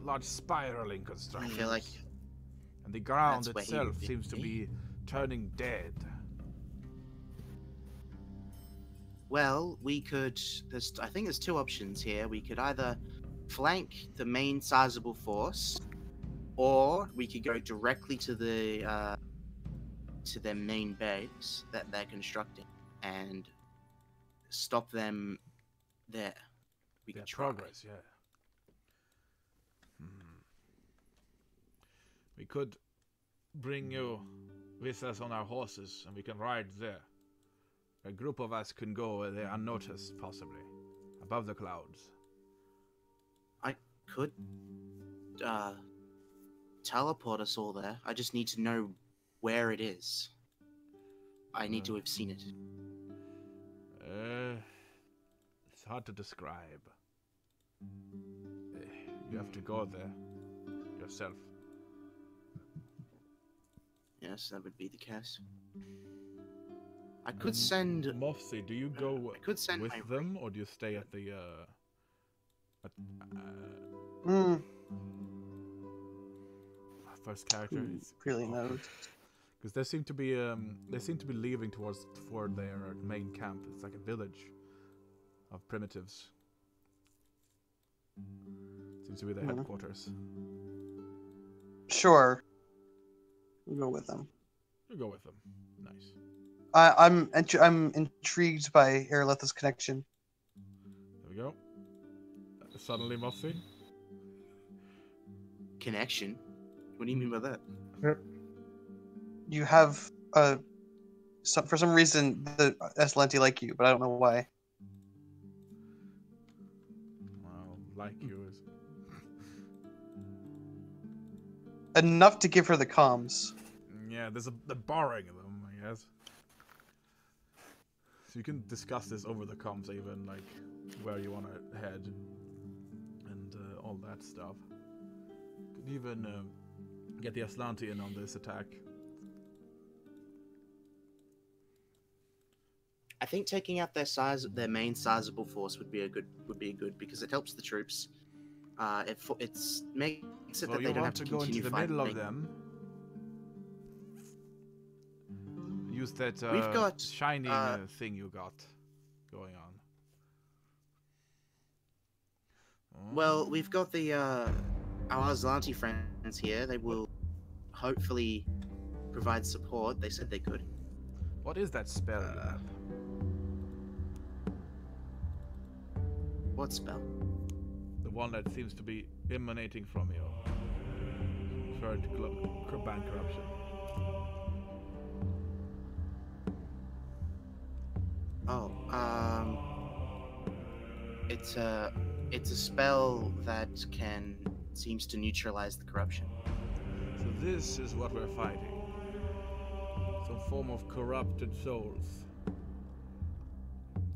Large spiraling I construction. feel like And the ground that's where he itself would seems to be turning dead. well, we could. I think there's two options here. We could either flank the main sizable force, or we could go directly to their main base that they're constructing and stop them there. We Their could try. progress, yeah. We could bring you with us on our horses, and we can ride there. A group of us can go there unnoticed, possibly, above the clouds. Could teleport us all there. I just need to know where it is. I need to have seen it. It's hard to describe. You have to go there yourself. Yes, that would be the case. I could send. Mofsy, do you go I could send with my them, or do you stay at the first character? Really knows. Because they seem to be leaving toward their main camp. It's like a village of primitives. Seems to be their headquarters. Sure. We'll go with them. You go with them. Nice. I'm intrigued by Aerletha's connection. There we go. Suddenly, Mofsy. Connection? What do you mean by that? You have for some reason the Eslanti like you, but I don't know why. Well, like you is. Enough to give her the comms. Yeah, there's the borrowing of them, I guess. So you can discuss this over the comms, even like where you want to head and all that stuff. Could even get the Aslanti in on this attack. I think taking out their main sizable force would be good because it helps the troops. It makes it So that you they don't have want to to go into continue the middle of fighting. them. Use that We've got, shining thing you got going on. Well, we've got the our Aslanti friends here. They will hopefully provide support. They said they could. What is that spell you have? What spell? The one that seems to be emanating from you. Trying to ban corruption. Oh, it's a spell that seems to neutralize the corruption. So this is what we're fighting. Some form of corrupted souls.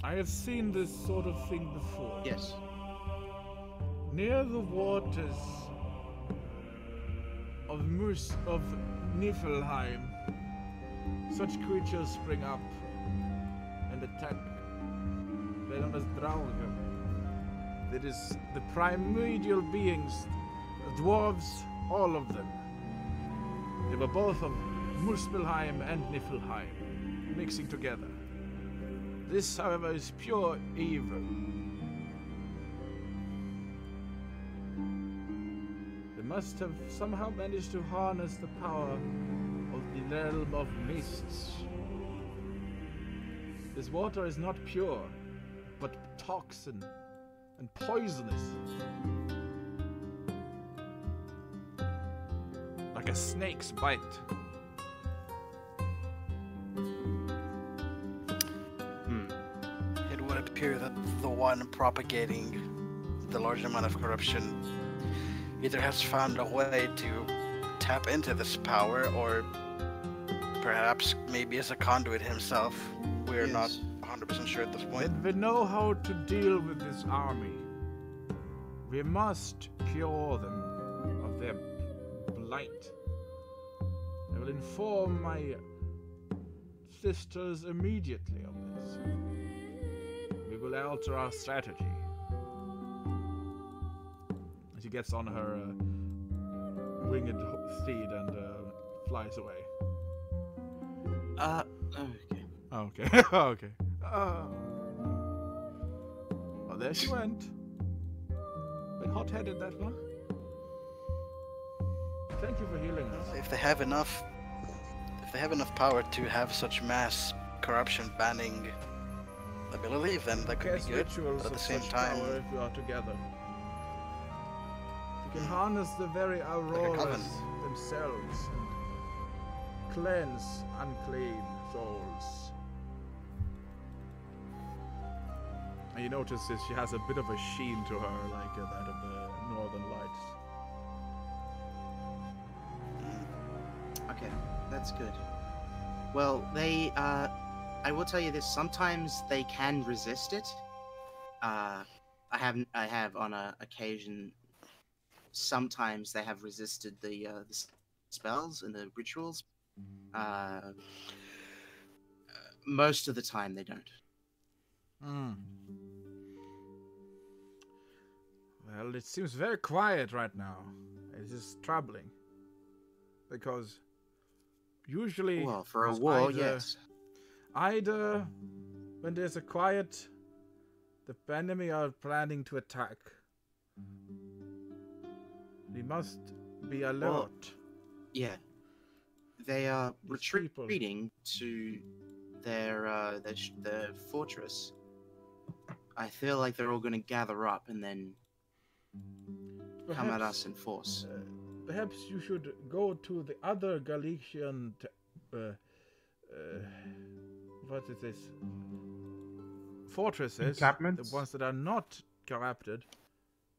I have seen this sort of thing before. Yes. Near the waters of Niflheim, such creatures spring up and attack. They're known as Draugr. That is the primordial beings, dwarves, all of them. They were both of Muspelheim and Niflheim, mixing together. This, however, is pure evil. They must have somehow managed to harness the power of the realm of mists. This water is not pure, but toxin and poisonous. Like a snake's bite. It would appear that the one propagating the large amount of corruption either has found a way to tap into this power, or perhaps maybe as a conduit himself. We're not 100% sure at this point. And we know how to deal with this army. We must cure them of their blight. I will inform my sisters immediately of this. We will alter our strategy. And she gets on her winged steed and flies away. Okay. Okay. Okay. Oh, there she went. Bit hot-headed, that one. Thank you for healing us. If they have enough power to have such mass corruption banning ability, then that could Cast be good. rituals But at the of same such time, power if we are together. You can harness the very coven. auroras themselves and cleanse unclean souls. And you notice that she has a bit of a sheen to her, like that of the Northern Lights. Okay, that's good. Well, they, I will tell you this. Sometimes they can resist it. I have on a occasion. Sometimes they have resisted the spells and the rituals. Most of the time, they don't. Well, it seems very quiet right now. It is troubling. Because usually... Well, for a there's war, either- yes. Either when there's a quiet, the enemy are planning to attack. We must be alert. Yeah. They are These people. retreating to their fortress. I feel like they're all going to gather up and then come at us in force. Perhaps you should go to the other Galician... what is this? Fortresses. Encampments? The ones that are not corrupted.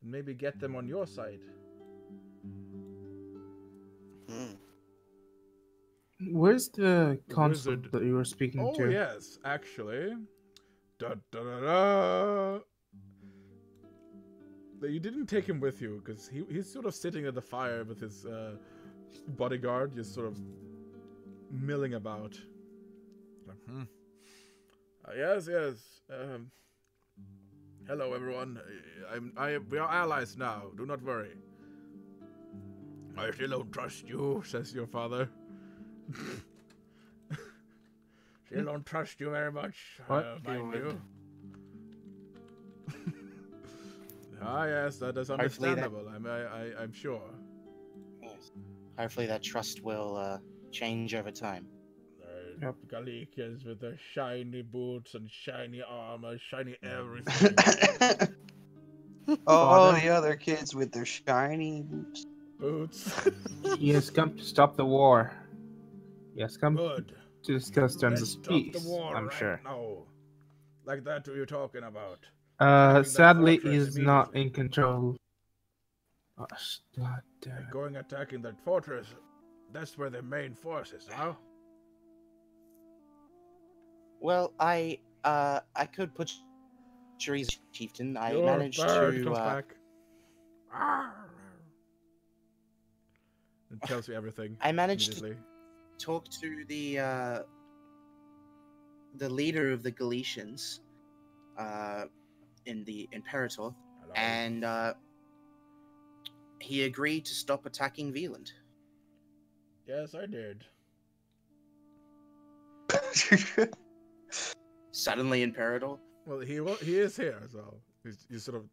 And maybe get them on your side. Where's the consul wizard. that you were speaking Oh, to? yes, actually. Da, da, da, da. You didn't take him with you, because he's sort of sitting at the fire with his bodyguard, just sort of milling about. Yes. Hello, everyone. We are allies now. Do not worry. I still don't trust you, says your father. Still don't trust you very much. What? Mind you. Yes, that is understandable. I'm sure. Yes. Hopefully that trust will change over time. Yep. Galicians with their shiny boots and shiny armor, shiny everything. Oh, Father? the other kids with their shiny Boots. He has come to stop the war. He has come Good. to discuss terms Let's of stop peace, the war I'm right sure. now. Like that you're talking about. Attacking that Sadly, fortress he's not immediately. in control. Oh, God damn And it. going attacking that fortress, that's where the main force is now. Well, I could put Shari's chieftain. I Your managed bird to. comes back. And tells you everything. I managed to immediately. talk to the leader of the Galicians, in the Imperator, Hello. and he agreed to stop attacking Veland. Yes, I did. Suddenly, Imperator. Well, he is here, so he's sort of.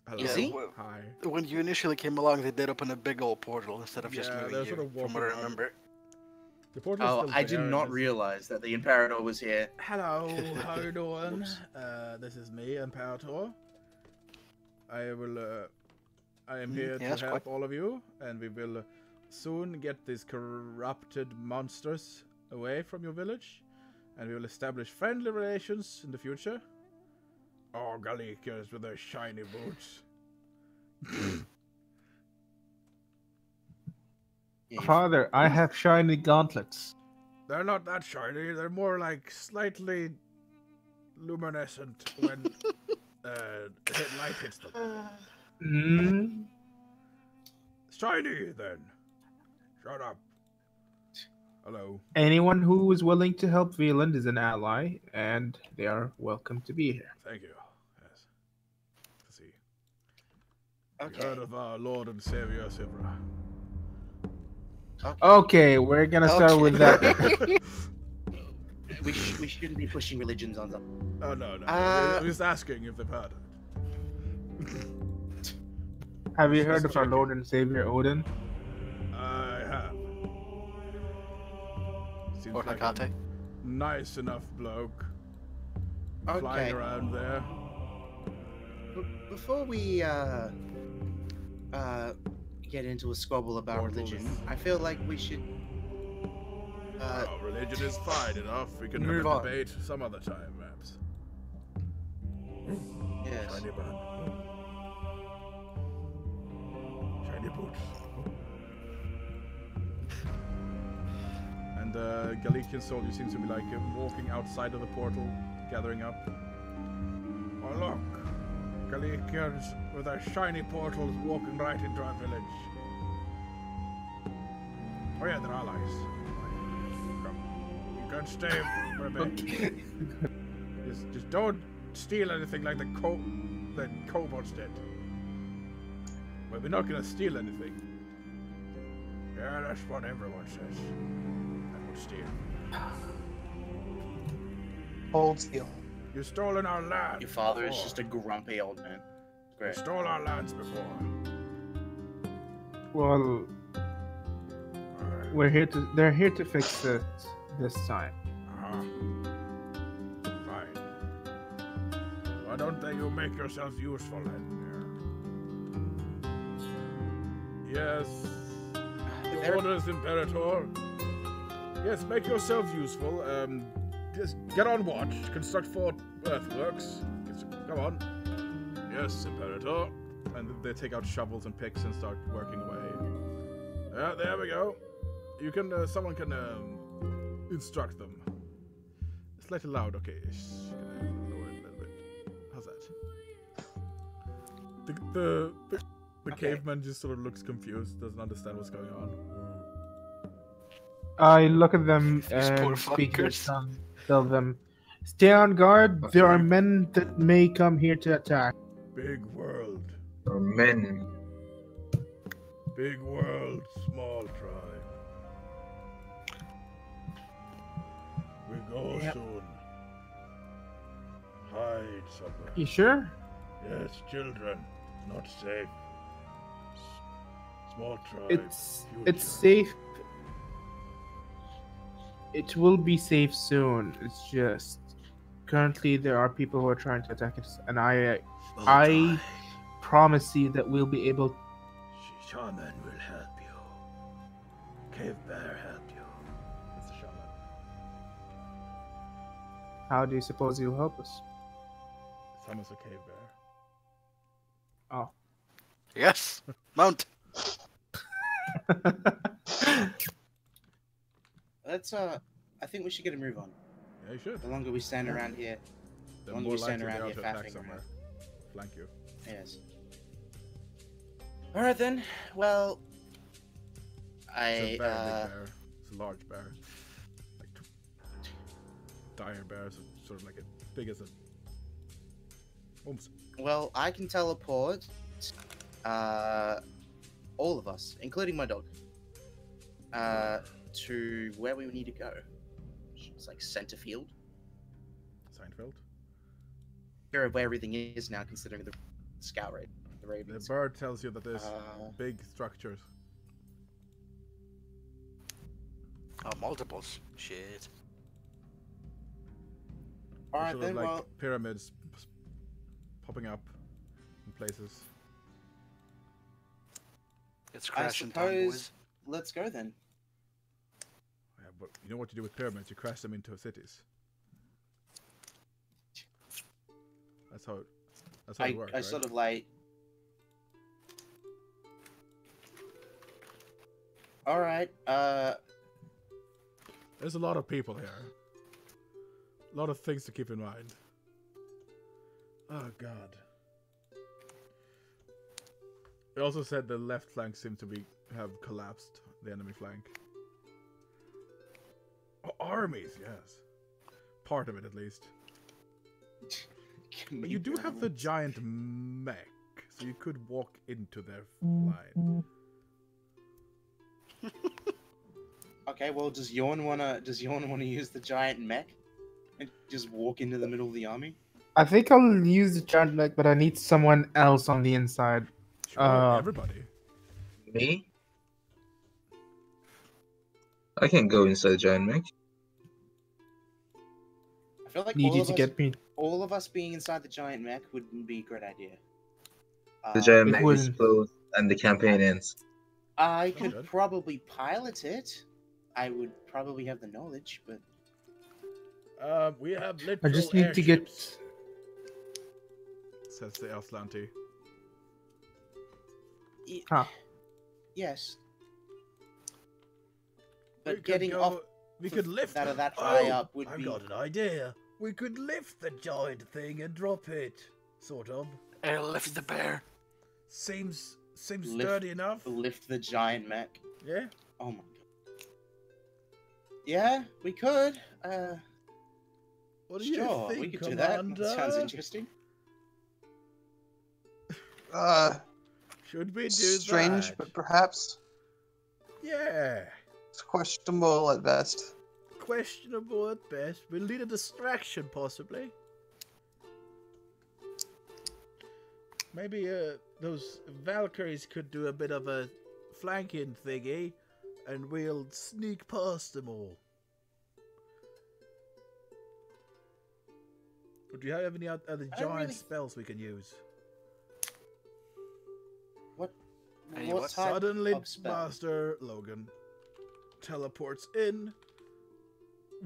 Hello. Is he? Hi. When you initially came along, they did open a big old portal instead of just Yeah, moving they're you, sort of from what I walking around. remember. The portal's Oh, still I did there, not and realize that the Imperator was here. Hello, how you doing? Oops. This is me, Imperator. I am here to yes, help quite. all of you, and we will soon get these corrupted monsters away from your village, and we will establish friendly relations in the future. Oh, Galicians with their shiny boots. Father, I have shiny gauntlets. They're not that shiny. They're more like slightly luminescent when light hits them. Mm, Shiny, then. Shut up. Hello. anyone who is willing to help Veland is an ally, and they are welcome to be here. Thank you. Yes. To see. You Okay. heard of our Lord and Savior Sivra? Okay, we're gonna start with that. We shouldn't be pushing religions on them. Oh, no. I'm just asking if they've heard it. Have you heard Just of our checking. Lord and Savior Odin? I have. Seems Or like Hecate. a nice enough bloke. Okay. Flying around there. Before we get into a squabble about Portals. religion, I feel like we should Oh, religion is fine enough. We can move have a on. debate some other time, perhaps. yes. Shiny bun. Shiny boots. And Galician soldiers seem to be like walking outside of the portal, gathering up. Oh look! Galicians with their shiny portals walking right into our village. Oh yeah, they're allies. Come. You can stay for a bit. Just don't steal anything like the kobolds did. Well, we're not gonna steal anything. Yeah, that's what everyone says. I would steal. Hold still. You've stolen our land. Your father is before. just a grumpy old man. You Great. stole our lands before. Well, they're here to fix it this time. Uh-huh. Fine. Why don't you make yourself useful then? Yes. There- Orders, Imperator. Yes, make yourself useful. Just get on watch. Construct 4 earthworks. Come on. Yes, Imperator. And they take out shovels and picks and start working away. There we go. You can. Someone can instruct them. Slightly loud. Okay. Lower it a little bit. How's that? The Okay. caveman just sort of looks confused. Doesn't understand what's going on. I look at them These poor and speak their fuckers. tongue. Tell them, stay on guard. There are men that may come here to attack. Big world. Men. Big world, small tribe. We go Yep. soon. Hide somewhere. You sure? Yes, children. Not safe. Small tribe. It's future. safe. It will be safe soon. It's just currently there are people who are trying to attack us, and I promise you that we'll be able. Shaman will help you. Cave Bear help you. That's the shaman. How do you suppose he'll help us? Summons a cave bear. Oh. Yes, mount. Let's I think we should get a move on. Yeah, you should. The longer we stand around here, They're longer more we stand likely around they are here to attack faffing somewhere. around. Flank you. Yes. All right then. Well, It's a very big bear. It's a large bear. Like dire bears, sort of like as big as a. Oops. well, I can teleport. All of us, including my dog, to where we need to go. It's like center field. Seinfeld. Sure of where everything is now, considering the scout rate, the The ravens. bird tells you that there's Uh, big structures. Oh, multiples. Shit. All right Sort of then. like Well, pyramids popping up in places. I It's crashing down, suppose boys. let's go then. Yeah, but you know what you do with pyramids? You crash them into cities. That's how it works, I right? sort of like. All right. There's a lot of people here. A lot of things to keep in mind. Oh god. It also said the left flank seemed to have collapsed, the enemy flank. Oh, armies, yes. Part of it at least. But you do have the giant mech, so you could walk into their line. Okay. Well, does Yorn wanna use the giant mech and just walk into the middle of the army? I think I'll use the giant mech, but I need someone else on the inside. Sure, everybody. Me? I can go inside the giant mech. I feel like Need all you of to us, get me. all of us being inside the giant mech wouldn't be a great idea. The giant it mech wouldn't. explodes and the campaign ends. I Sounds could good. probably pilot it. I would probably have the knowledge, but We have I literal just need to airships, get. says the Aslanti. Huh. yes. We But could getting go- off We could lift that high up would I've be. got an idea. We could lift the giant thing and drop it. Sort of. I'll lift the bear. Seems Lift- sturdy enough. Lift the giant mech. Yeah. Oh my god. Yeah, we could. What do you Sure, think, we could do Commander? that. Sounds interesting. Should we do Strange, that? but perhaps Yeah. it's questionable at best. Questionable at best. We'll need a distraction, possibly. Maybe those Valkyries could do a bit of a flanking thingy, and we'll sneak past them all. Or do you have any other I don't giant really- spells we can use? Hey, What what? type Suddenly, of spell? Master Logan teleports in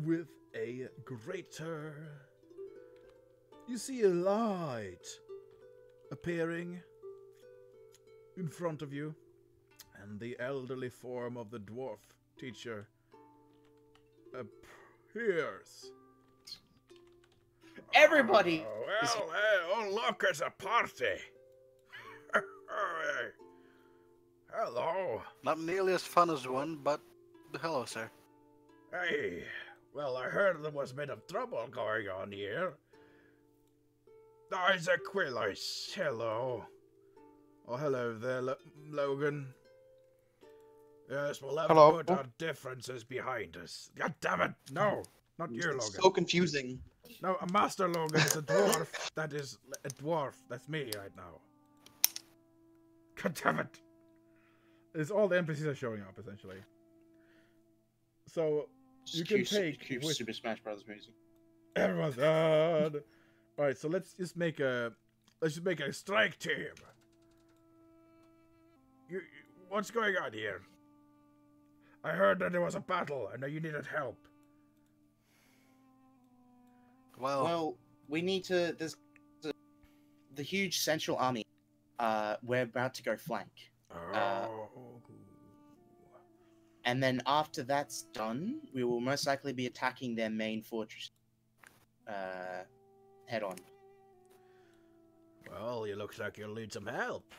with a greater. You see a light appearing in front of you, and the elderly form of the dwarf teacher appears. Everybody! Oh, well, hey, oh, look, it's a party. Hello. Not nearly as fun as one, but hello, sir. Hey, well, I heard there was a bit of trouble going on here. Isaac Quillis, hello. Oh, hello there, Logan. Yes, we'll have Hello. to put our differences behind us. God damn it! No, not you, Logan. So confusing. No, a Master Logan is a dwarf. That is a dwarf. That's me right now. God damn it! It's all the NPCs are showing up, essentially. So, You can take cue with- Super Smash Brothers music. Everyone's on. All right, so let's just make a strike team. What's going on here? I heard that there was a battle. I know you needed help. Well, We need to. There's the huge central army. We're about to go flank. Oh. And then after that's done, we will most likely be attacking their main fortress. Head on. Well, it looks like you'll need some help.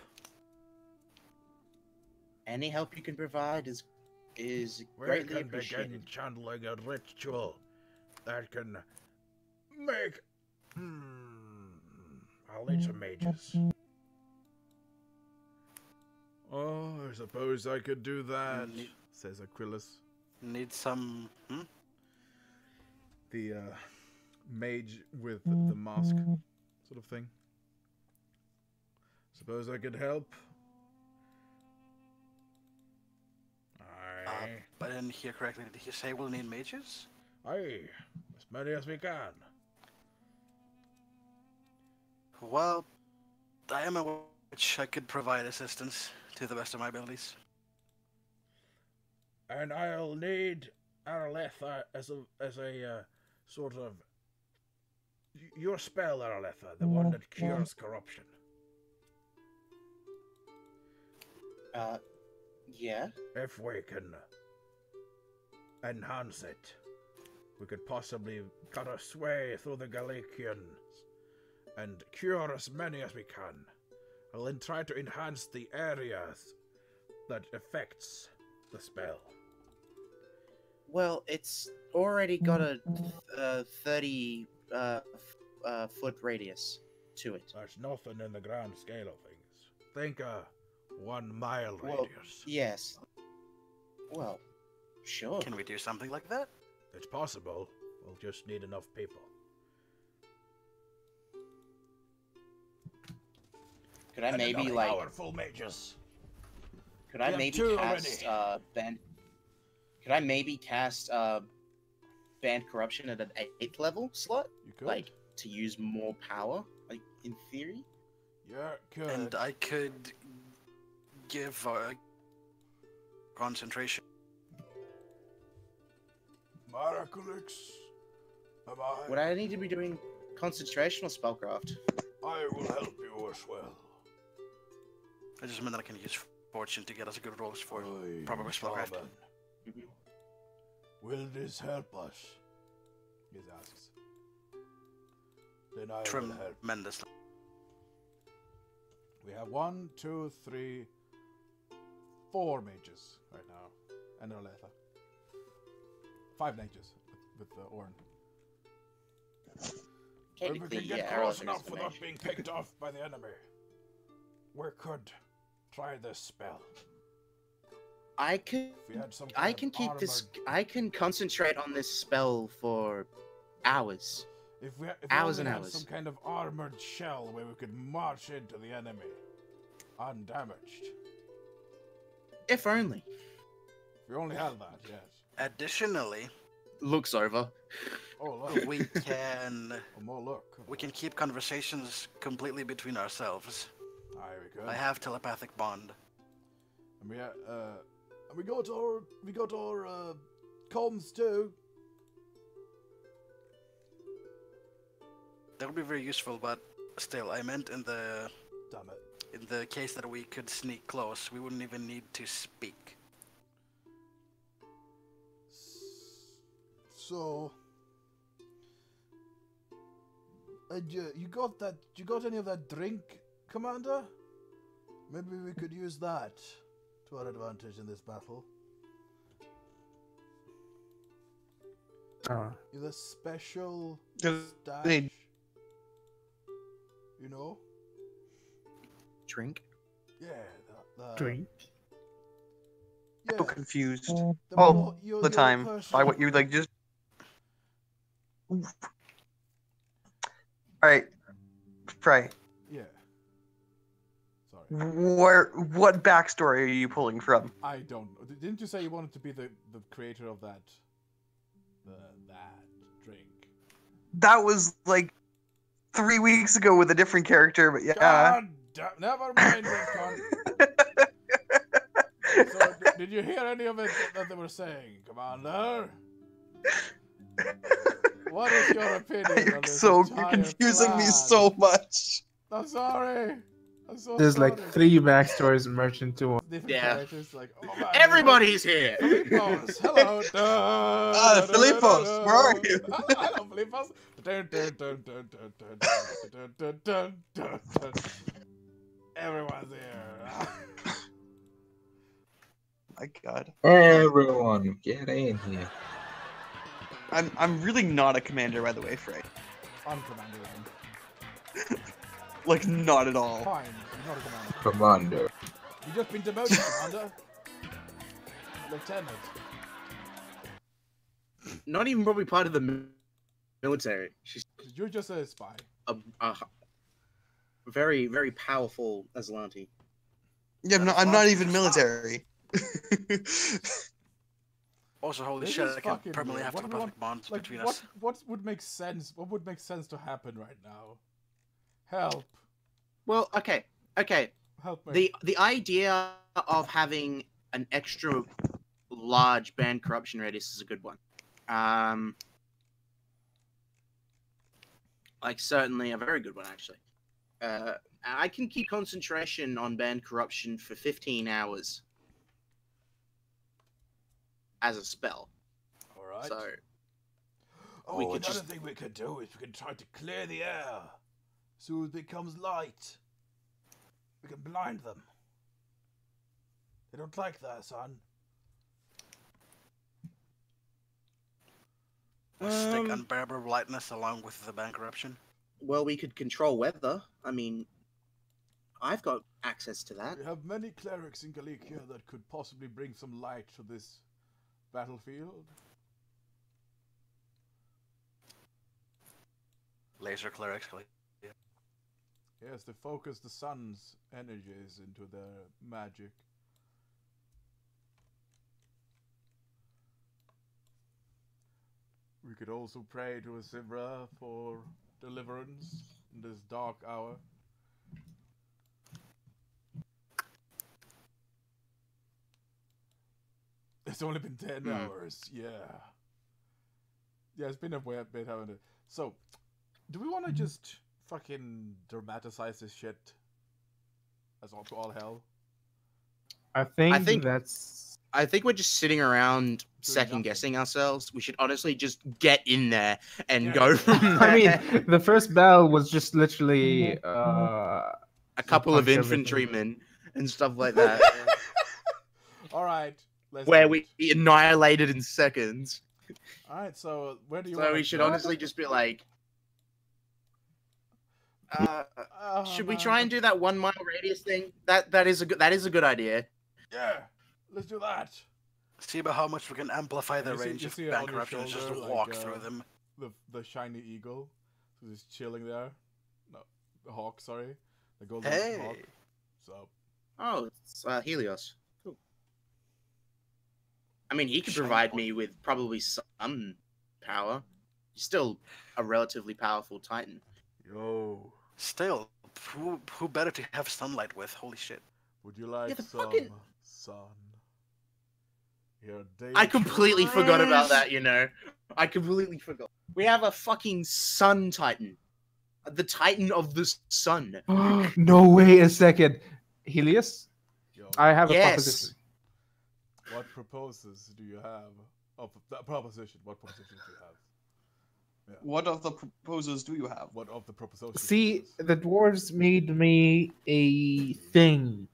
Any help you can provide is We greatly can appreciated. begin channeling a ritual that can make. I'll need some mages. Oh, I suppose I could do that, says Aquilus. need some. The mage with the mask sort of thing. Suppose I could help. Aye. But I didn't hear correctly. Did he say we'll need mages? Aye. As many as we can. Well, I am aware which I could provide assistance to the best of my abilities. And I'll need Araletha as a sort of your spell, Araletha, the one that cures corruption. Yeah. If we can enhance it, we could possibly cut a sway through the Galicians and cure as many as we can. I'll then try to enhance the areas that affects the spell. Well, it's already got a 30 foot radius to it. That's nothing in the grand scale of things. Think a 1 mile Well, radius. yes. Well, sure. Can we do something like that? It's possible. We'll just need enough people. Could I And maybe enough like? powerful mages. Could I We have maybe two cast band? Could I maybe cast band corruption at an 8th level slot, You could. like to use more power, like in theory? Yeah, could. And I could give concentration. Miraculix, am I? Would I need to be doing concentration or spellcraft? I will help you as well. I just meant that I can use fortune to get us good rolls for Aye, proper spellcraft. shaman. Mhm. Will this help us? He asks. Then I will help. Tremendously. We have 1, 2, 3, 4 mages right now, and Arletha. 5 mages with the Orn. If we Technically, can get yeah, close Arletha enough is the without mage. being picked off by the enemy, we could try this spell. I can. If we had some I kind can of keep this. armored- I can concentrate on this spell for hours. If we hours only and had hours. some kind of armored shell where we could march into the enemy undamaged. If only. If we only had that, yes. Additionally, Looks over. Oh, look. we can Oh, more look. keep conversations completely between ourselves. Aye, we could. I have telepathic bond. And we got our comms too. That would be very useful, but still, I meant in the Damn it. case that we could sneak close, we wouldn't even need to speak. So, and you got that? You got any of that drink, Commander? Maybe we could use that to our advantage in this battle. The special Does stash. they- You know? Drink. Yeah. The Drink. Yeah. So confused the all mo- your- the your time by personal- what you like just. All right, Frey. Yeah. Sorry. What backstory are you pulling from? I don't know. Didn't you say you wanted to be the creator of that that drink. That was like 3 weeks ago with a different character, but yeah. God damn, never mind, retcon. So, did you hear any of it that they were saying, Commander? What is your opinion You're on this so entire you're confusing me plan? so much. I'm sorry. I'm so There's sorry. like 3 backstories merged into one. Different Yeah. characters, like, oh man, Everybody's here. Philippos, hello. Philippos, where are you? Hello, Philippos. Dun, dun, dun, dun, dun, dun, dun, dun, dun, dun, dun. Everyone's here. My God. Everyone, get in here. I'm really not a commander, by the way, Frey. I'm commander then. Like, not at all. Fine, you're not a commander. Commander. You've just been demoted, Commander. Lieutenant. Not even probably part of the military. She's You're just a spy. a very, very powerful Aslanti. Yeah, I'm not even military. Also, holy This shit, is I can fucking permanently weird. have What the do we perfect bonds Like, between what, us. what would make sense? What would make sense to happen right now? Help. Well, okay. Help me. The idea of having an extra large band corruption radius is a good one. Like certainly a very good one actually. I can keep concentration on band corruption for 15 hours as a spell. Alright. So Oh, we could another just- thing we could do is we can try to clear the air. So it becomes light. We can blind them. They don't like that, son. Stick unbearable lightness along with the bank corruption. well, we could control weather. I mean, I've got access to that. We have many clerics in Galicia that could possibly bring some light to this battlefield. Laser clerics. Yes, they focus the sun's energies into their magic. We could also pray to Asibra for deliverance in this dark hour. It's only been 10 hours, yeah. Yeah, it's been a weird bit, haven't it? So, do we want to just fucking dramatize this shit as all to all hell? I think that's. I think we're just sitting around second guessing ourselves. We should honestly just get in there and go from there. I mean, the first battle was just literally a couple of punch everything. infantrymen and stuff like that. All right, let's Where do we it. annihilated in seconds. All right, so where do you? So wanna we should go? honestly just be like, should we man. try and do that 1 mile radius thing? That is a good idea. Yeah, let's do that. See about how much we can amplify the You see- range you of see it bank on your corruption is just to shoulder, walk like, through them. The shiny eagle, who's just chilling there. No, the hawk. Sorry, the golden Hey! hawk. So Oh, it's Helios. Cool. I mean, he could Shiny provide one. me with probably some power. He's still a relatively powerful Titan. yo, Still, who better to have sunlight with? Holy shit. would you like the some fucking- sun? Your day I completely forgot about trades. that, you know. I completely forgot. We have a fucking Sun Titan. The Titan of the Sun. no, wait a second. Helios? Yo, I have a Yes. proposition. what proposals do you have of that proposition? What propositions do you have? What of the proposals do you have? What of the propositions? See, the dwarves made me a thing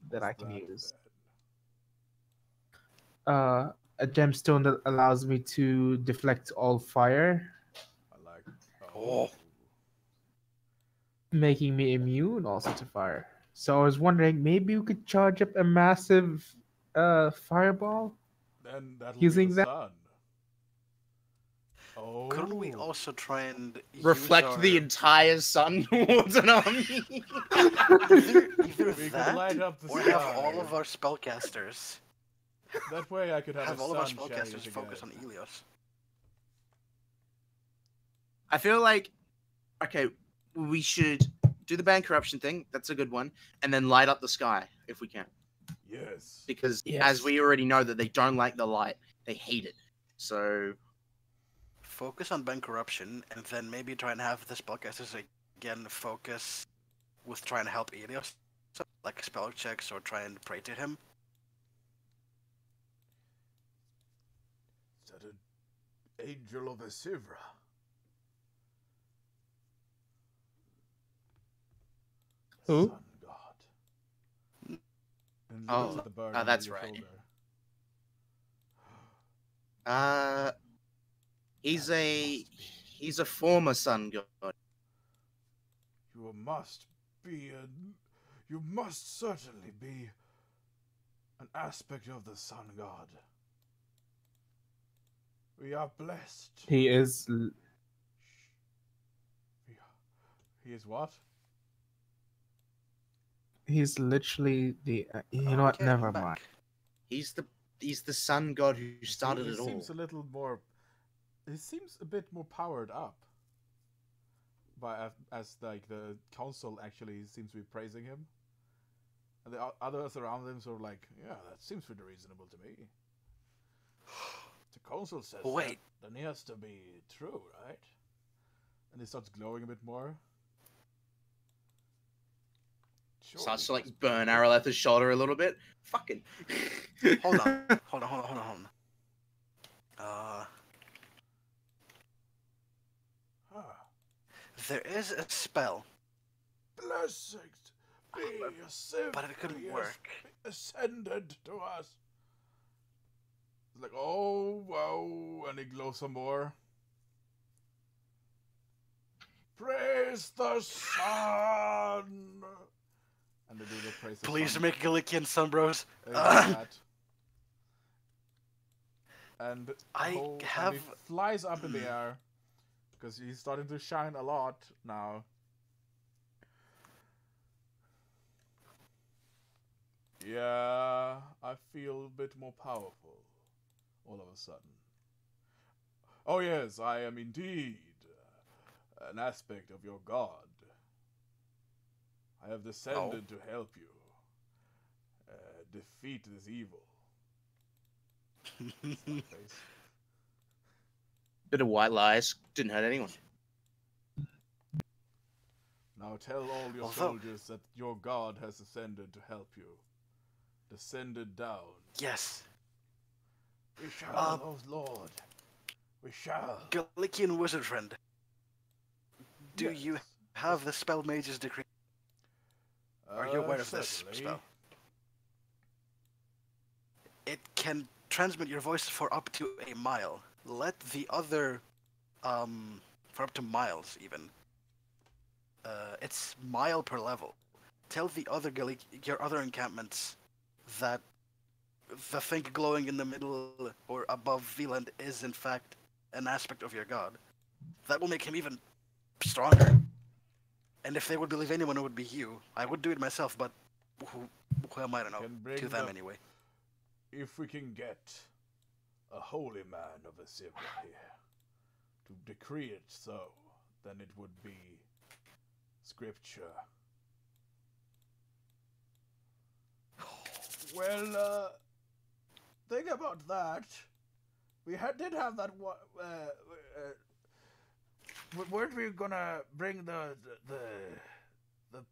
that I can That use. bad. A gemstone that allows me to deflect all fire, I like. Oh. making me immune also to fire. So I was wondering, maybe we could charge up a massive fireball? Then that'll Using be the that- sun. Oh. Couldn't we also try and Reflect use the our... entire sun towards an army. either We could that, light up the or sky. have all of our spellcasters That way I could have, have a all of our sun spellcasters chariot focus on again. Helios. I feel like, okay, we should do the band corruption thing. That's a good one, and then light up the sky if we can, Yes. because Yes. as we already know that they don't like the light, they hate it. So Focus on bank corruption, and then maybe try and have the spellcasters again focus with trying to help Elios, like spell checks or try and pray to him. Is that an angel of Asivra? Who? Sun god. And Oh, looks at the bird oh, on that's your right. shoulder. he's That a must be- he's a former sun god. You must be you must certainly be an aspect of the sun god. We are blessed. He is. He is what? He's literally the. You know what? Okay, Never I'm back. mind. He's the sun god who started he it all. seems a little more. He seems a bit more powered up. By as like the council actually seems to be praising him, and the others around him sort of like, yeah, that seems pretty reasonable to me. The council says Wait. that, then he has to be true, right? And he starts glowing a bit more. Surely Starts to he like must be burn true. Araleth's shoulder a little bit. Fucking. Hold on. Hold on. Ah, There is a spell, blessed be Asivra, but it couldn't he has work. ascended to us. It's like, oh, wow, and he glows some more. Praise the sun! And they do the praise the Please sun. make Galikian sun, bros. They do that. And I and have- he flies up in the air because he's starting to shine a lot now. Yeah, I feel a bit more powerful all of a sudden. Oh yes, I am indeed an aspect of your god. I have descended to help you defeat this evil. Face. Bit of white lies didn't hurt anyone. Now tell all your Although- soldiers that your god has ascended to help you. Descended down. Yes. We shall, Uh, oh Lord. We shall. Galikian wizard friend. Do you Yes. have the spell mage's decree? Are you aware of this Certainly. spell? It can transmit your voice for up to a mile. Let the other, for up to miles even. It's mile per level. Tell the other your other encampments that the thing glowing in the middle or above Veland is in fact an aspect of your god. That will make him even stronger. And if they would believe anyone, it would be you. I would do it myself, but who am I to know? Can bring To them the- anyway. If we can get a holy man of Asivra here to decree it so, then it would be scripture. Well, think about that. We did have that one. Weren't we gonna bring the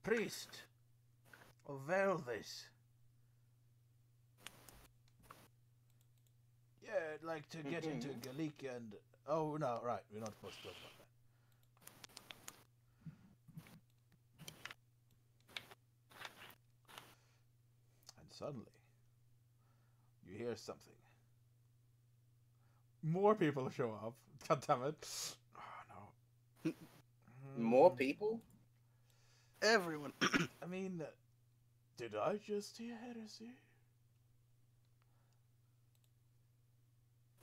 priest of Velvis? Yeah, like to get into Galicia and... Oh, no, right. We're not supposed to talk about that. And suddenly, you hear something. More people show up. God damn it. Oh, no. More people? Everyone. I mean, did I just hear heresy?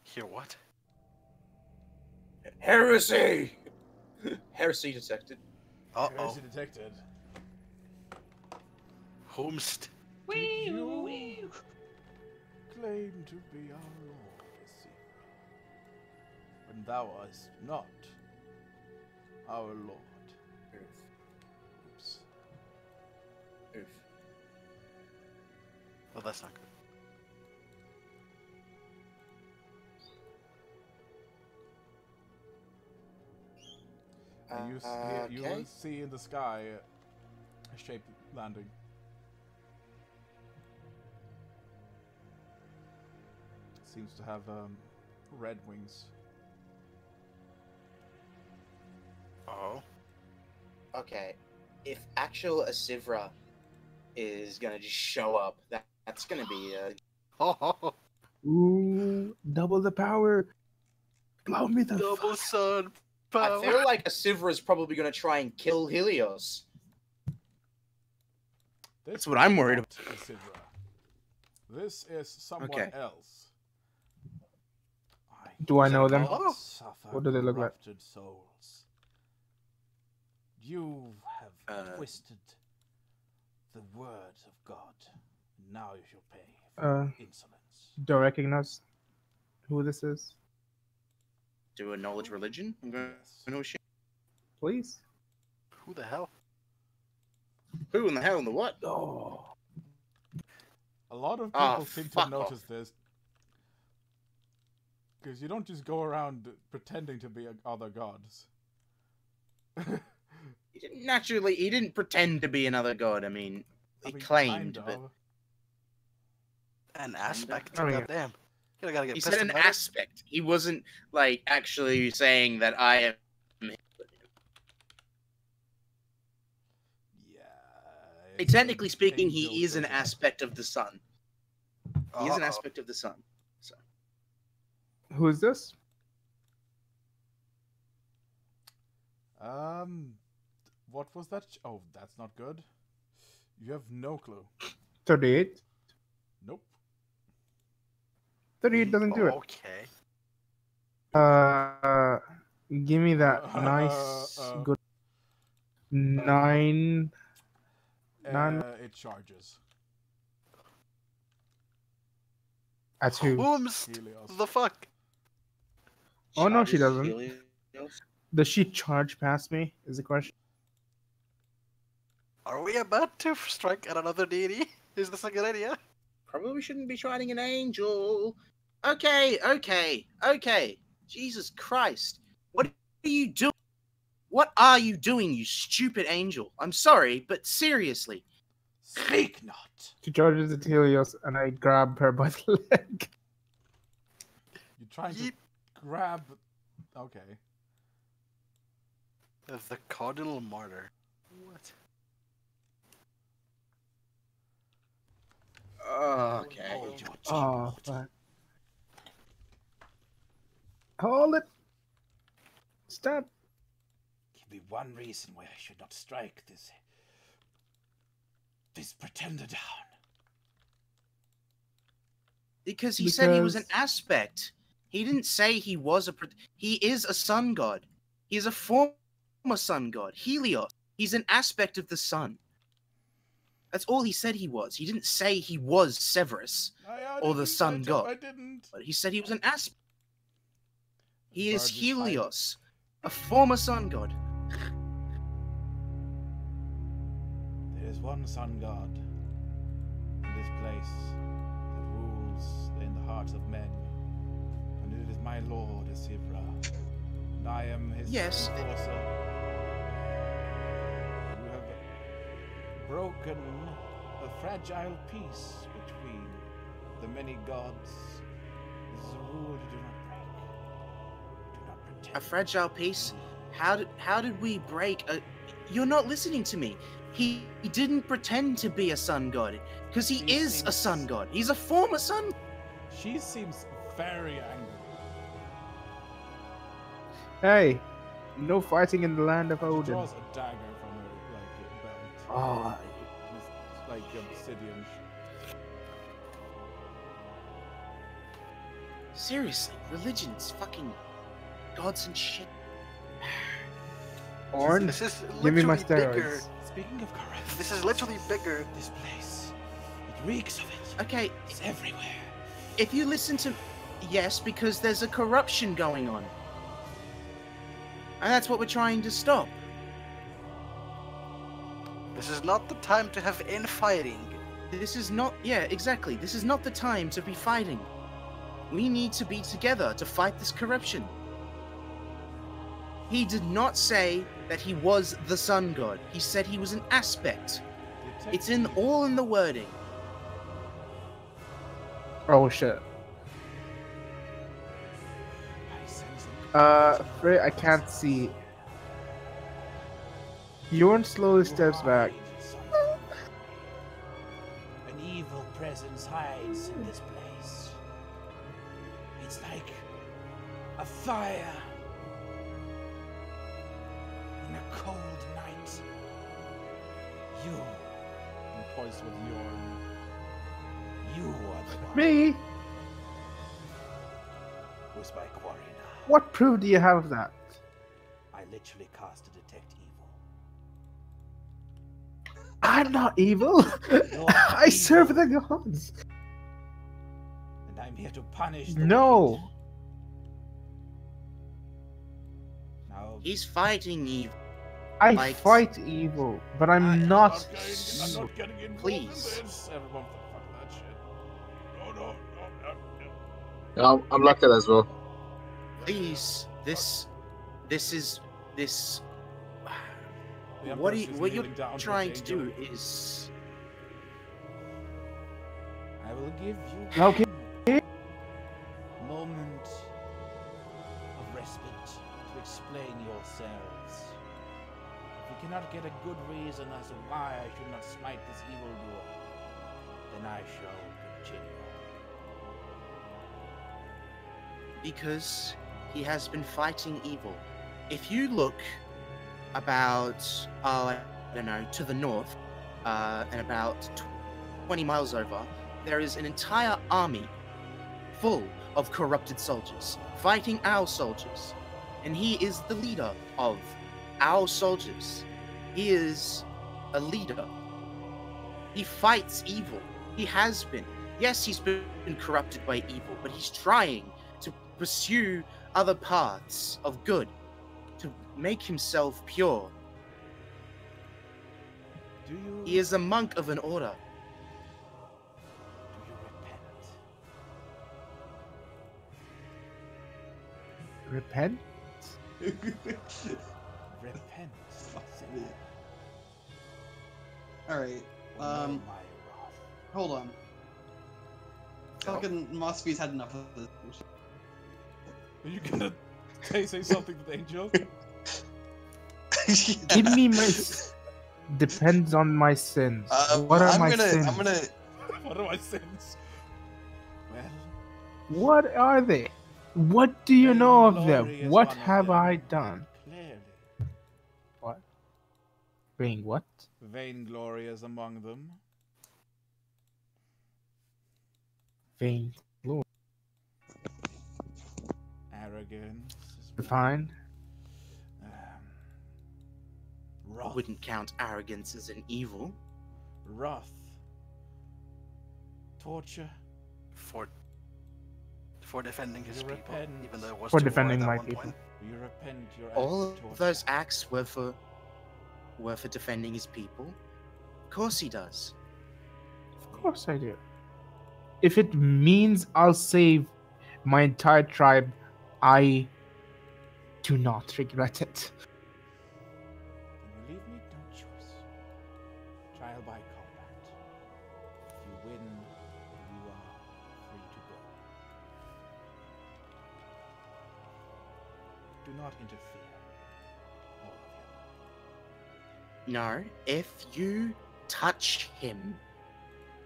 Hear what? Heresy! Heresy detected. Uh-oh. Heresy detected. Whomst? Did you claim to be our Lord, Asivra, when thou wast not? our lord. Earth. Oops. Earth. Well, that's not good. And you Okay. will see in the sky a shaped landing. Seems to have red wings. Oh. Okay. If actual Asivra is gonna just show up, that's gonna be Oh. Ooh, double the power. Blow me the Double fuck. sun I power. feel like Asivra is probably gonna try and kill Helios. That's what I'm worried about. Isidra. This is someone Okay. else. Do I know them? cannot suffer What do they look like? corrupted souls. You have twisted the words of God. Now you shall pay for insolence. Do I recognize who this is? Do a knowledge religion? I'm gonna know shit. Please. Who the hell? Who in the hell and the what? Oh. A lot of Ah, people seem to fuck notice off. this. Because you don't just go around pretending to be other gods. He didn't pretend to be another god. I mean, he claimed, kind but of. An aspect. Oh, yeah. Goddamn. You gotta get he pissed said an about it. aspect. He wasn't like actually saying that I am. Yeah. Technically speaking, angel he is an doesn't- aspect of the sun. He is an Uh-oh. aspect of the sun. So Who is this? What was that? Oh, that's not good. You have no clue. 38. Nope. 38 doesn't do it. Okay. Give me that nice, good 9. It charges. At who? Whooms. Helios. The fuck? Oh, no, she Charges doesn't. Helios. Does she charge past me? Is the question. Are we about to strike at another deity? Is this a good idea? Probably shouldn't be trying an angel. Okay. Jesus Christ. What are you doing? What are you doing, you stupid angel? I'm sorry, but seriously. Speak not. She charges at Helios, and I grab her by the leg. You're trying to Yeet. grab. Okay. The Cardinal Martyr. What? Okay. Oh, fuck. Hold it. Stop. Give me one reason why I should not strike this pretender down. Because he said he was an Because- aspect. He didn't say he was he is a sun god. He's a former sun god. Helios. He's an aspect of the sun. That's all he said he was. He didn't say he was Severus, or the sun god. I didn't. but he said he was an aspect. He is Bird is Helios, a former sun god. There is one sun god in this place that rules in the hearts of men, and it is my lord Asivra, and I am his Yes. enforcer. You have broken a fragile peace between the many gods. This is a rule you do not break. Do not pretend. A fragile peace? How did we break a... You're not listening to me. He didn't pretend to be a sun god, because he He is a seems- sun god. He's a former sun. She seems very angry. Hey, no fighting in the land of She Odin. draws a dagger from her belt. Oh, It's like obsidian. Seriously, religion's fucking gods and shit. Orn, This is give me my literally bigger. steroids. Speaking of corruption, This is literally bigger. this place, it reeks of it. Okay, It's everywhere. if you listen to... Yes, because there's a corruption going on. And that's what we're trying to stop. This is not the time to have infighting. This is not, yeah, exactly. This is not the time to be fighting. We need to be together to fight this corruption. He did not say that he was the sun god. He said he was an aspect. It's all in the wording. Oh shit. Frey, I can't see. Yorn slowly steps back. An evil presence hides in this place. It's like a fire in a cold night. You, And points with Yorn. you are the one Me? who's my quarry now. What proof do you have of that? I literally cast to detect evil. I'm not evil. You're I serve evil, the gods. and I'm here to punish the No. wicked. Now, He's fighting evil. I Like- fight evil, but I'm I- not. I'm not getting involved Please. in this. Everyone, fuck that shit. No. Yeah, I'm like that as well. Please, this is this. The What Empress is you're kneeling down to trying the to do angel. is I will give you Okay. a moment of respite to explain yourselves. If you cannot get a good reason as to why I should not smite this evildoer, then I shall continue. because he has been fighting evil. If you look about, I don't know, to the north, and about 20 miles over, there is an entire army full of corrupted soldiers fighting our soldiers. And he is the leader of our soldiers. He is a leader. He fights evil. He has been. Yes, he's been corrupted by evil, but he's trying to pursue other paths of good to make himself pure. Do you, He is a monk of an order. do you repent? Repent? Repent. All right. Or know my wrath. Hold on. Fucking Mosby's had enough of this. Are you gonna say something to the angel? Give me my. Depends on my sins. What are my sins? What are my sins? Well, What are they? What do you know of them? Vainglory is What one of have them, I done? Clearly. What? Being what? vainglory is among them. Vain. Arrogance is Define. um, I wrath. wouldn't count arrogance as an evil. Wrath. Torture. For defending his You people, repent. even though it was For to war defending at my one people. point. You repent your acts All of of torture. those acts were for defending his people. Of course he does. Of course I do. If it means I'll save my entire tribe, I do not regret it. Then you leave me no choice. Trial by combat. If you win, you are free to go. Do not interfere, all of you. No, if you touch him,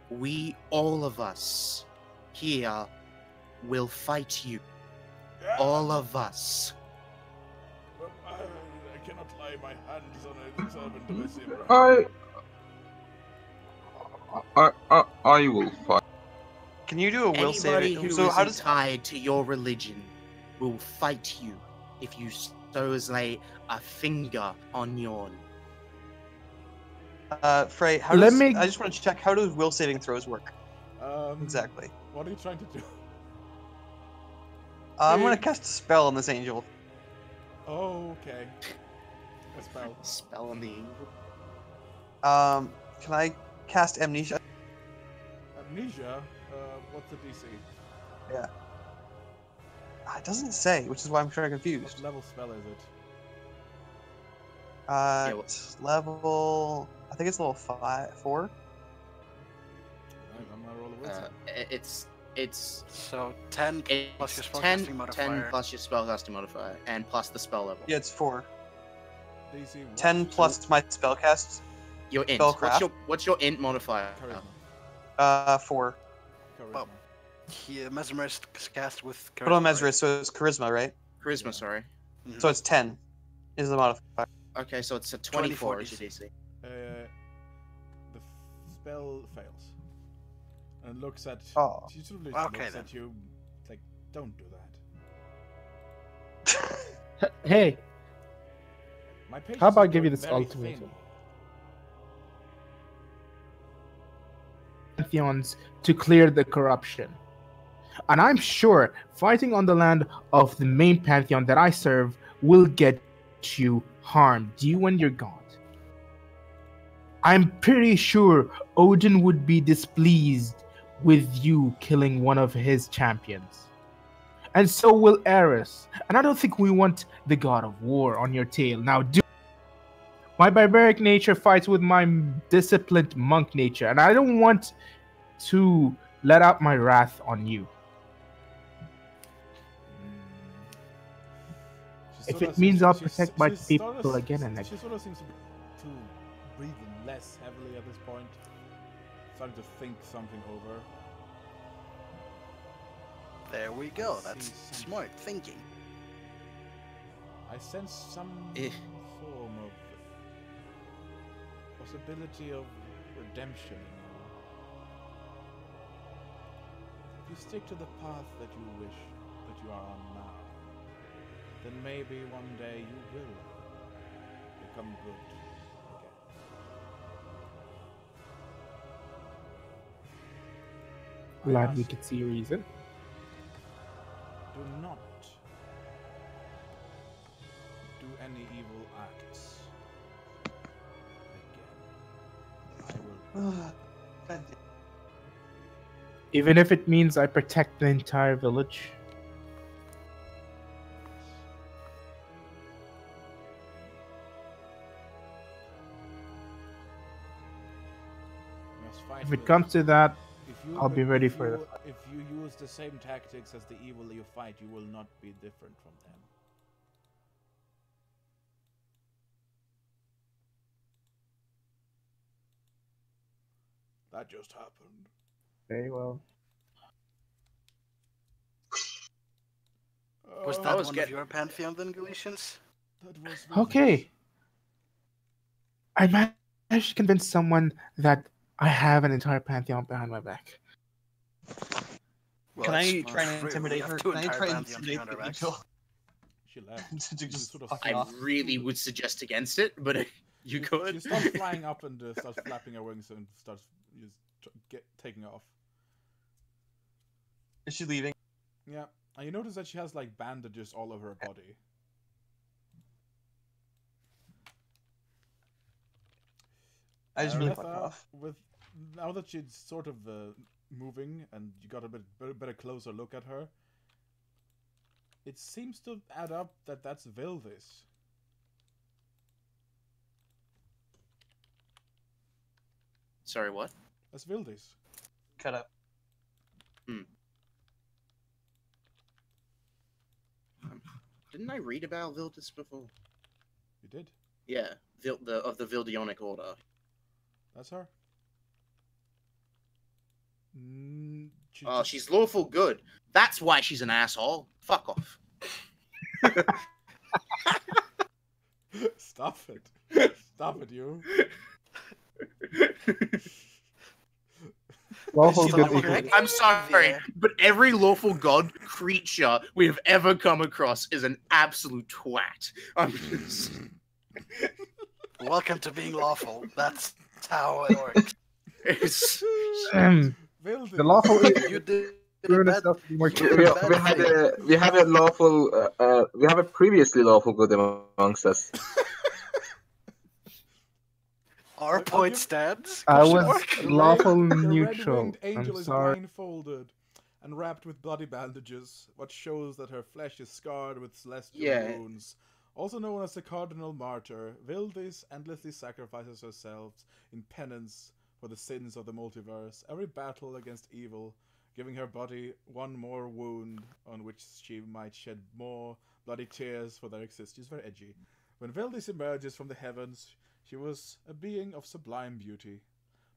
we, all of us here, will fight you. All of us. I cannot lay my hands on a servant of Azimra. I will fight. Can you do a will Anybody saving? who So how isn't does tied to your religion will fight you if you so as lay a finger on your. Frey? How Let does me- I just want to check how does will saving throws work Um, exactly? What are you trying to do? I'm gonna cast a spell on this angel. Oh, okay. A spell. Spell on the evil. Can I cast Amnesia? Amnesia? What's the DC? Yeah. It doesn't say, which is why I'm kind of What confused. level spell is it? It's level. I think it's level 4. Right, I'm gonna roll a wisdom. It's So 10 plus your it's spellcasting 10 modifier. plus your spellcasting modifier and plus the spell level. Yeah, it's 4. DC what? 10 plus my spellcast. Your int. Spellcraft. What's your int modifier? Charisma. 4. Charisma. Well, Mesmerist cast with. Put on charisma, Mesmerist, so it's charisma, right? Charisma, Yeah. sorry. right? Mhm. So it's 10. Is the modifier. Okay, so it's a 24 24 is your DC. The spell fails. And looks at. Oh. She sort of Okay, looks then. at you like, don't do that. Hey, My patience How about I is give you growing this very ultimatum? thin. pantheons to clear the corruption. And I'm sure fighting on the land of the main pantheon that I serve will get you harmed, you and your god. I'm pretty sure Odin would be displeased with you killing one of his champions. And so will Eris. And I don't think we want the god of war on your tail. Now, my barbaric nature fights with my disciplined monk nature, and I don't want to let out my wrath on you. She If sorta it means I'll she- protect she my sorta people s- again and She sort of seems to breathe less heavily at this point. Starting to think something over. There we go. I That's see something. smart thinking. I sense some Eh. form of possibility of redemption in you. If you stick to the path that you wish that you are on now, then maybe one day you will become good again. I Glad we ask, could see a reason. do not do any evil acts again. I will. God damn. Even if it means I protect the entire village. Must fight If it with- comes to that, If you, I'll be if ready for you- the If you use the same tactics as the evil you fight, you will not be different from them. That just happened. very well. Was Uh, that was one get- of your pantheon then, Galatians? that was Okay. I managed to convince someone that I have an entire pantheon behind my back. Well, Can I it's try and true, we intimidate have her? two Can I entire try and pantheons intimidate behind the our backs. angel? She left. To She just sort of fuck I off. really would suggest against it, but you She could. starts flying up and starts flapping her wings and starts taking off. Is she leaving? Yeah, and you notice that she has like bandages all over her body. I just really Letha, fuck off. With now that she's sort of moving and you got a better closer look at her, it seems to add up that that's Vilvis. Sorry, what? That's Vilvis. Cut up. Didn't I read about Vildis before? You did. Yeah, of the Vildionic Order. That's her. Oh, she's lawful good. That's why she's an asshole. Fuck off. Stop it! Stop it, you. Lawful She's good not equals- correct. I'm sorry, Yeah. but every lawful god creature we have ever come across is an absolute twat. I'm just... Welcome to being lawful. That's how it works. It's... Vilvis. The lawful You did Screw yourself, be more We, careful. we have a lawful we have a previously lawful good amongst us. Our I'll point give- stands. I Question was mark? lawful The neutral. red-winged angel I'm is sorry. blindfolded and wrapped with bloody bandages, what shows that her flesh is scarred with celestial Yeah. wounds. Also known as the Cardinal Martyr, Vildis endlessly sacrifices herself in penance for the sins of the multiverse, every battle against evil, giving her body one more wound on which she might shed more bloody tears for their existence. She's very edgy. When Vildis emerges from the heavens, she was a being of sublime beauty,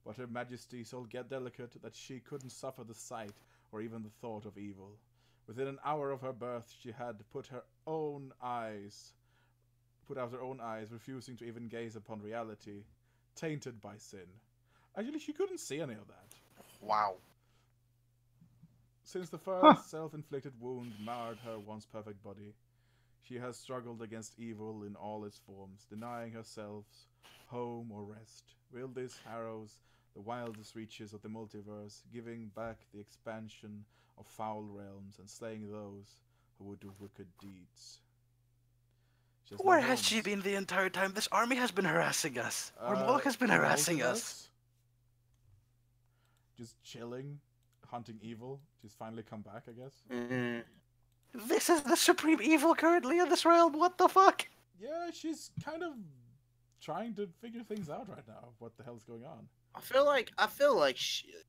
but her majesty so delicate that she couldn't suffer the sight or even the thought of evil. Within an hour of her birth, she had put out her own eyes, refusing to even gaze upon reality, tainted by sin. Actually, she couldn't see any of that. Wow. Since the first self-inflicted wound marred her once perfect body, she has struggled against evil in all its forms, denying herself home or rest. Wildis harrows the wildest reaches of the multiverse, giving back the expansion of foul realms and slaying those who would do wicked deeds. She Where no has she homes. been the entire time? This army has been harassing us. Our Uh, Moloch has been the harassing us. multiverse? Just chilling, hunting evil. She's finally come back, I guess. Mm. This is the supreme evil currently in this realm. What the fuck? Yeah, she's kind of trying to figure things out right now. What the hell's going on? I feel like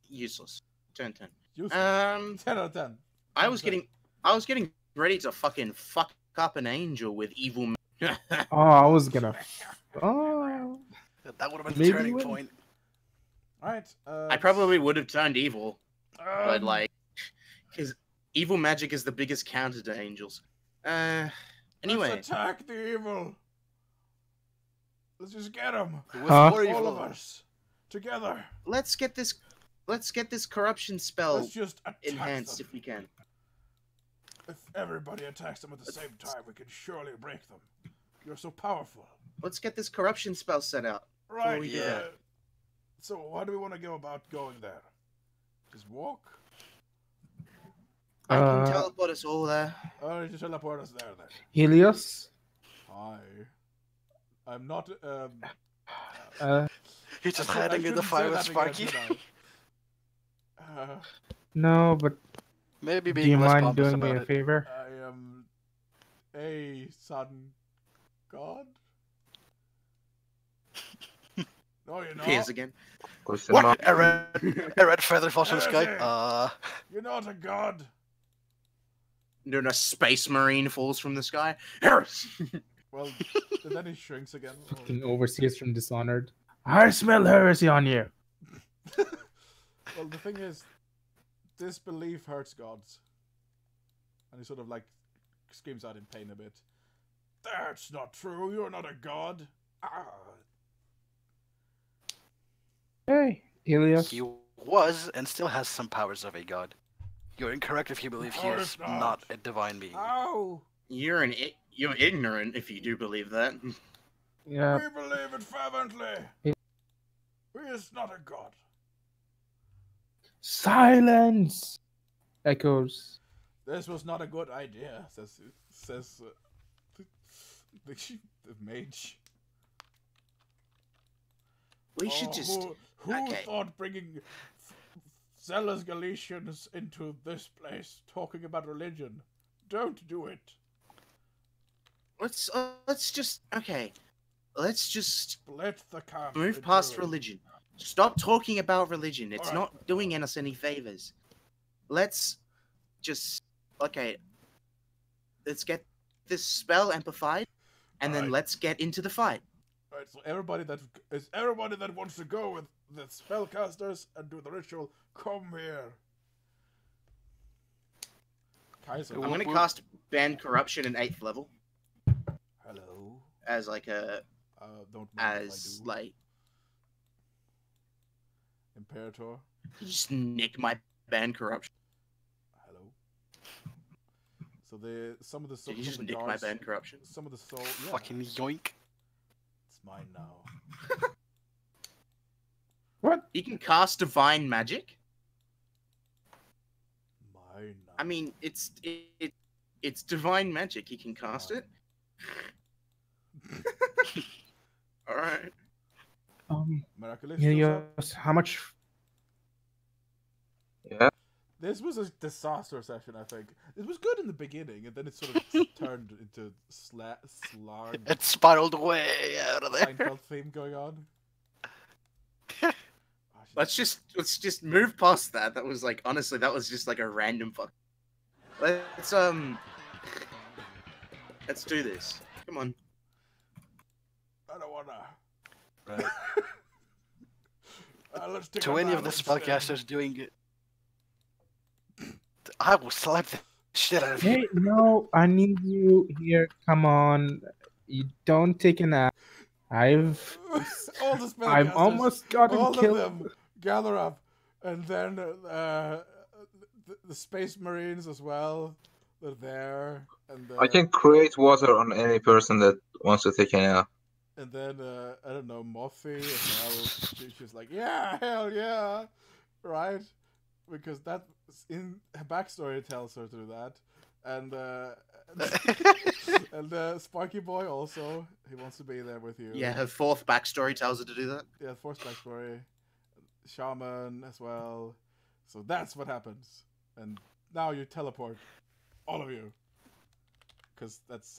useless. 10-10. Useless. 10 out of 10. I was getting ready to fucking fuck up an angel with evil. Oh, I was gonna. Oh, That would have been the Maybe turning you would. point. Alright. I probably would have turned evil, but um, like, because evil magic is the biggest counter to angels. Anyway, Let's attack the evil. Let's just get him. With Huh? more All evil. of us. Together. let's get this corruption spell Let's just attack enhanced them. if we can. If everybody attacks them at the same time, we can surely break them. You're so powerful. Let's get this corruption spell set out. Right, we do yeah. that. So, how do we want to go about going there? Just walk? I can Uh, teleport us all there. Or just teleport us there then? Helios. Hi. I'm not, He's just I hiding in the shouldn't fire say with that Sparky. again, should I? No, but Maybe do being you less mind pompous doing me about a it. favor? I am a sun god? No, you're not. Appears again. Question What? mark. A red feather falls from the sky? Heresy. You're not a god. Then a space marine falls from the sky. Harris! Well, then he shrinks again. Fucking overseers from Dishonored. I smell heresy on you. Well, the thing is, disbelief hurts gods. And he sort of like screams out in pain a bit. That's not true. You're not a god. Ah. Hey, Helios. He was and still has some powers of a god. You're incorrect if you believe he No, is it's not. not a divine being. Ow! You're ignorant if you do believe that. Yeah. We believe it fervently. Yeah. He is not a god. Silence. Echoes. This was not a good idea, says the mage. We should Oh, just. Who okay. thought bringing zealous Galatians into this place, talking about religion? Don't do it. Let's just. Okay. Let's just Split the camp. move in past two. religion. Stop talking about religion. It's Alright. not doing us any favors. Let's just. Okay. Let's get this spell amplified, and then Alright. let's get into the fight. Alright, so everybody that wants to go with the spellcasters and do the ritual, come here. Kaiser. I'm gonna cast Ban Corruption in 8th level Hello. as like a Don't mind if I as do. like Imperator. you just nick my Ban Corruption. Hello. So some of the Did you just some of the nick my guards, Ban Corruption? some of the soul. Yeah, Fucking yoink. it's mine now. What? You can cast Divine Magic. I mean, it's divine magic. He can cast it. All right. Miraculous. Helios, how much? Yeah. This was a disaster session, I think. It was good in the beginning, and then it sort of turned into slog. It spiraled way out of there. Seinfeld theme going on. Let's just move past that. That was like honestly, that was just like a random fuck. Let's do this. Come on. I don't wanna. Right. Let's take To a any of the balance spellcasters doing it, I will slap the shit out of you. Hey, no, I need you here. Come on, you don't take a nap. all the spellcasters, I've almost gotten all killed. of them gather up, and then the Space Marines as well. They're there, and I can create water on any person that wants to take a nap. And then I don't know, Moffy as well. She's like, yeah, hell yeah, right? Because that in her backstory tells her to do that, and and Sparky Boy also, he wants to be there with you. Yeah, her fourth backstory tells her to do that. Yeah, fourth backstory, Shaman as well. So that's what happens, and now you teleport, all of you, because that's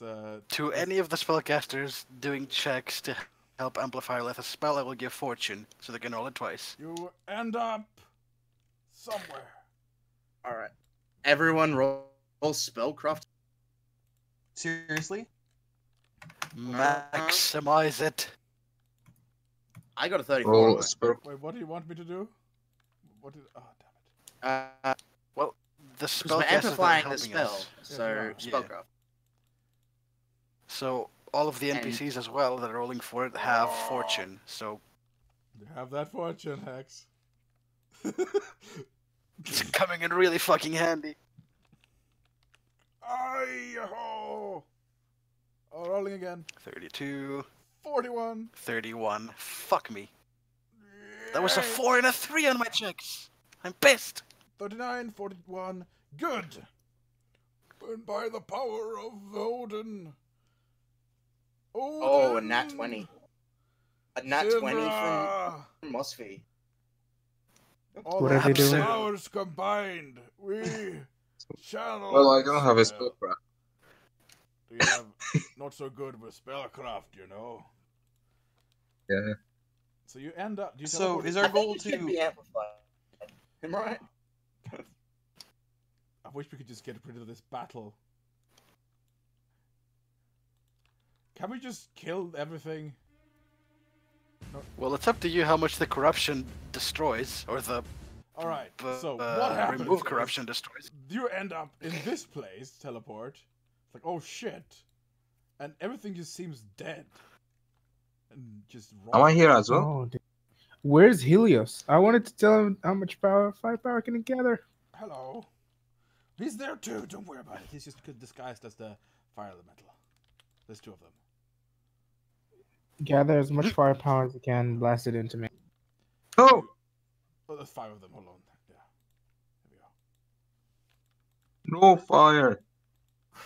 To any of the spellcasters doing checks to help amplify with a spell, I will give fortune, so they can roll it twice. you end up somewhere. All right. Everyone roll spellcraft. Seriously? Maximize it. I got a 34. Roll on a mine. spell. Wait, what do you want me to do? What did? Oh, damn it! The Because we're spellcasters that are amplifying the helping spell, us. so Yeah. spellcraft. So all of the And- NPCs as well that are rolling for it have fortune. So You have that fortune, Hex. it's coming in really fucking handy. Ay-ho! Oh, rolling again. 32, 41. 31. Fuck me. That was a Yay! 4 and a 3 on my checks. I'm pissed. 39, 41. Good. And by the power of Odin. Oh, a nat Odin! 20. A nat 20 Sivra! from Mosfee. All What our are they doing? powers combined, we channel. Well, I don't have a spell. spellcraft. Do you have not so good with spellcraft, you know? Yeah. So you end up. Do you So teleport- is I our think goal it can to? be amplified. Am I right? I wish we could just get rid of this battle. Can we just kill everything? Well, it's up to you how much the corruption destroys, or the All right. the, So what happens? remove is corruption destroys. You end up in this place, teleport. It's like, oh shit, and everything just seems dead. And just. Am I here as well? Oh, where's Helios? I wanted to tell him how much firepower can he gather. Hello. He's there too. Don't worry about it. He's just disguised as the fire elemental. There's two of them. Gather as much firepower as he can, blast it into me. Oh! Oh, there's 5 of them. Hold on. Yeah. Here we go. No fire.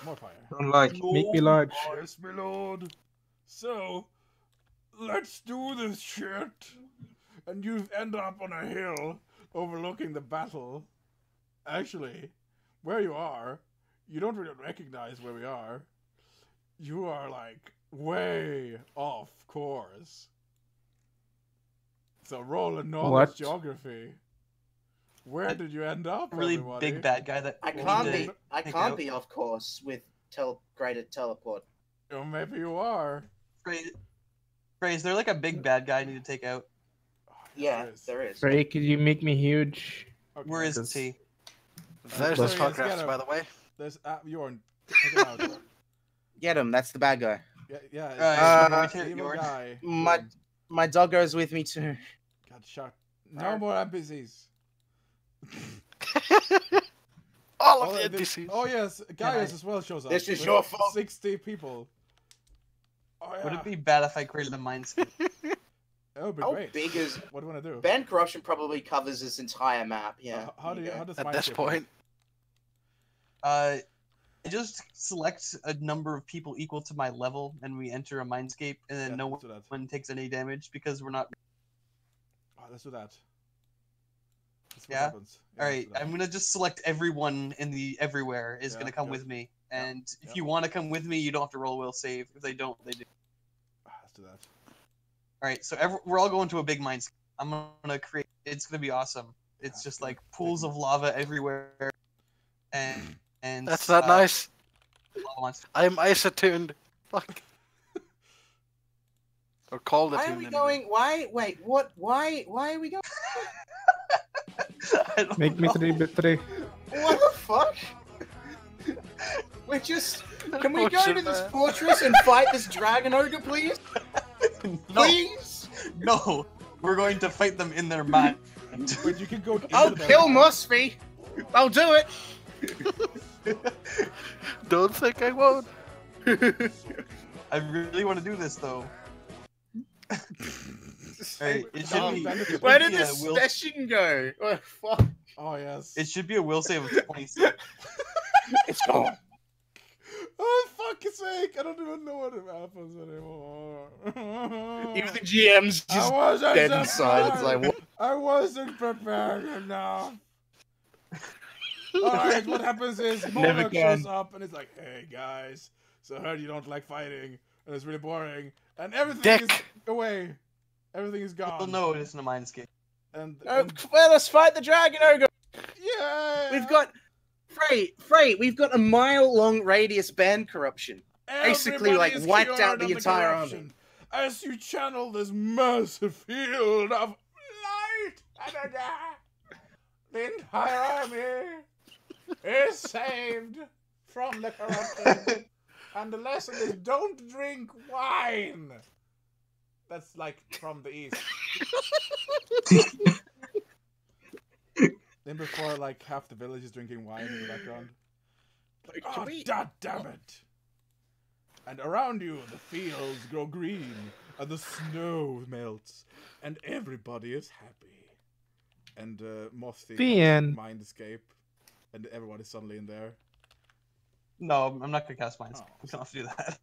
More fire. Don't like. Make me large. Yes, my lord. So, let's do this shit. And you end up on a hill overlooking the battle. Actually, where you are, you don't really recognize where we are. You are like way off course. So roll a knowledge What? geography. Where did you end up? Really everybody? big bad guy that I we can't need to be. I take can't out. be off course with graded teleport. Oh, maybe you are. Frey, is there like a big bad guy I need to take out? Oh, Yeah, there is. there is. Ray, could you make me huge? Okay. Where is Does- he? There's the There he is, get spellcrafts, him. by the way. There's Bjorn. Check it out. Get him. That's the bad guy. Yeah. Uh, it's the evil Bjorn. guy. My dog goes with me too. Got shot. No more NPCs. All of Oh, the this- NPCs. oh yes, Gaius as well shows up. This is with your fault. 60 people. Oh yeah. Would it be bad if I created a mind skin? That would be How great. big is What do you want to do? band corruption? Probably covers this entire map. Yeah. How there you go. does At my this ship point, I just select a number of people equal to my level, and we enter a mindscape, and then Yeah, no let's do that. one takes any damage because we're not. Oh, let's do that. That's what Yeah? happens. Yeah, All let's right, do that. I'm gonna just select everyone in the everywhere is Yeah, gonna come good. with me, Yeah, and if yeah. you want to come with me, you don't have to roll a will save. If they don't, they do. Let's do that. All right, so we're all going to a big mindscape. I'm gonna create. It's gonna be awesome. It's Yeah, just good. like pools of lava everywhere, and That's not nice. lava monsters. I'm ice-attuned. Fuck. Or called Why are attuned. we anyway. going? Why? Wait, what? Why are we going? I don't Make me know. 3-3. What the fuck? We're just. Can we go What's to it, this man? fortress and fight this dragon ogre, please? No, Please? no, we're going to fight them in their mind. But you can go. I'll into kill their- Musfy. I'll do it. Don't think I won't. I really want to do this though. Alright, it should Oh, be. that is- It Where should did be a this will. session go? Oh, fuck. Oh yes. It should be a will save of 26. It's gone. Oh fuck's sake! I don't even know what happens anymore. Even the GM's I just wasn't dead inside. It's like, what? I wasn't prepared enough. Alright, what happens is Never Moloch can. shows up and it's like, hey guys, so I heard you don't like fighting, and it's really boring, and everything is Dick. away. Everything is gone. Well, no, it isn't a mindscape. And, Oh, well, let's fight the dragon ogre. yeah, We've got Frey. We've got a mile-long radius band corruption. basically, like, Everybody is wiped out cured the of entire army. corruption as you channel this massive field of light. The entire army is saved from the corruption. And the lesson is don't drink wine. That's like from the east. Then before like half the village is drinking wine in the background. Like, Oh, can we- God damn it! And around you, the fields grow green, and the snow melts, and everybody is happy. And Mosty The end. mind escape, and everyone is suddenly in there. No, I'm not gonna cast minds. Oh. We don't have to do that.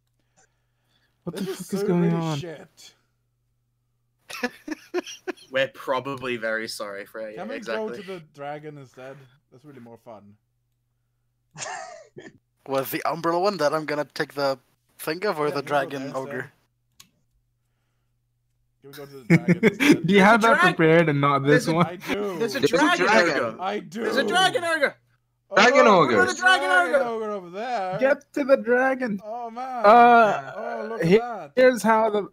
What the This fuck is so going really on? Shit. We're probably very sorry, Frey. Can we exactly. go to the dragon instead? That's really more fun. Was the umbrella one that I'm gonna take the thing of, or Yeah, the we can go dragon there ogre? Can we go to the dragon instead? Do you There's have a that drag- prepared and not this there's a- one? I do. There's a There's a dragon dragon. ogre. I do. There's a dragon ogre. Dragon Oh, ogre. there's a Dragon ogre. over there. Get to the dragon. Oh man. Uh, Oh look here- at that. Here's how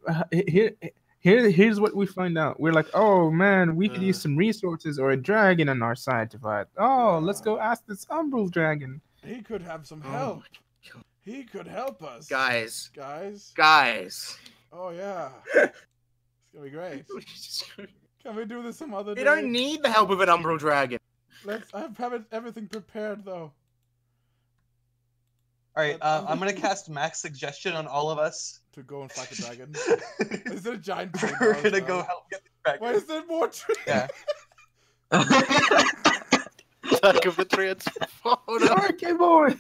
here's what we find out. We're like, oh man, we could use some resources or a dragon on our side to fight. Oh, let's go ask this umbral dragon. He could have some Oh help. my God. He could help us. Guys. Guys. Oh yeah. It's gonna be great. Can we do this some other day? We don't need the help of an umbral dragon. Let's have everything prepared though. Alright, I'm gonna cast max suggestion on all of us. To go and fight the dragon. Is there a giant tree? We're now as gonna well? go help get the dragon. Why is there more trees? Yeah. Attack of the treants. Oh no! Okay, boy.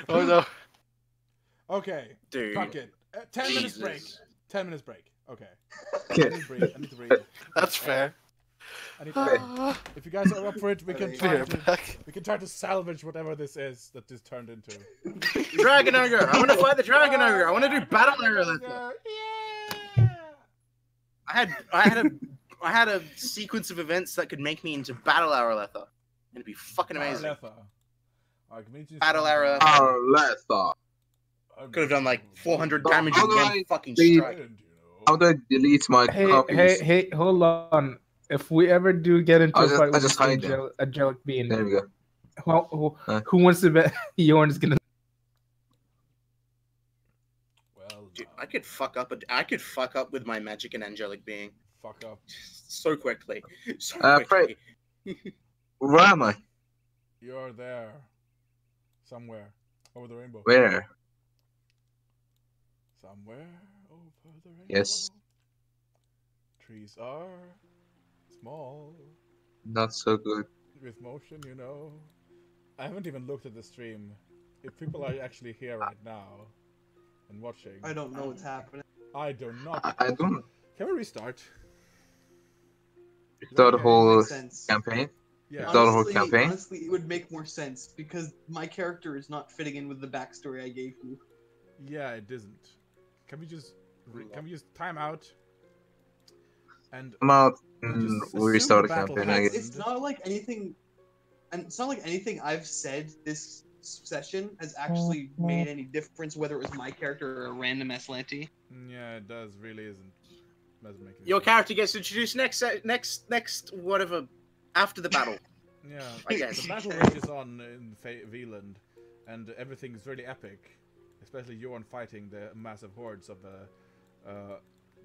Oh no! Okay. Dude. Fuck it. 10 minutes break. Jesus. 10 minutes break. Okay. Okay. I need to breathe. I need to breathe. That's fair. I need to If you guys are up for it, we can try We're to back. salvage whatever this is that this turned into. Dragon ogre. I want to fight the dragon ogre. I want to do battle ogre. Yeah. I had a sequence of events that could make me into battle Araletha. It'd be fucking amazing. Battle arrow. Let's start. Could have done like 400 No, damage in one otherwise, fucking please- strike. How do I delete my copies? Hey, hold on. If we ever do get into I'll a just- fight I'll with just this hide them. angelic being, There we go. who wants to bet Yorn's gonna? Well, Dude, I could fuck up with my magic and angelic being fuck up. so quickly. So Frey. quickly. Where am I? You're there. Somewhere. Over the rainbow. Where? Somewhere over the rainbow. Yes. Trees are small. Not so good. With motion, you know. I haven't even looked at the stream. If people are actually here right now and watching, I don't know what's happening. I do not. I don't Can we restart? Is that start a okay? whole Makes sense. campaign. Yeah. Start a whole campaign. Honestly, it would make more sense because my character is not fitting in with the backstory I gave you. Yeah, it isn't. Can we just time out and Come out just and assume restart the a battle campaign. I happened? guess. It's not like anything, and it's not like anything I've said this session has actually made any difference whether it was my character or a random Aslanti. Yeah, it does. Really isn't. Doesn't make any Your sense. character gets introduced next whatever after the battle. Yeah, I guess. the battle rages on in Faelin, and everything's really epic. Especially Jorn fighting the massive hordes of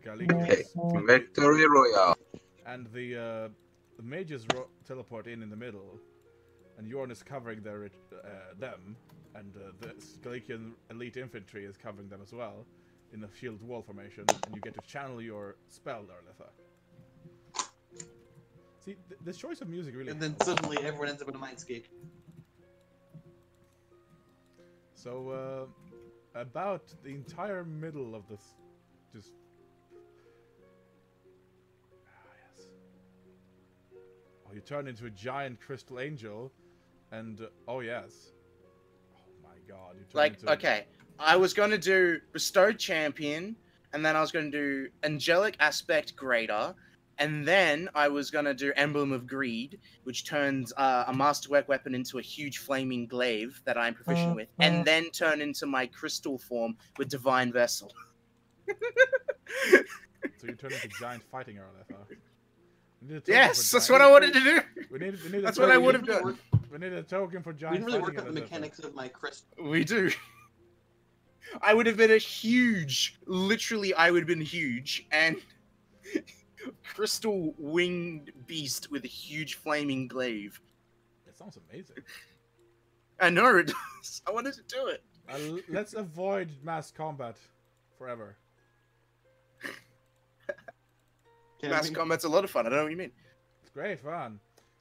Galicians. Okay, Victory Royale. And the mages teleport in the middle, and Jorn is covering them, and the Galician elite infantry is covering them as well, in a shield wall formation, and you get to channel your spell, Darletha. See, the choice of music really And then helps. suddenly everyone ends up in a mindscape. So, about the entire middle of this, just... yes. Oh, you turn into a giant crystal angel, and, oh yes. Oh my god, you turn Like, into... okay, I was going to do Bestowed Champion, and then I was going to do Angelic Aspect Greater, and then I was going to do Emblem of Greed, which turns a Masterwork weapon into a huge flaming glaive that I'm proficient with, and then turn into my crystal form with Divine Vessel. So you turn into giant fighting Arletha. Yes, that's what I wanted to do. We need That's what I would have done. done. We need a token for We giant didn't really work fighting out the Arletha. mechanics of my crystal. We do. I would have been a huge, literally, I would have been huge, and crystal winged beast with a huge flaming glaive. That sounds amazing. I know it does. I wanted to do it. Let's avoid mass combat forever. Mass combat's a lot of fun. I don't know what you mean. It's great fun.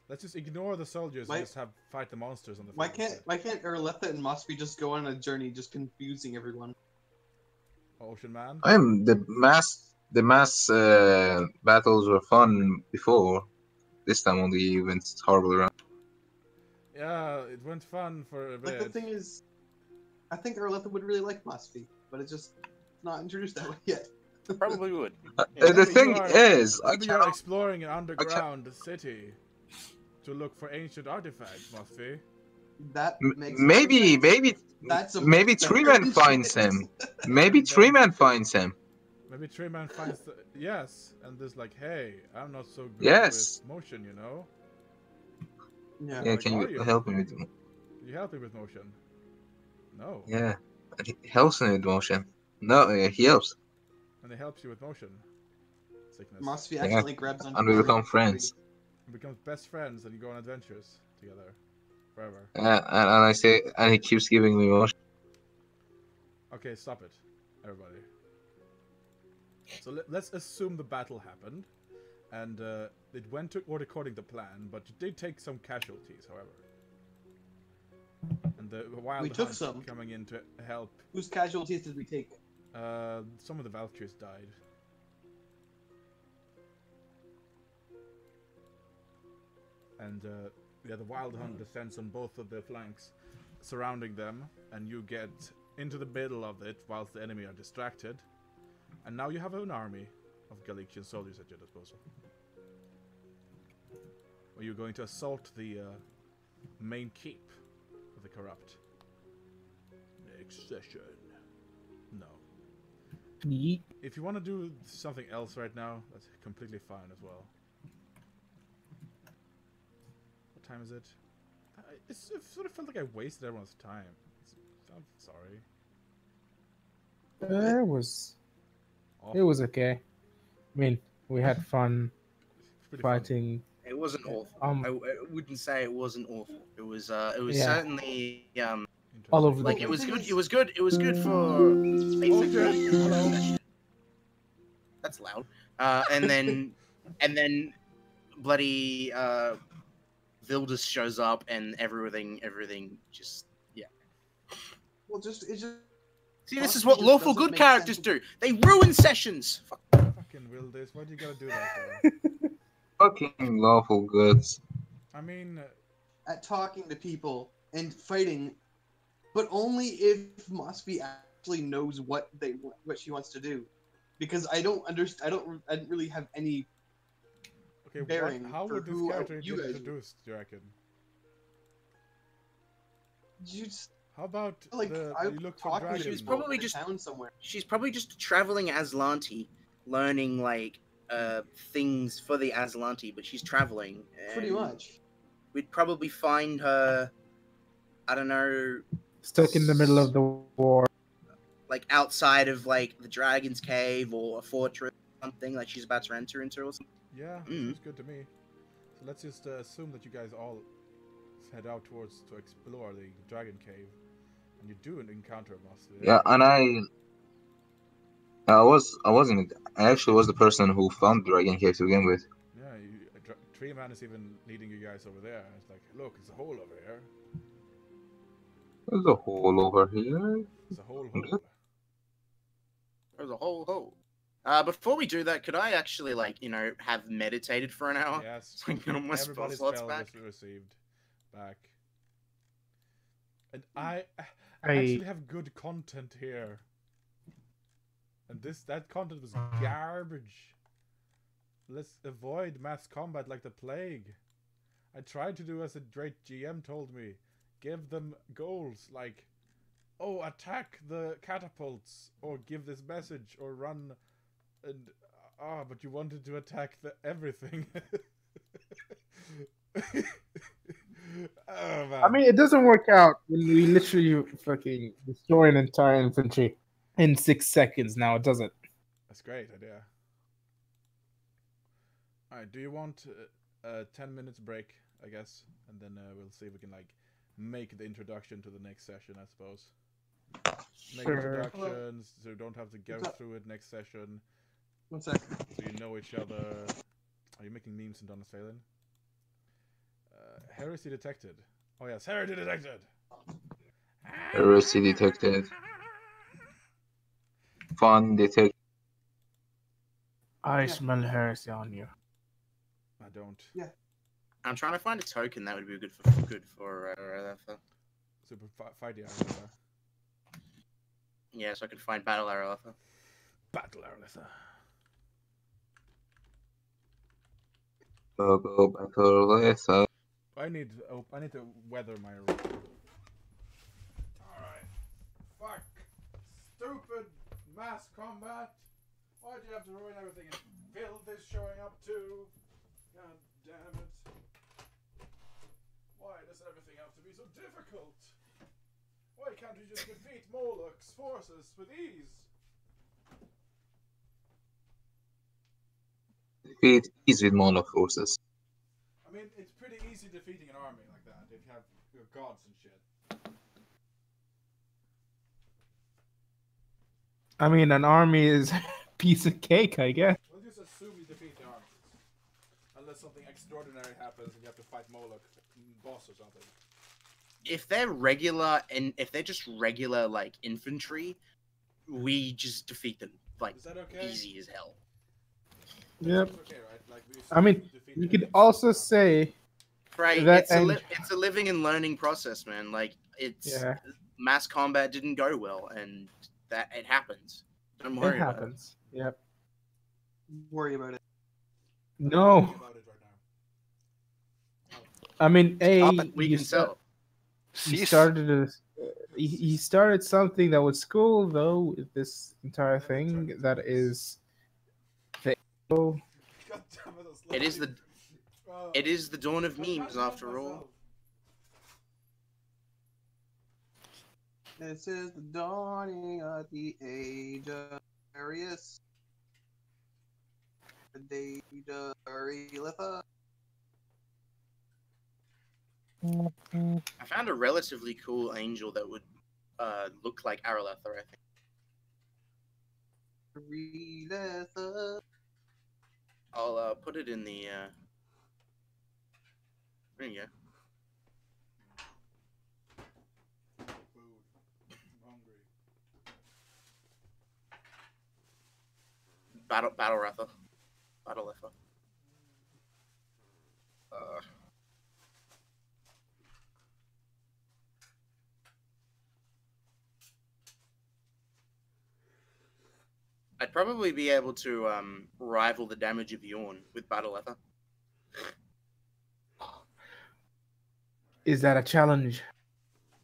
Let's just ignore the soldiers and just fight the monsters on the Why field. can't Erletha and Mosby just go on a journey just confusing everyone? Ocean Man? The mass battles were fun before. This time only went horrible around. Yeah, it went fun for a bit. Like the thing is, I think Erletha would really like Mosby, but it's just not introduced that way yet. Probably would. The thing is, maybe you're exploring an underground city to look for ancient artifacts, Mosby. That makes maybe That's a maybe Tree Man finds him. Maybe Tree Man finds him. Maybe Tree Man finds the... Yes, and there's like, hey, I'm not so good Yes. with motion, you know? Yeah. Yeah, Like, can are you help me with? You help me with motion? No. Yeah, he helps me with motion. No, he helps, And it helps you with motion sickness. Mosby Yeah. accidentally grabs on. and we become friends. You become best friends and you go on adventures together forever. And I say, and he keeps giving me motion. Okay, stop it, everybody. So let's assume the battle happened, and it went according to plan, but it did take some casualties, however. And the wild We took hunt some. coming in to help. Whose casualties did we take? Some of the Valkyries died. And yeah, the wild hunt descends on both of the flanks, surrounding them, and you get into the middle of it whilst the enemy are distracted. And now you have an army of Galician soldiers at your disposal. Are you going to assault the main keep of the corrupt? Next session. No. Yeet. If you want to do something else right now, that's completely fine as well. What time is it? It sort of felt like I wasted everyone's time. I'm sorry. It was Awful. okay. I mean, we had fun It's pretty funny. It fighting. wasn't awful. Um, I wouldn't say it wasn't awful. It was Yeah. certainly all over the like place. it was good. It was good. It was good for basic. Hello. That's loud. And then bloody Vildus shows up and everything just Well, it's just. see. This is Possibly what just lawful doesn't good make characters sense. do. They ruin sessions. Fuck. Fucking will this. Why do you gotta do that for? Fucking lawful goods. I mean, At talking to people and fighting, but only if Mosby actually knows what she wants to do, because I don't understand. I don't really have any. okay, Bearing how for would this who character you get guys- introduced, do you reckon? You just, How about like you look for talking to dragons? She was people probably in a just- town somewhere. She's probably just traveling Aslanti, learning like things for the Aslanti, but she's traveling. Pretty and much. We'd probably find her. I don't know, Stuck in the middle of the war. like outside of like the Dragon's Cave or a fortress, or something like she's about to enter into or something. Yeah, Mm. seems good to me. So let's just assume that you guys all head out towards to explore the Dragon Cave, and you do an encounter boss. Yeah, and I actually was the person who found the Dragon Cave to begin with. Yeah, Tree Man is even leading you guys over there. It's like, look, it's a hole over here. There's a hole over here. It's a hole. There's a whole hole. Before we do that, could I actually have meditated for an hour? Yes. So I can get all my spell Everybody's slots spell back. was received back. And I I actually have good content here. And that content was garbage. Let's avoid mass combat like the plague. I tried to do as a great GM told me. Give them goals like, oh, attack the catapults, or give this message, or run, and but you wanted to attack everything. Oh, man. I mean, it doesn't work out when we literally fucking destroy an entire infantry in 6 seconds. Now it doesn't. That's a great idea. Alright, do you want a 10 minutes break, I guess? And then we'll see if we can, make the introduction to the next session, I suppose. Make Sure. introductions, so you don't have to go What's up? through it next session. 1 sec. So you know each other. Are you making memes in Donna's Faelin? Heresy detected. Oh yes, heresy detected! Heresy detected. Fun detected. I Yeah. smell heresy on you. I don't. I'm trying to find a token that would be good for Super fight the yeah, so I could find Battle Aerolitha. Battle Aerolitha. Go battle Letha. I need to weather my. Alright. Fuck. Stupid mass combat. Why'd you have to ruin everything? And Phil is showing up too. God damn it. Why does everything have to be so difficult? Why can't you just defeat Moloch's forces with ease? Defeat easy with Moloch forces. I mean, it's pretty easy defeating an army like that if you have your gods and shit. I mean, an army is a piece of cake, I guess. We'll just assume you defeat the armies. Unless something extraordinary happens and you have to fight Moloch boss or something. If they're regular and if they're just regular infantry, we just defeat them Is that okay? easy as hell. Yep. It's okay, right? I mean, you could also say, Right, That it's and- it's a living and learning process, man. yeah, Mass combat didn't go well, and that it happens. Don't it worry about it. happens. Yep. Worry about it. No, About it right now. I mean, Stop it, we you can sell. he started he started something that was cool though. With this entire thing that is the God damn it, those It is the lucky- it is the dawn of I memes can't after help all. myself. This is the dawning of the age of Arius. The day of Aerolitha. I found a relatively cool angel that would look like Aerolitha, I think. Aerolitha. I'll put it in the There you go. Battle Rather. Battle Effer. I'd probably be able to rival the damage of Yawn with Battle Ether. Is that a challenge?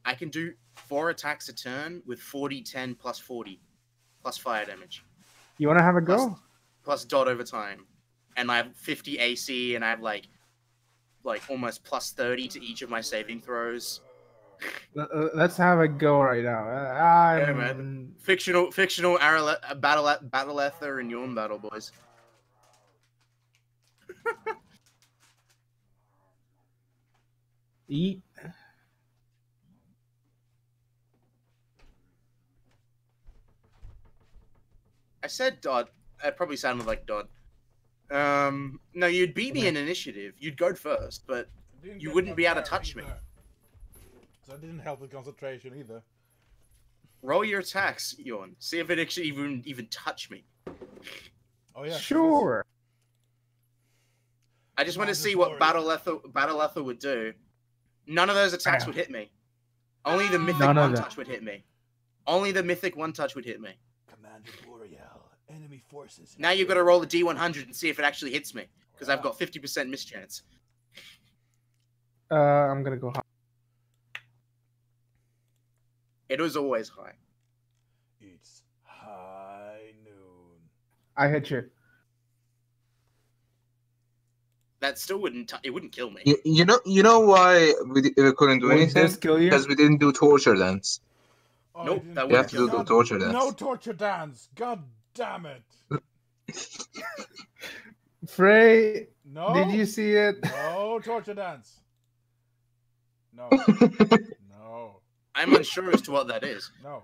I can do 4 attacks a turn with 40, 10, plus 40, plus fire damage, You want to have a plus, go? plus dot over time, and I have 50 AC, and I have like almost plus 30 to each of my saving throws. Let's have a go right now. Yeah, man. Fictional battle ether and Yawn battle, boys. Eat. I said dot. It probably sounded like dot. No, you'd beat me in initiative. You'd go first, but you wouldn't be able to touch me. So that didn't help with concentration either. Roll your attacks, Yawn. See if it actually even touch me. Oh yeah. Sure. I just want to see what Battle Ether would do. None of those attacks would hit me. Only the Mythic One Touch would hit me. Only the Mythic One Touch would hit me. Commander Boreal, enemy forces. Now you've got to roll a D100 and see if it actually hits me, because I've got 50% mischance. I'm gonna go high. It was always high. It's high noon. I hit you. That still wouldn't kill me. You know why we couldn't do Would anything? this kill you? Because we didn't do torture dance. Oh, Nope, that You have wouldn't to kill do me. the torture dance. No torture dance. God damn it. Frey, No. did you see it? No torture dance. No. No. I'm unsure as to what that is. No.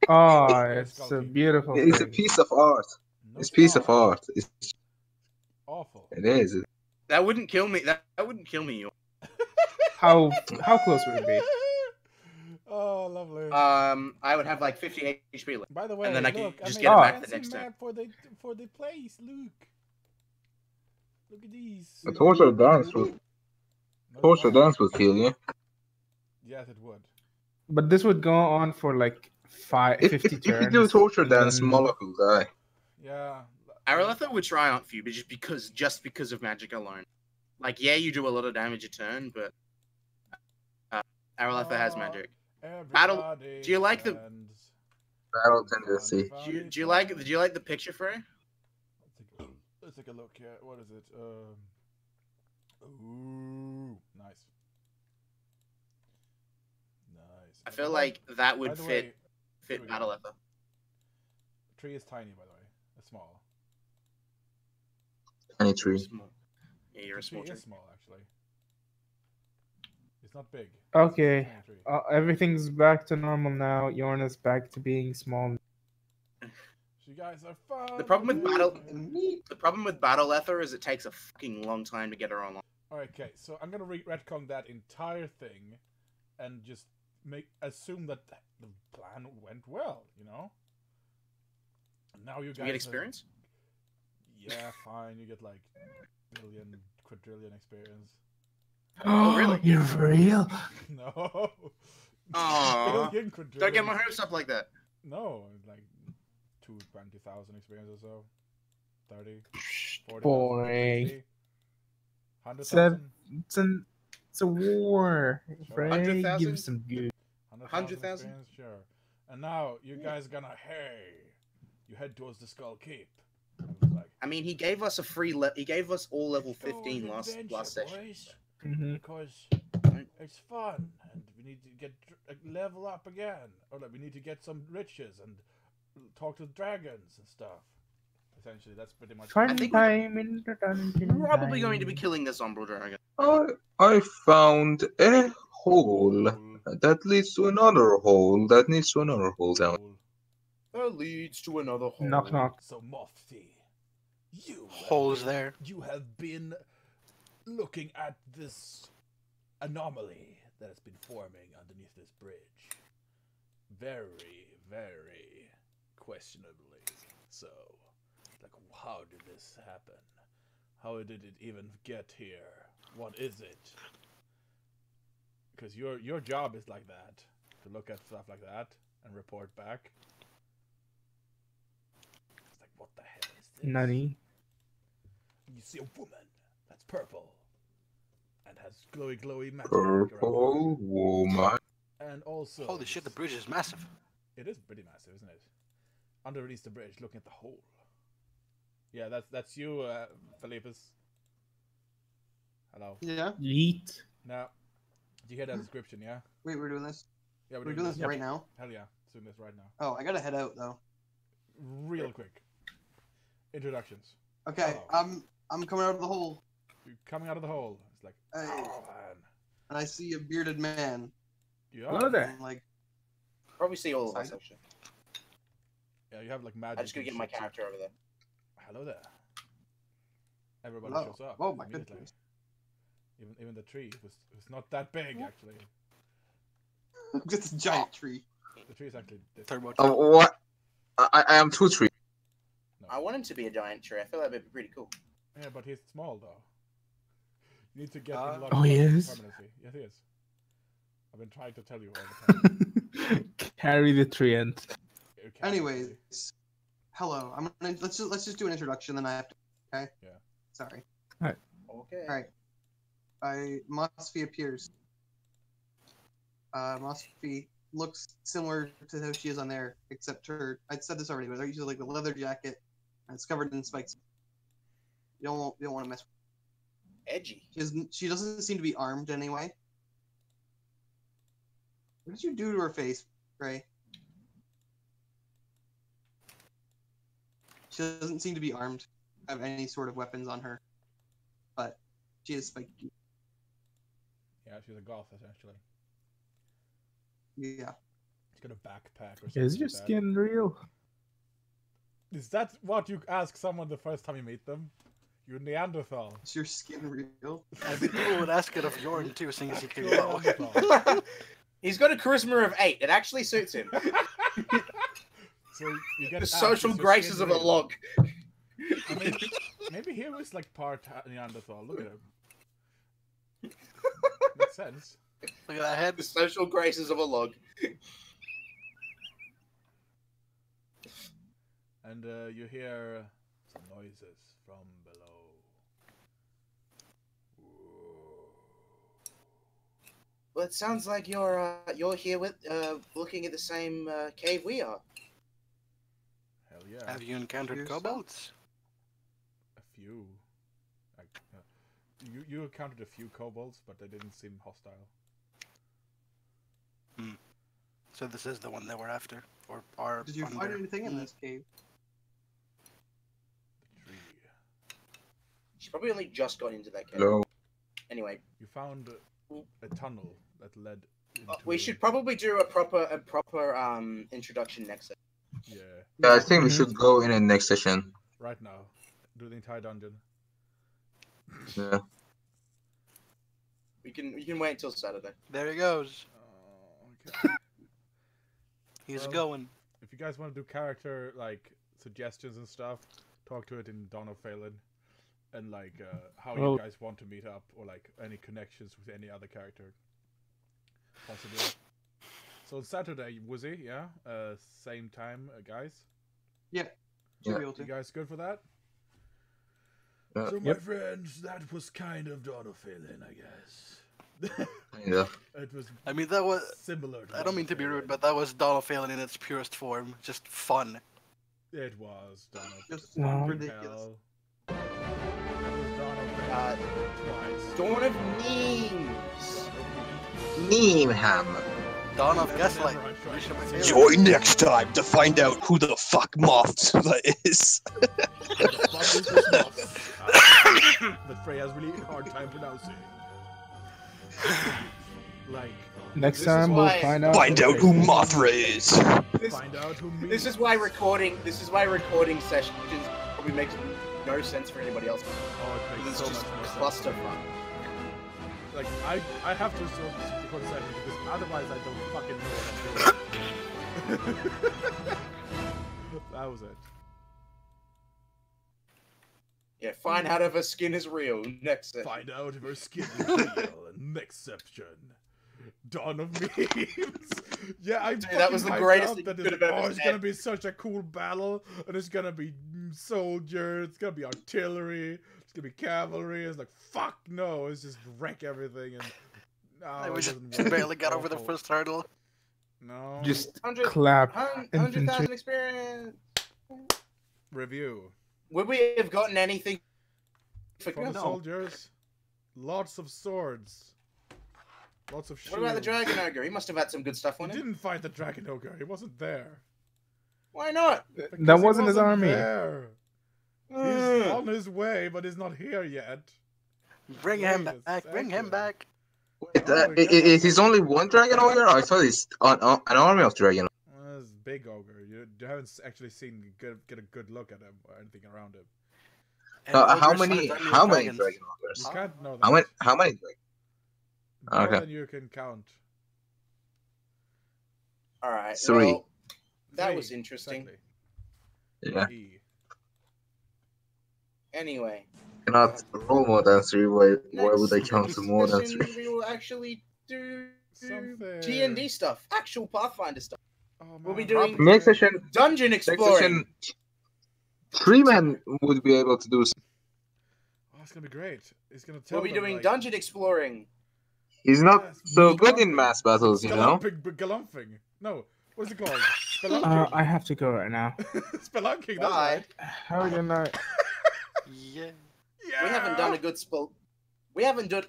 Oh, it's a beautiful It's a thing. piece of art. No, It's a piece of not. art. Awful. It is. That wouldn't kill me. That wouldn't kill me. How close would it be? Oh, lovely. I would have like 50 HP left. By the way, and then I look, can just made get a it back the fancy next turn. map for the place. Look at these. A torture dance would kill you. Yes, it would. But this would go on for like 50 If you turns. do torture and dance, then- Moloch will die. Yeah. Arletha would triumph you, but just because of magic alone. Like, yeah, you do a lot of damage a turn, but Arletha has magic. Battle- Everybody do you like the- stands Battle on tendency. Do you like the picture, Frey? Let's take a look here. What is it? Ooh, nice. Nice. I feel like that By would the fit way, here we go. Battle Ether. Tree is tiny, by the way. It's small. Any tree. Small. Yeah, you're a The small tree tree. is small, actually. It's not big. Okay. It's a tiny tree. Everything's back to normal now. Yorn is back to being small. So you guys are fun. The problem with Battle Ether is it takes a fucking long time to get her online. Okay, so I'm gonna retcon that entire thing, and just assume that the plan went well. You know. And now you guys Do you get experience? Yeah, fine. You get like billion, quadrillion experience. Oh, really? You're real? No. Aw. Billion, quadrillion. Don't get my hopes up like that. No, like 20,000 experience or so. 30, 40, Boring. 50, 100,000. It's a war. Frey, 100,000? give some good. 100,000? experience, sure. And now you guys gonna you head towards the Skull Keep. I was like, I mean, he gave us he gave us all level 15 "Go last adventure, session. boys, Mhm. because it's fun and we need to get level up again, or like we need to get some riches and talk to dragons and stuff. Essentially, that's pretty much. Fun I think time in the dungeon. Probably going to be time. killing this Umbral Dragon. I found a hole that leads to another hole that leads to another hole down. That leads to another hole. Knock knock. So Mofty, you Holes there. You have been looking at this anomaly that has been forming underneath this bridge. Very, very questionably so. Like, how did this happen? How did it even get here? What is it? Because your job is like that, to look at stuff like that and report back. It's like, what the hell is this? Nani? You see a woman that's purple and has glowy magic around Purple woman. her. And also, Holy shit, the bridge is massive. it is pretty massive, isn't it? Underneath the bridge, looking at the hole. Yeah, that's you, Philippus. Hello. Yeah. Yeet. Now, did you hear that description? Yeah. Wait, we're doing this. Yeah, We're doing this right now. Hell yeah, doing this right now. Oh, I gotta head out though. Real quick. Introductions. Okay, Hello. I'm coming out of the hole, You're coming out of the hole. It's like, Hey. oh man. and I see a bearded man. You Hello are. there. I'm like, Probably see all of us actually. Yeah, you have like magic. I just gotta and get my shit. character over there. Hello there. Everybody Hello. shows up. Oh, my immediately. goodness. Even the tree was not that big actually. it's a giant tree. The tree is actually this. Turbo. What? I am 2-3. No. I want him to be a giant tree. I feel like that'd be pretty cool. Yeah, but he's small though. You need to get him locked Oh, he up is? permanently. Yes, he is. I've been trying to tell you all the time. Carry the treant. You can't Anyways, actually. hello. I'm gonna let's just do an introduction, then I have to. Okay. Yeah. Sorry. Okay. Alright. Mosfie appears. Mosfie looks similar to how she is on there, except her. I'd said this already, but she's like a leather jacket, and it's covered in spikes. You don't want to mess. Edgy. She doesn't seem to be armed anyway. What did you do to her face, Ray? She doesn't seem to be armed, have any sort of weapons on her, but she is spiky. Yeah, she's a goth essentially. Yeah. She's got a backpack or something. Is your like that. skin real? Is that what you ask someone the first time you meet them? You're Neanderthal. Is your skin real? I think people would ask it of Jorn too, seeing as he could You're go. Neanderthal. He's got a charisma of 8. It actually suits him. So you get The asked, social is your graces skin of a real? log. I mean, maybe he was like part Neanderthal. Look at him. Makes sense. Look at that head. The social graces of a log. And you hear some noises from below. Well, it sounds like you're here with looking at the same cave we are. Hell yeah. Have you encountered Yourself? kobolds? A few. Like, you encountered a few kobolds, but they didn't seem hostile. So this is the one that we're after, or are Did you find under. anything in this cave? The tree. She probably only just got into that cave. Hello. Anyway, You found a tunnel that led. Into we should probably do a proper introduction next session. Yeah, Yeah, I think we should go in the next session. right now. Do the entire dungeon. Yeah. We can wait until Saturday. There he goes. Okay. He's Well, going. If you guys want to do character like suggestions and stuff, talk to it in Dawn of Faelin, and like how Well- you guys want to meet up, or like any connections with any other character, possibly. So Saturday, Woozy, yeah, same time, guys. Should Yeah. be able You to. guys good for that? Yeah. So my Yep. friends, that was kind of Dawn of Faelin, I guess. Yeah. It was I mean, that was. similar. To I don't mean to be rude, but that was Dawn of Faelin in its purest form. Just fun. it was Dawn of Just Wow. ridiculous. Hell. That was Dawn of Faelin twice. Dawn of Memes. Neemham. Dawn of Never Gaslight. I tried. Alicia Mateo. Join next time to find out who the fuck Mothzilla is. What is this moth? That Frey has really hard time pronouncing. Like, Next This time is we'll why- find out. Find out who Mothra is. This, find out who me. this is why recording sessions probably makes no sense for anybody else. Oh, it makes It's so just much more sense. clusterfuck. Like, I have to sort of record a second because otherwise I don't fucking know what I'm doing. That was it. Yeah, find out if her skin is real. Next session. Find out if her skin is real. Next section. Dawn of Memes. Yeah, I Dude, that was the fucking hyped greatest up thing that you it's, could have ever it's said. gonna be such a cool battle, and it's gonna be soldiers, it's gonna be artillery, it's gonna be cavalry. It's like, fuck no, it's just wreck everything, and no, We it just doesn't work. barely got It's over the awful. first hurdle. No. Just 100 clap 100,000 infantry. experience. Review. Would we have gotten anything for From the no. soldiers, lots of swords. Lots of shields. What about the Dragon Ogre? He must have had some good stuff He on him. didn't fight the Dragon Ogre. He wasn't there. Why not? Because That he wasn't his army. There. He's on his way, but he's not here yet. Bring him Wait a back. Bring him second. back. Wait, Oh, we got it is that. only one dragon ogre? I thought it's an army of dragon. Well, it's big ogre. You haven't actually seen get a good look at him or anything around him. And How ogres many? are How many dragons. dragon You ogres? can't know that. How many? How many? More Okay. than you can count. All right. 3. Well, that 3, was interesting. exactly. Yeah. E. Anyway, Cannot roll more than 3. Why would I next count to more than session 3? we will actually do Something. D&D stuff, actual Pathfinder stuff. Oh, We'll be man. doing Next session, dungeon next exploring. session, 3 men would be able to do. Oh, it's gonna be great. He's gonna tell We'll be them, doing like, dungeon exploring. He's not yes, so good in galumphing. mass battles, you know. Galumphing. No, what's it called? Spelunking. I have to go right now. Spelunking. That's Bye. right. Have a good night. Yeah. Yeah. We haven't done a good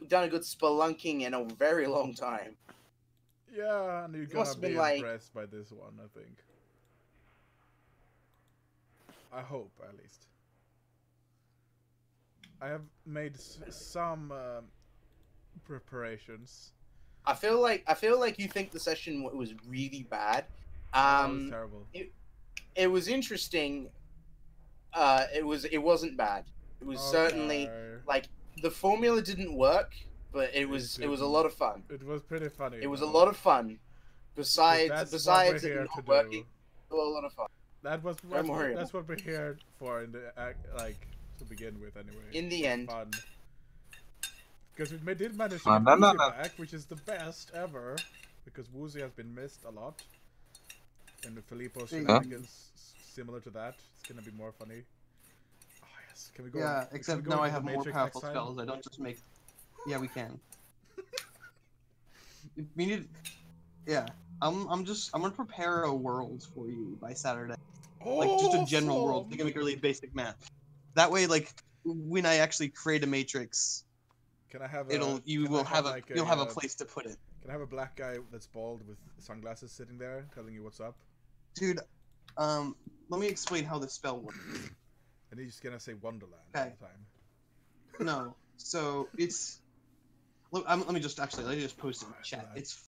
done a good spelunking in a very long time. Yeah, and you're gonna must have be been like- impressed by this one, I think. I hope, at least. I have made some preparations. I feel like you think the session was really bad. That was terrible. It was interesting. It wasn't bad. It was certainly Okay. like the formula didn't work, but it was a lot of fun. It was pretty funny. It was a though. lot of fun. That's Besides what we're it here not to working, do. it was a lot of fun. That's worry. what we're here for in the like to begin with anyway. In the It's end. fun. Because we did manage to Fun, get no, Woozy no. back, which is the best ever. Because Woozy has been missed a lot. And the Filippo shenanigans similar to that. It's gonna be more funny. Oh yes, can we go? Yeah, can we except go now I into have the more Matrix powerful next time? spells. I don't just make. Yeah, we can. We need. Yeah, I'm gonna prepare a world for you by Saturday, like just a general world. You can make really basic math. That way, like when I actually create a matrix, Can I have you'll have a place to put it. Can I have a black guy that's bald with sunglasses sitting there telling you what's up? Dude, let me explain how this spell works. And he's just gonna say Wonderland Okay. all the time. No, so it's. Look, let me just post it in the chat. It's